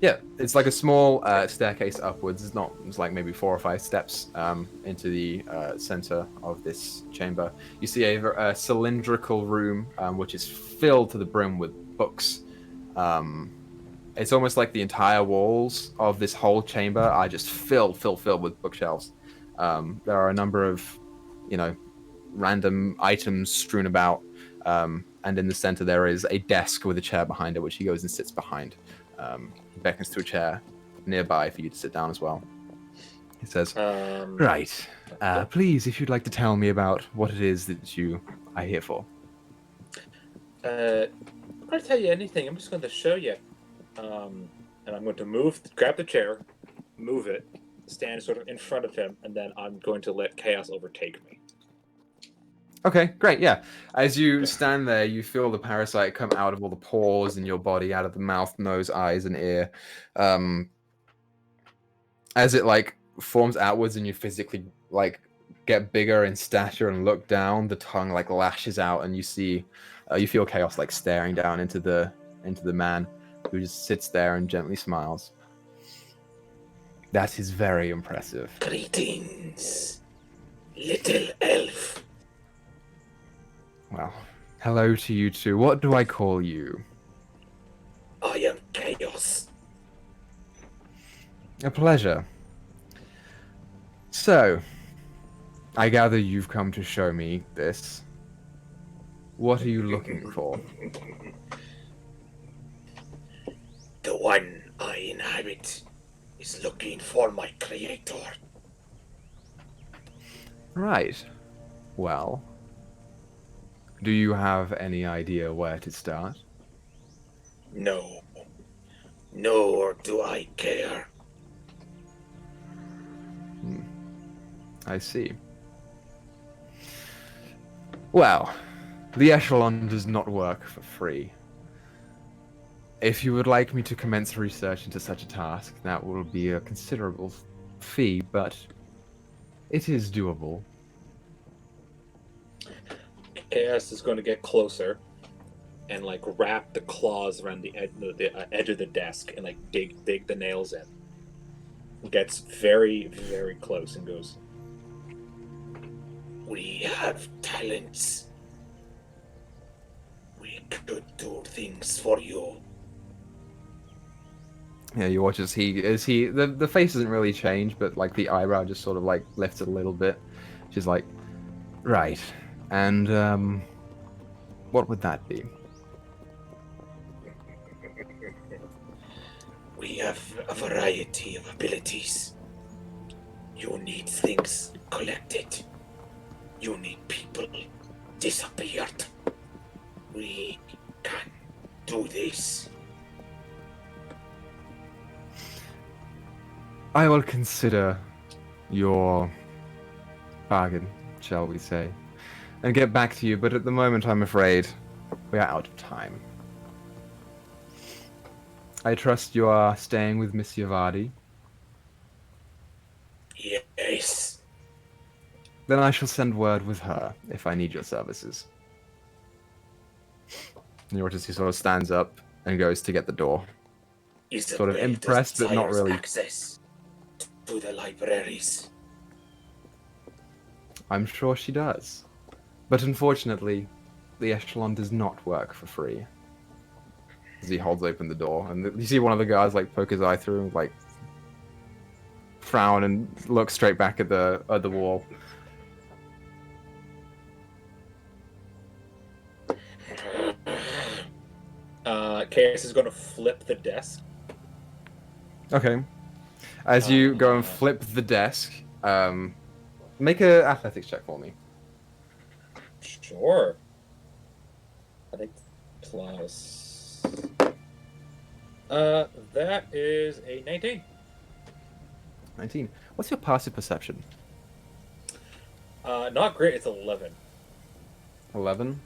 Yeah, it's like a small staircase upwards. It's like maybe 4 or 5 steps into the center of this chamber. You see a cylindrical room which is filled to the brim with books. It's almost like the entire walls of this whole chamber are just filled with bookshelves. There are a number of, random items strewn about, and in the center there is a desk with a chair behind it, which he goes and sits behind. He beckons to a chair nearby for you to sit down as well. He says, "Right, please, if you'd like to tell me about what it is that you are here for." I'm not going to tell you anything. I'm just going to show you. And I'm going to grab the chair, move it, stand sort of in front of him, and then I'm going to let chaos overtake me. Okay, great, yeah. As you stand there, you feel the parasite come out of all the pores in your body, out of the mouth, nose, eyes, and ear. As it, forms outwards and you physically, get bigger in stature and look down, the tongue, lashes out, and you see, you feel chaos, staring down into the man, who just sits there and gently smiles. That is very impressive. Greetings, little elf. Well, hello to you too. What do I call you? I am chaos. A pleasure. So, I gather you've come to show me this. What are you looking for? The one I inhabit is looking for my creator. Right. Well, do you have any idea where to start? No. Nor do I care. I see. Well, the echelon does not work for free. If you would like me to commence research into such a task, that will be a considerable fee, but it is doable. Chaos is going to get closer and like wrap the claws around the edge of the desk and like dig the nails in. Gets very, very close and goes, "We have talents. We could do things for you." Yeah, you watch as the face doesn't really change, but like the eyebrow just sort of like lifts a little bit. She's like, right, and what would that be? We have a variety of abilities. You need things collected. You need people disappeared. We can do this. I will consider your bargain, shall we say, and get back to you, but at the moment I'm afraid we are out of time. I trust you are staying with Miss Yavadi. Yes. Then I shall send word with her if I need your services. And you watch as he sort of stands up and goes to get the door. Sort of impressed, but not really. Access to the libraries. I'm sure she does. But unfortunately, the echelon does not work for free. As he holds open the door, and you see one of the guys like poke his eye through, like frown and look straight back at the wall. Chaos is going to flip the desk. Okay. As you go and flip the desk, make a athletics check for me. Sure. I think plus. That is a 19. 19. What's your passive perception? Not great. It's 11. 11.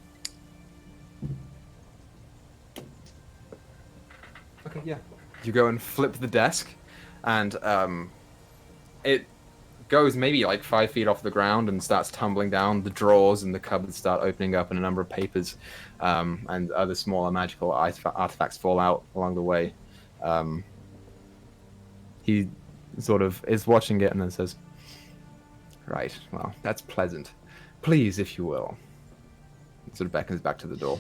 Okay, yeah. You go and flip the desk, and it goes maybe like 5 feet off the ground and starts tumbling down. The drawers and the cupboards start opening up, and a number of papers and other smaller magical artifacts fall out along the way. He sort of is watching it and then says, "Right, well, that's pleasant. Please, if you will." He sort of beckons back to the door.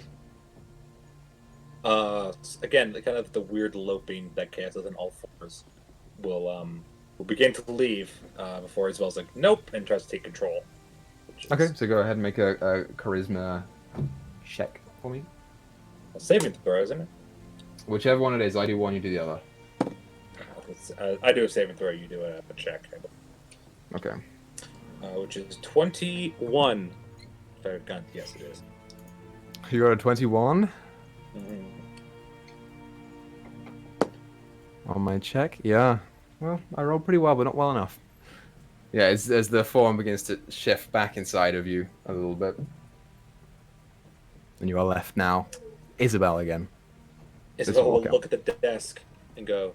Again, kind of the weird loping that Chaos does in all fours will begin to leave before Isabel's like, "Nope," and tries to take control. Okay, so go ahead and make a charisma check for me. A saving throw, isn't it? Whichever one it is, I do one, you do the other. I do a saving throw, you do a check. Okay. Which is 21. Yes, it is. You got a 21 Mm-hmm. on my check. Yeah. Well, I rolled pretty well, but not well enough. Yeah, as the form begins to shift back inside of you a little bit. And you are left now. Isabel again. Isabel will look at the desk and go,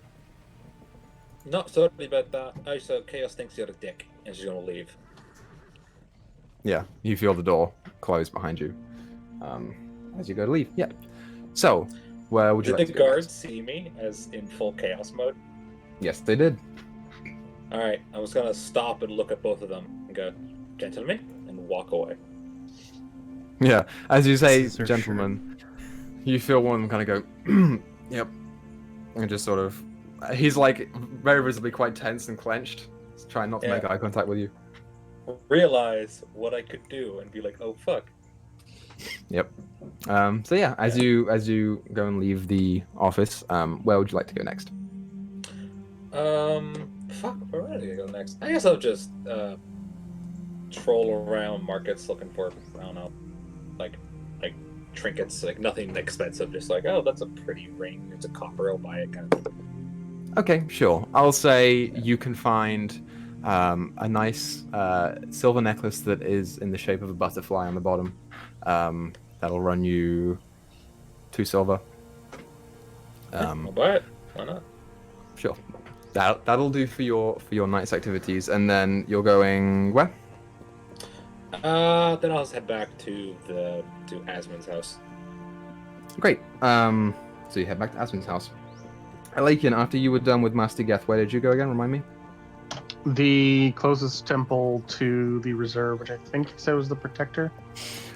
"Not sorry about that. Also, Chaos thinks you're a dick," and she's going to leave. Yeah, you feel the door close behind you as you go to leave. Yeah. So, where would you Did like the to go guards next? see me as in full Chaos mode? Yes, they did. All right, I was going to stop and look at both of them and go, "Gentlemen," and walk away. Yeah, as you say, This is our gentlemen, you feel one of them kind of go, "Yep," and just sort of. He's like very visibly quite tense and clenched, trying not to Yeah. make eye contact with you. Realize what I could do and be like, "Oh fuck." Yep. So yeah, as you go and leave the office, where would you like to go next? Fuck, where would I go next? I guess I'll just troll around markets looking for, I don't know, like trinkets, like nothing expensive, just like, oh, that's a pretty ring, it's a copper, I'll buy it kind of thing. Okay, sure. I'll say you can find a nice silver necklace that is in the shape of a butterfly on the bottom. That'll run you 2 silver. I'll buy it. Why not? Sure. That'll do for your night's activities, and then you're going where? Then I'll just head back to Asmon's house. Great. So you head back to Asmon's house. Alakian, after you were done with Master Geth, where did you go again? Remind me. The closest temple to the reserve, which I think he said was the Protector.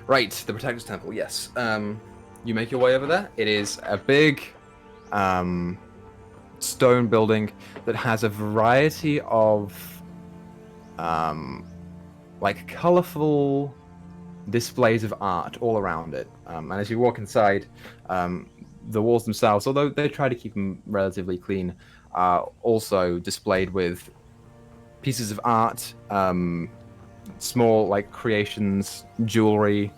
Right, the Protector's Temple. Yes. You make your way over there. It is a big stone building that has a variety of like colorful displays of art all around it. And as you walk inside, the walls themselves, although they try to keep them relatively clean, are also displayed with pieces of art, small like creations, jewelry,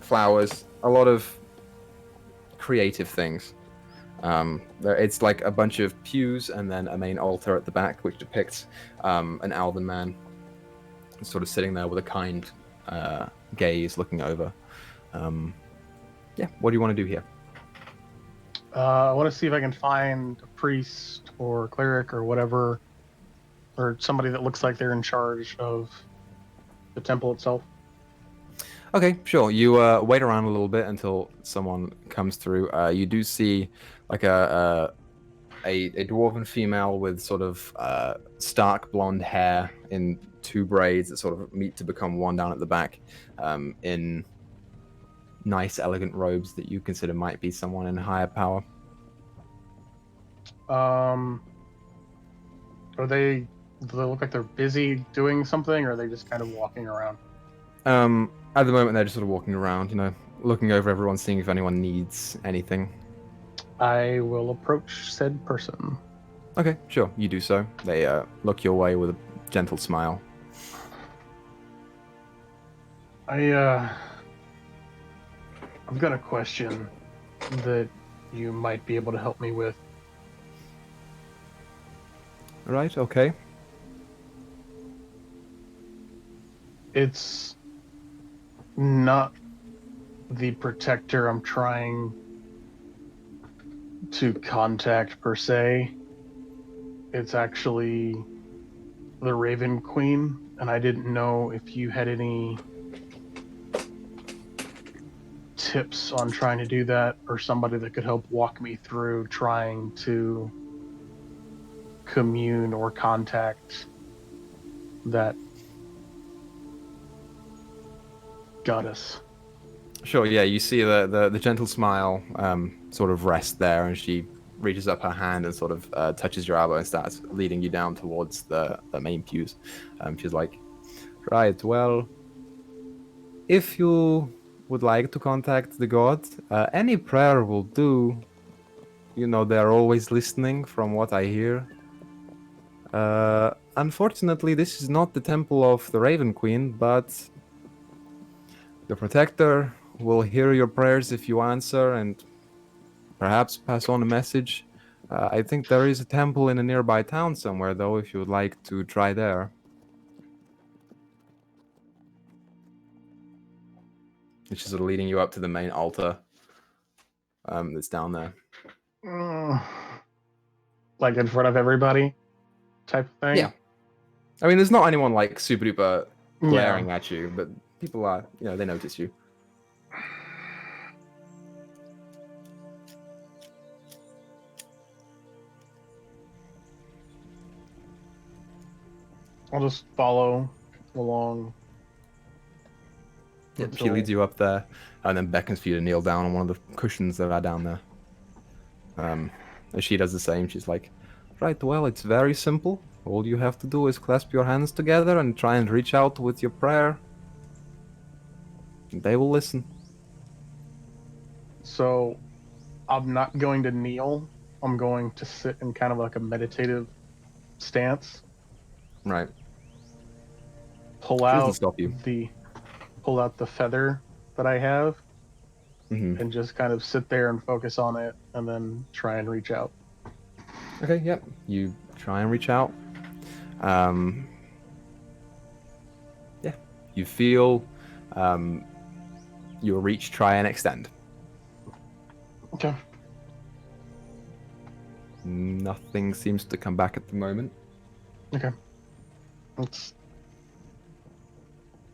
flowers, a lot of creative things. It's like a bunch of pews and then a main altar at the back, which depicts an elven man sort of sitting there with a kind gaze looking over. What do you want to do here? I want to see if I can find a priest or cleric or whatever, or somebody that looks like they're in charge of the temple itself. Okay, sure. You wait around a little bit until someone comes through. You do see like a dwarven female with sort of stark blonde hair in 2 braids that sort of meet to become one down at the back, in nice, elegant robes that you consider might be someone in higher power. Do they look like they're busy doing something, or are they just kind of walking around? At the moment, they're just sort of walking around, looking over everyone, seeing if anyone needs anything. I will approach said person. Okay, sure. You do so. They look your way with a gentle smile. I've got a question that you might be able to help me with. Right, okay. It's not the Protector I'm trying to contact per se. It's actually the Raven Queen, and I didn't know if you had any tips on trying to do that, or somebody that could help walk me through trying to commune or contact that goddess. Sure, yeah, you see the gentle smile sort of rest there, and she reaches up her hand and sort of touches your elbow and starts leading you down towards the main pews. She's like, right, well, if you would like to contact the god, any prayer will do. They're always listening from what I hear. Unfortunately, this is not the temple of the Raven Queen, but the Protector will hear your prayers if you answer and perhaps pass on a message. I think there is a temple in a nearby town somewhere, though, if you would like to try there. And she's sort of leading you up to the main altar that's down there. Like in front of everybody type of thing? Yeah. I mean, there's not anyone like super duper glaring at you, but people are, they notice you. I'll just follow along. Yep, she leads you up there and then beckons for you to kneel down on one of the cushions that are down there. As she does the same, she's like, right, well, it's very simple. All you have to do is clasp your hands together and try and reach out with your prayer. They will listen. So, I'm not going to kneel. I'm going to sit in kind of like a meditative stance. Right. Pull She doesn't out stop you. pull out the feather that I have Hmm. and just kind of sit there and focus on it, and then try and reach out. Okay, yep. You try and reach out. Um, yeah. You feel your reach try and extend. Okay. Nothing seems to come back at the moment. Okay. That's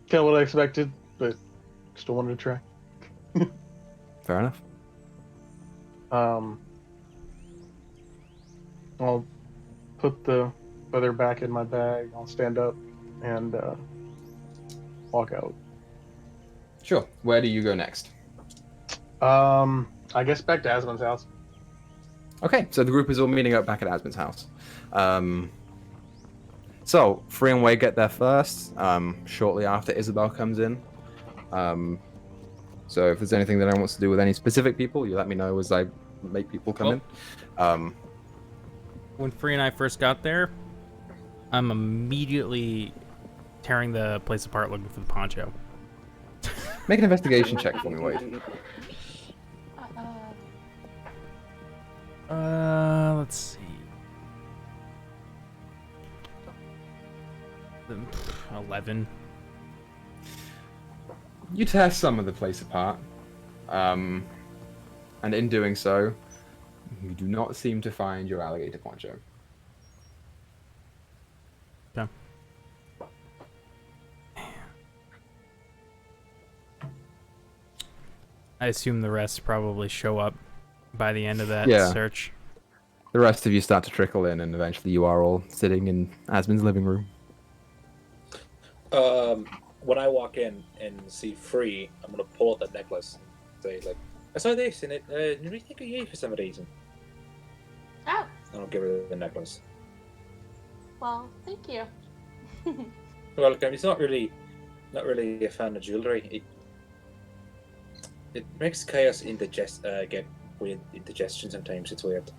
kind of what I expected, but still wanted to try. Fair enough. I'll put the feather back in my bag. I'll stand up and walk out. Sure. Where do you go next? I guess back to Asmon's house. Okay, so the group is all meeting up back at Asmon's house. So, Free and Wade get there first, shortly after Isabel comes in. So if there's anything that I want to do with any specific people, you let me know as I make people come in. When Free and I first got there, I'm immediately tearing the place apart looking for the poncho. Make an investigation check for me, Wade. Let's see. 11. You tear some of the place apart, and in doing so, you do not seem to find your alligator poncho. Okay. I assume the rest probably show up by the end of that search. The rest of you start to trickle in, and eventually you are all sitting in Asmon's living room. When I walk in and see Free, I'm gonna pull out that necklace and say, like, I saw this and it made me think of you for some reason. Oh, And I'll give her the necklace. well, thank you. Welcome. He's not really a fan of jewelry. It makes chaos get weird indigestion sometimes. It's weird.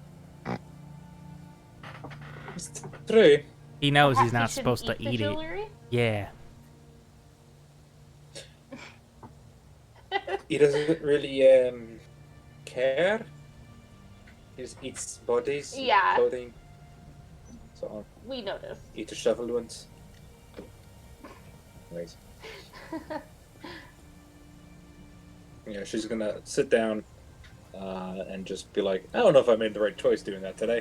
It's true. He knows he's Perhaps not you supposed to shouldn't eat the it. jewelry? Yeah. He doesn't really care. He just eats bodies, Yeah. clothing, so on. We noticed. Eat a shovel once. Anyways. Yeah, she's gonna sit down and just be like, I don't know if I made the right choice doing that today.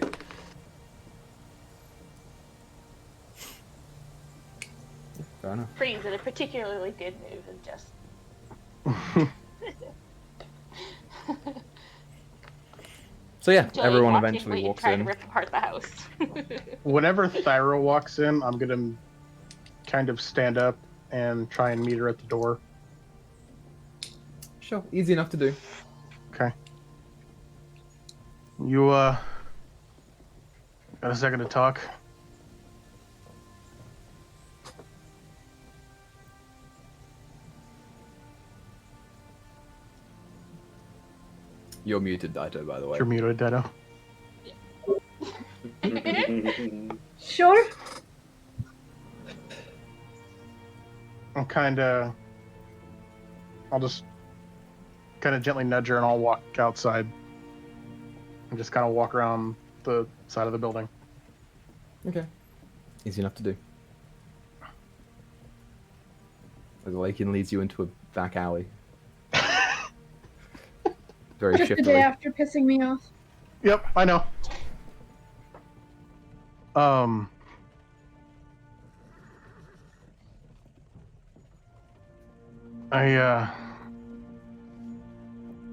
Fair enough. Free's in a particularly good mood and just. So yeah, Joey everyone walked eventually and walks tried in. to rip apart the house. Whenever Thyra walks in, I'm gonna kind of stand up and try and meet her at the door. Sure, easy enough to do. Okay. You got a second to talk? You're muted, Dyto, by the way. You're muted, Dyto. Sure. I'll just kind of gently nudge her and I'll walk outside. And just kind of walk around the side of the building. Okay. Easy enough to do. The Lakin leads you into a back alley. Very Just the shiftily. day after pissing me off. Yep, I know.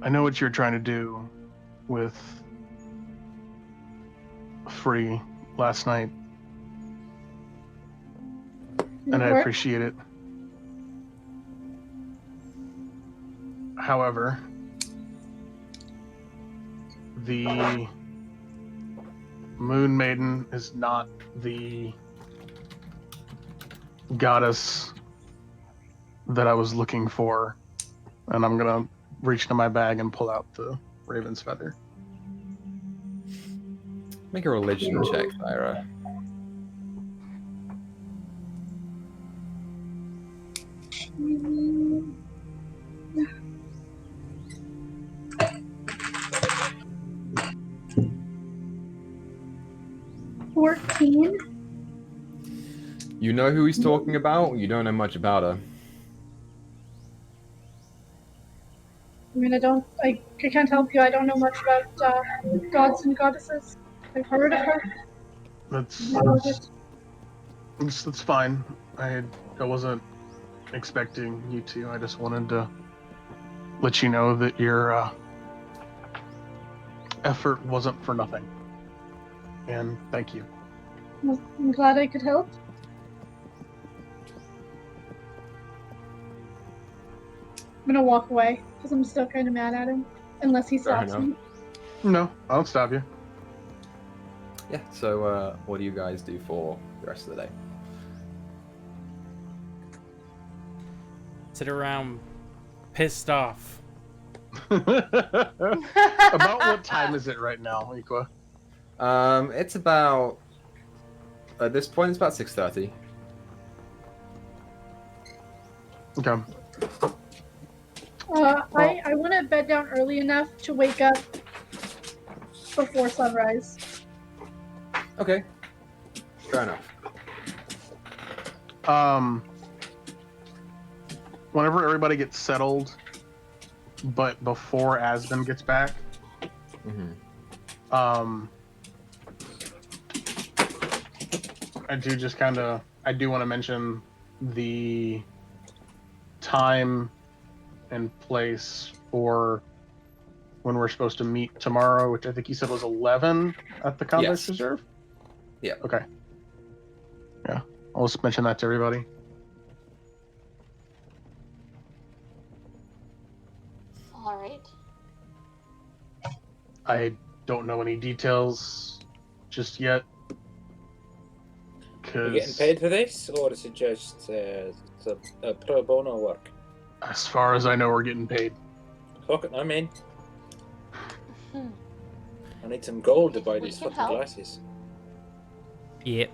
I know what you're trying to do with Free last night, and I Work. appreciate it. However, the Moon Maiden is not the goddess that I was looking for, and I'm gonna reach into my bag and pull out the raven's feather. Make a religion check, Thyra. $14. You know who he's talking about? You don't know much about her. I mean, I can't help you. I don't know much about gods and goddesses. I've heard of her. That's fine. I wasn't expecting you to. I just wanted to let you know that your effort wasn't for nothing. And thank you. Well, I'm glad I could help. I'm gonna walk away because I'm still kind of mad at him, unless he stops me. No, I don't stop you. Yeah, so what do you guys do for the rest of the day? Sit around pissed off. About what time is it right now, Equa? It's about, at this point, it's about 6:30. Okay. I want to bed down early enough to wake up before sunrise. Okay. Fair enough. Whenever everybody gets settled, but before Asmund gets back, I do want to mention the time and place for when we're supposed to meet tomorrow, which I think you said was 11 at the Convex Reserve? Yeah. Okay. Yeah, I'll just mention that to everybody. All right. I don't know any details just yet. Are you getting paid for this, or is it just a pro bono work? As far as I know, we're getting paid. Fuck it, I'm in. I need some gold to buy these fucking glasses. Yep.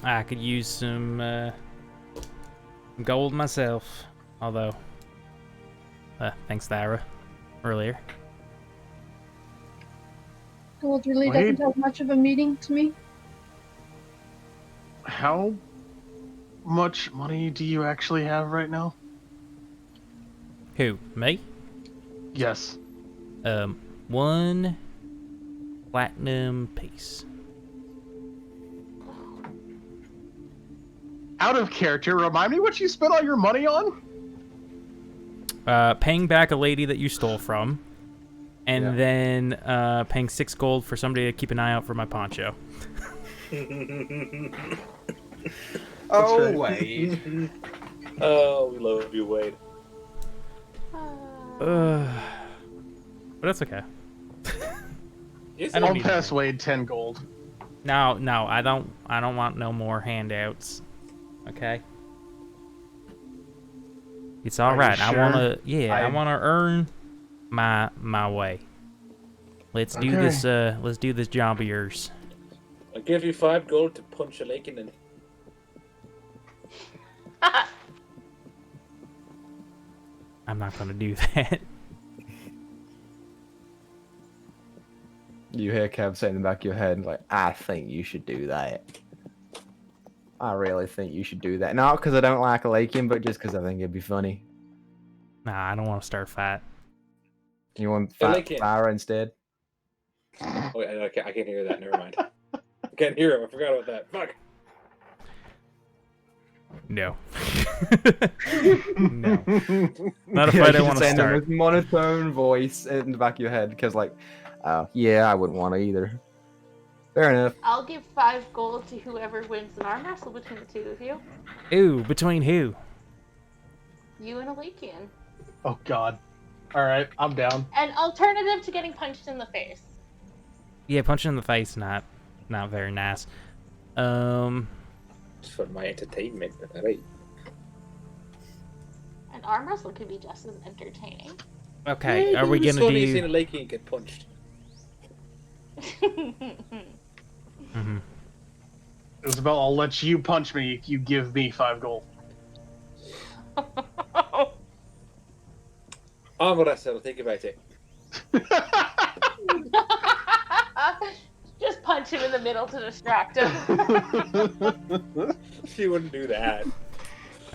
I could use some gold myself. Although, thanks to Ira earlier. Gold really doesn't have much of a meaning to me. How much money do you actually have right now? Who? Me? Yes. 1 platinum piece. Out of character, remind me what you spent all your money on? Paying back a lady that you stole from, and then paying 6 gold for somebody to keep an eye out for my poncho. Oh, Wade. Oh, we love you, Wade. But that's okay. I'll pass Wade 10 gold. No, I don't want no more handouts. Okay. It's all right. Sure? I wanna earn my way. Let's do this. Let's do this job of yours. I'll give you 5 gold to punch a lake in the... I'm not gonna do that. You hear Kev say in the back of your head, like, I think you should do that. I really think you should do that. Not because I don't like Lakin, but just because I think it'd be funny. Nah, I don't want to start a fight. You want fire instead? Oh, wait, I can't hear that. Never mind. I can't hear him. I forgot about that. Fuck. No. No. Not a fight I want to start. With monotone voice in the back of your head, because like, yeah, I wouldn't want to either. Fair enough. I'll give 5 gold to whoever wins an arm wrestle between the two of you. Ooh, between who? You and Alekian. Oh God. All right, I'm down. An alternative to getting punched in the face. Yeah, punching in the face, not very nice. Just for my entertainment, right? An arm wrestle could be just as entertaining. Okay, are we gonna do? Seen a Lakey get punched. Isabel, I'll let you punch me if you give me 5 gold. Emoris, I'll think about it. Just punch him in the middle to distract him. She wouldn't do that.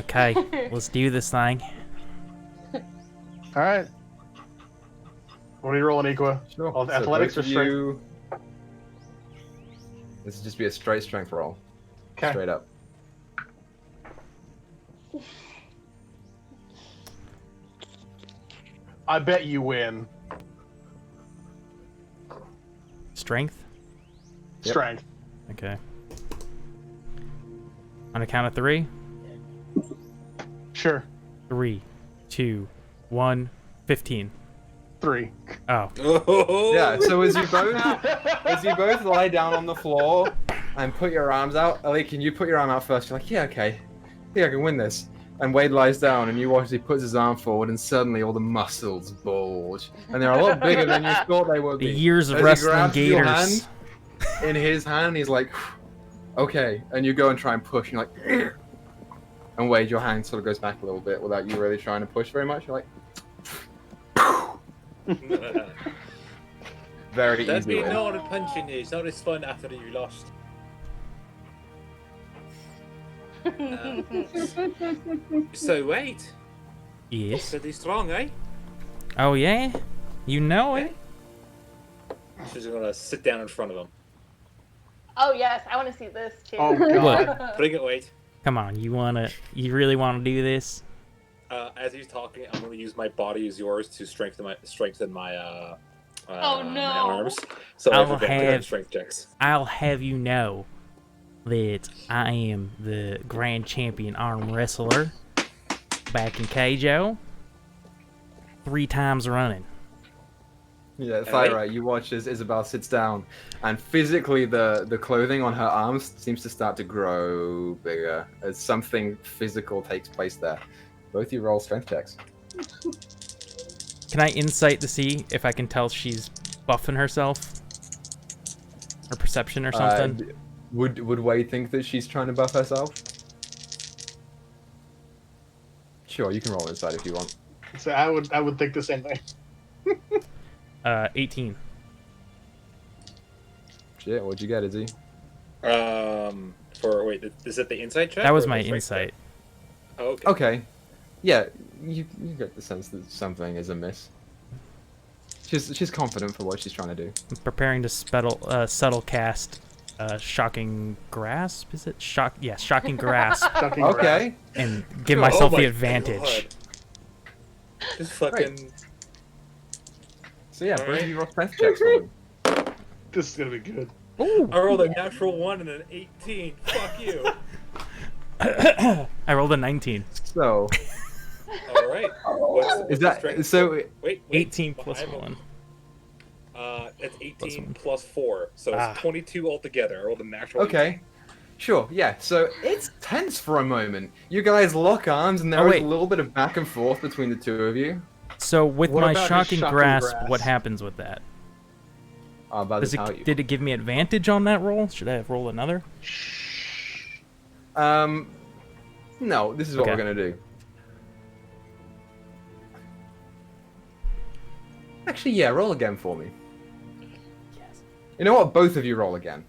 Okay, let's do this thing. All right. What are you rolling, Equa? Sure. All So athletics or both of strength? you- This would just be a straight strength roll. Okay. Straight up. I bet you win. Strength? Yep. Strength. Okay. On a count of 3? Sure. 3, 2, 1, 15. 3. Oh. Oh, Yeah, so as you both lie down on the floor and put your arms out, Ellie, can you put your arm out first? You're like, yeah, okay. I think I can win this. And Wade lies down and you watch as he puts his arm forward and suddenly all the muscles bulge. And they're a lot bigger than you thought they would The be. years of As he wrestling grabs your gators. hand in his hand, he's like, okay. And you go and try and push, and you're like, and Wade, your hand sort of goes back a little bit without you really trying to push very much. You're like, very That'd easy be win. no one punching you. It's not as fun after you lost. So wait, Yes. pretty strong, eh? Oh, yeah? You know it? She's gonna sit down in front of him. Oh yes, I want to see this too. Oh, God. Bring it, Wade. Come on, you really want to do this? As he's talking, I'm gonna use my body as yours to strengthen my Oh, no. my arms. So I I'll have advantage on have- strength checks. I'll have you know that I am the grand champion arm wrestler back in Keijo 3 times running. Yeah, Thyra, you watch as Isabel sits down, and physically the clothing on her arms seems to start to grow bigger as something physical takes place there. Both you roll strength checks. Can I insight to see if I can tell she's buffing herself? Or perception or something? Would Wade think that she's trying to buff herself? Sure, you can roll inside if you want. So I would think the same thing. 18. Shit, what'd you get, Izzy? For wait, is it the insight check? That was or my the strength insight. check? Oh, okay. Okay. Yeah, you get the sense that something is amiss. She's confident for what she's trying to do. I'm preparing to subtle cast shocking grasp. Is it shocking grasp, Shocking Okay. and give Oh myself my the advantage. God. Just fucking. So yeah, both Alright. of you roll strength checks for me. This is gonna be good. Ooh. I rolled a natural 1 and an 18. Fuck you. I rolled a 19. So, All right. What's is the that strength? so? 18 plus I have a- 1. It's 18 1. plus 4, so it's Ah. 22 altogether. I rolled a natural. Okay. Sure, yeah. So it's tense for a moment. You guys lock arms, and there Oh, is wait. a little bit of back and forth between the two of you. So with What my about his shocking shocking grasp, grasp? what happens with that? I'm about Does to tell it, you. did it give me advantage on that roll? Should I have rolled another? No. This is what Okay. we're gonna do. Actually, yeah. Roll again for me. Yes. You know what? Both of you roll again.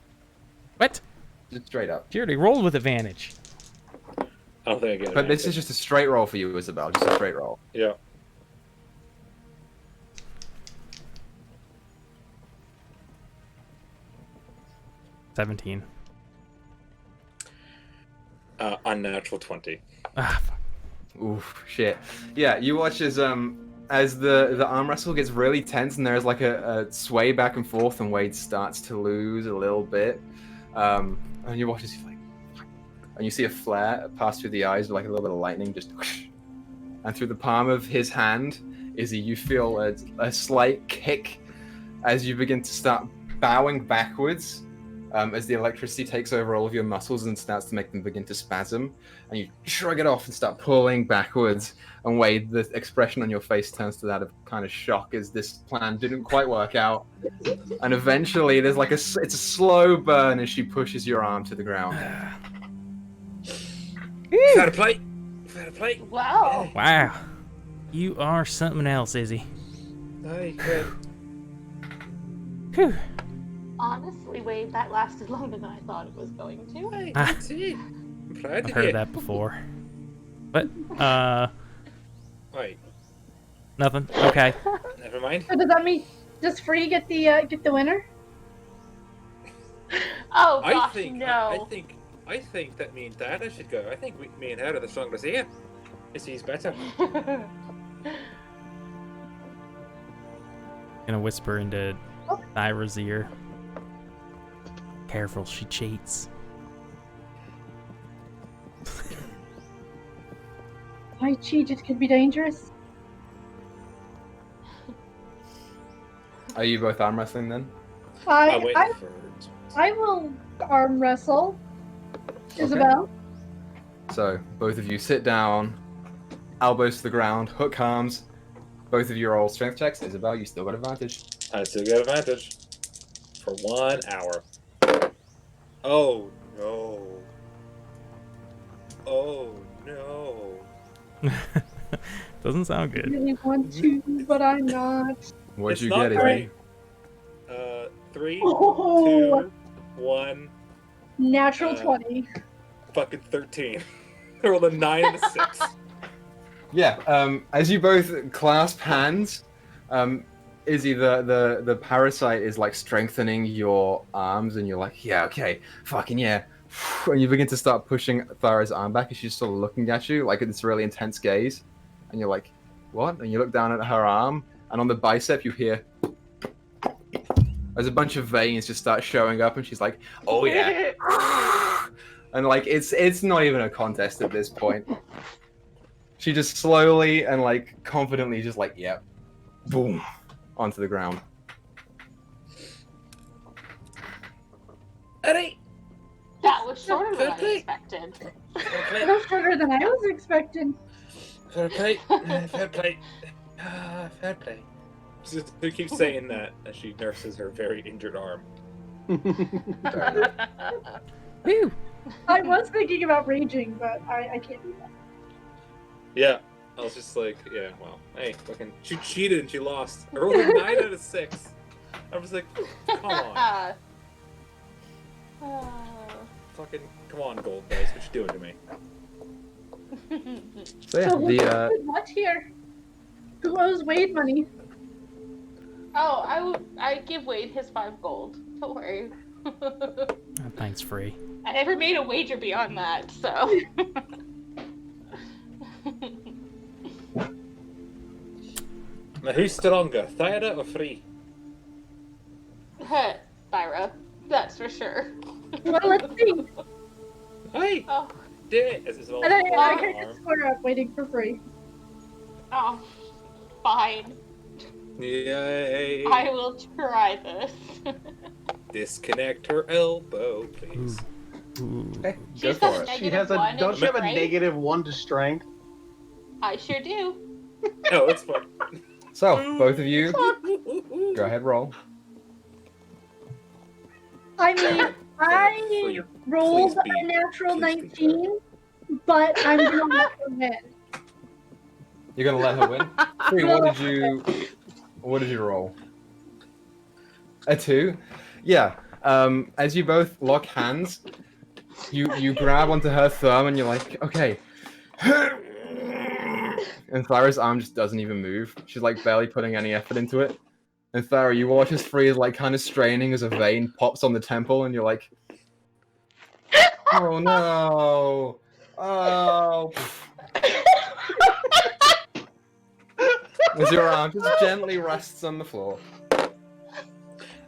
What? Just straight up. She already rolled with advantage. I don't think I get it. But this is just a straight roll for you, Isabel. Just a straight roll. Yeah. $17. Unnatural 20. Ah, fuck. Oof, shit. Yeah, you watch as the arm wrestle gets really tense and there's like a sway back and forth and Wade starts to lose a little bit. And you watch as he's like, and you see a flare pass through the eyes with like a little bit of lightning just whoosh. And through the palm of his hand, Izzy, you feel a slight kick as you begin to start bowing backwards. As the electricity takes over all of your muscles and starts to make them begin to spasm, and you shrug it off and start pulling backwards. And Wade, the expression on your face turns to that of kind of shock as this plan didn't quite work out. And eventually, there's like it's a slow burn as she pushes your arm to the ground. Fair play. Fair play. Wow. Wow. You are something else, Izzy. Aye, good. Whew. Honestly, Wade, that lasted longer than I thought it was going to. Aye, Ah. that's it. I'm proud I've of heard you. that before. But, Aye, nothing. Okay. never mind. So does that mean does Free get the winner? Oh I gosh, think no. I think that me and Dada should go. I think me and her are the strongest here. He's better. Gonna whisper into Thyra's ear. Careful, she cheats. I cheat. It could be dangerous. Are you both arm wrestling then? I'm waiting for. I will arm wrestle Isabel. So both of you sit down, elbows to the ground, hook arms. Both of you roll strength checks. Isabel, you still got advantage. I still get advantage for 1 hour. Oh no! Oh no! Doesn't sound I good. really want to, but I'm not. What'd It's you not get, Izzy? great. 3, Oh, 2, 1. natural 20. Fucking 13. I rolled a 9 and a 6. Yeah. As you both clasp hands, Izzy, the parasite is like strengthening your arms, and you're like, yeah, okay, fucking yeah. And you begin to start pushing Thyra's arm back, and she's sort of looking at you like this really intense gaze, and you're like, what? And you look down at her arm, and on the bicep you hear. There's a bunch of veins just start showing up, and she's like, "Oh yeah," and like it's not even a contest at this point. She just slowly and like confidently just like, "Yep," boom, onto the ground. Alright. That was shorter than I expected. That was shorter than I was expecting. Fair play. Fair play. Fair play. She keeps saying that as she nurses her very injured arm. Woo! I was thinking about raging, but I can't do that. Yeah. I was just like, yeah, well, hey, fucking, she cheated and she lost. I rolled a 9 out of 6. I was like, come on. Fucking, come on, gold dice, what you doing to me? So yeah, So the what here? Who owes Wade money? Oh, I give Wade his 5 gold. Don't worry. Oh, thanks, Free. I never made a wager beyond that, so. Now, who's stronger, Thyra or Free? Thyra, that's for sure. Well, let's see. Hey, Oh, do it! As it's all And I arm. can just square up waiting for Free. oh, fine. Yay! I will try this. Disconnect her elbow, please. Ooh. okay, go She's for got it. She has a. -1 Don't you have a right? -1 to strength? I sure do. Oh, it's fun. So both of you, go ahead, roll. I mean, I rolled Please be- a natural please be 19, but I'm gonna let her win. You're gonna let her win. Free, what did you roll? A 2? Yeah. As you both lock hands, you grab onto her thumb and you're like, okay. And Thyra's arm just doesn't even move. She's like barely putting any effort into it. And Thyra, you watch as Free is like kind of straining as a vein pops on the temple, and you're like, oh no. Oh. As your arm just gently rests on the floor.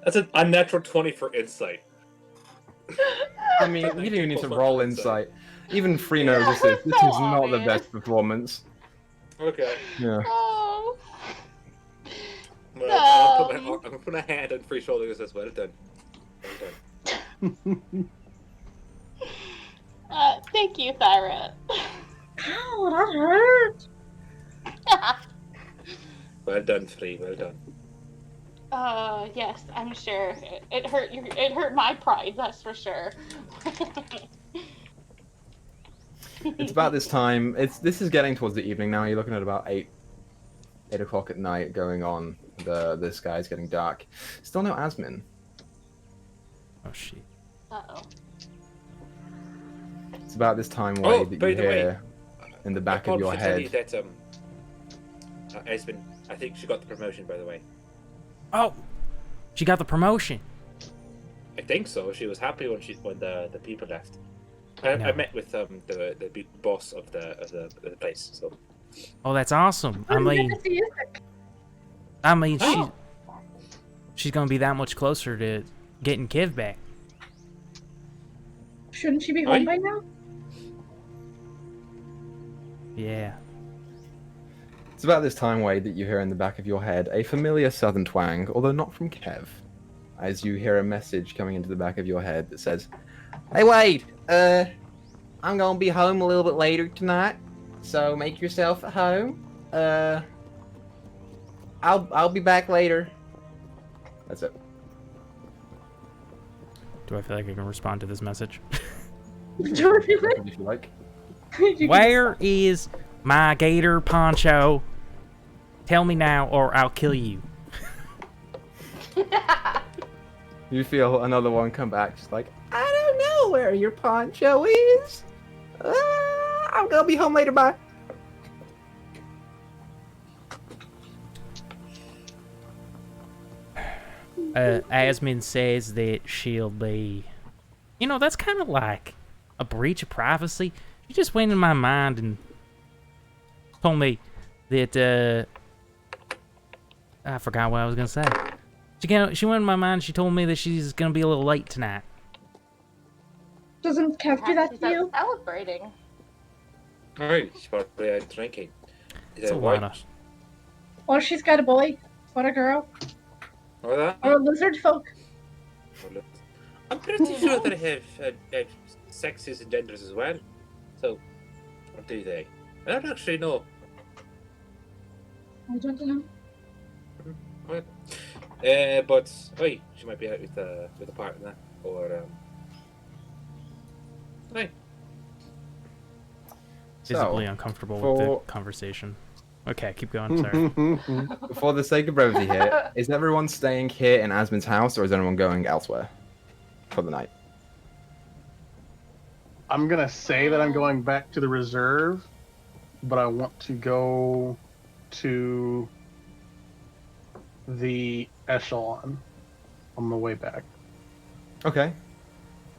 That's an unnatural 20 for insight. I mean, you don't even need to roll insight. Even Free knows this so is not the obvious. best performance. Okay. Yeah. Oh. Well, I'm gonna put my hand on Free's shoulder and says, well done. Well done. Thank you, Thyra. Ow, that hurt. Well done, Free. Well done. Yes, I'm sure. It hurt my pride, that's for sure. It's about this time. This is getting towards the evening now. You're looking at about 8 o'clock at night going on. The sky's getting dark. Still no Asmin. Oh shit. Uh-oh. It's about this time, Wade, that by you the way, hear in the back of your I tell you head. that Espen, I think she got the promotion. By the way, Oh, she got the promotion. I think so. She was happy when the people left. I No. met with the big boss of the place. So Oh, that's awesome. I I'm good mean, to see you. Oh. she's gonna be that much closer to getting Kiv back. Shouldn't she be home by now? Yeah. It's about this time, Wade, that you hear in the back of your head a familiar southern twang, although not from Kev, as you hear a message coming into the back of your head that says, "Hey, Wade, I'm gonna be home a little bit later tonight, so make yourself at home. I'll be back later." That's it. Do I feel like I can respond to this message? If you like. Where is my gator poncho? Tell me now, or I'll kill you. You feel another one come back, just like, "I don't know where your poncho is. I'm gonna be home later, bye." Asmin says that she'll be... You know, that's kind of like a breach of privacy. She just went in my mind and told me that, I forgot what I was going to say. She went in my mind and she told me that she's going to be a little late tonight. Doesn't Kev do that She's to out you? celebrating. Alright, she's probably out drinking. It's a lot of... Or she's got a boy. What a girl. Or that? Or a lizard folk. I'm pretty sure that I have sexes and genders as well. So, or do they? I don't actually know. I don't know. But she might be out with a partner, or Visibly So, uncomfortable with for- the conversation. Okay, keep going, sorry. For the sake of brevity here, is everyone staying here in Asmin's house, or is anyone going elsewhere for the night? I'm gonna say that I'm going back to the reserve, but I want to go to the echelon on the way back. Okay.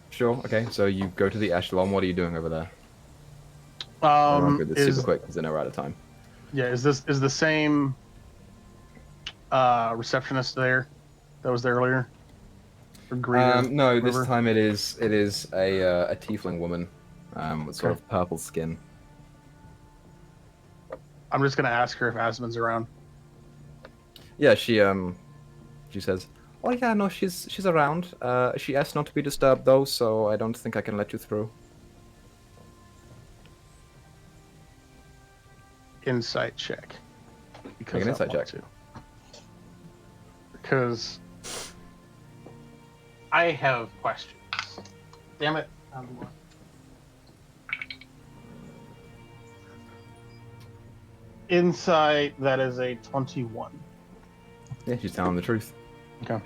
Sure. Okay. So you go to the echelon. What are you doing over there? I'll run through this super quick because I know we're out of time. Yeah, is the same receptionist there that was there earlier? Or greeter, No, this whatever? time it is a tiefling woman with sort of purple skin. I'm just gonna ask her if Asmin's around. Yeah, she says, "Oh yeah, no, she's around. She asked not to be disturbed though, so I don't think I can let you through." Insight check. Make an insight check. Because I have questions. Damn it. Insight, that is a 21. Yeah, she's telling the truth. Okay.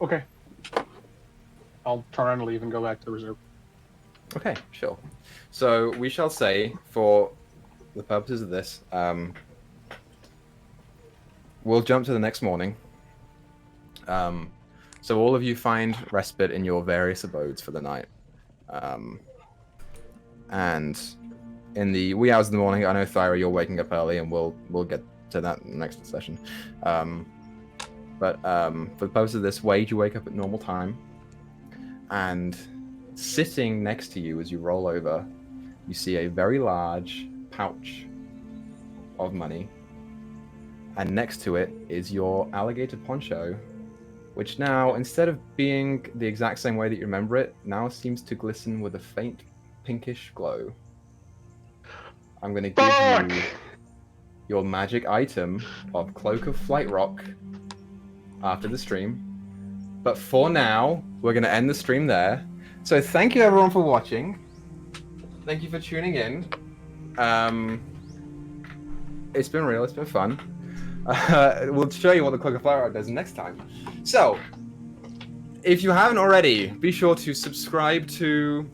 Okay. I'll turn around and leave and go back to the reserve. Okay, sure. So we shall say, for the purposes of this, we'll jump to the next morning. So all of you find respite in your various abodes for the night. And in the wee hours of the morning, I know, Thyra, you're waking up early, and we'll get to that in the next session. But for the purpose of this, Wade, you wake up at normal time, and sitting next to you as you roll over, you see a very large pouch of money, and next to it is your alligator poncho, which now, instead of being the exact same way that you remember it, now seems to glisten with a faint pinkish glow. I'm going to give you your magic item of Cloak of Flight Rock after the stream. But for now, we're going to end the stream there. So thank you everyone for watching. Thank you for tuning in. It's been real. It's been fun. We'll show you what the Cloak of Fire does next time. So, if you haven't already, be sure to subscribe to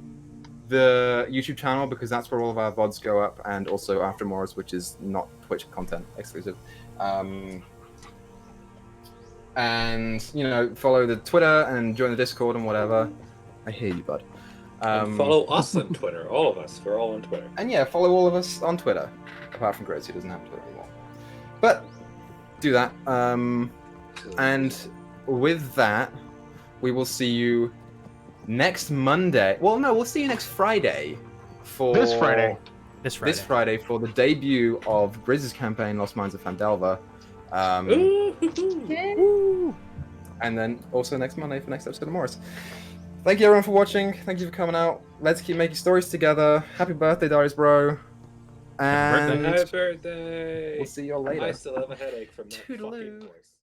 the YouTube channel because that's where all of our VODs go up, and also after Emoris, which is not Twitch content exclusive. And follow the Twitter and join the Discord and whatever. I hear you, bud. And follow us on Twitter. All of us. We're all on Twitter. And yeah, follow all of us on Twitter, apart from Griz, who doesn't have Twitter anymore. But do that. And with that, we will see you next Monday. Well, no, we'll see you next Friday for This Friday for the debut of Griz's campaign, Lost Mines of Fandelver. And then also next Monday for next episode of Morris. Thank you everyone for watching. Thank you for coming out. Let's keep making stories together. Happy birthday, Darius, bro. And Happy birthday. we'll see you all later. I still have a headache from that Toodaloo. fucking voice.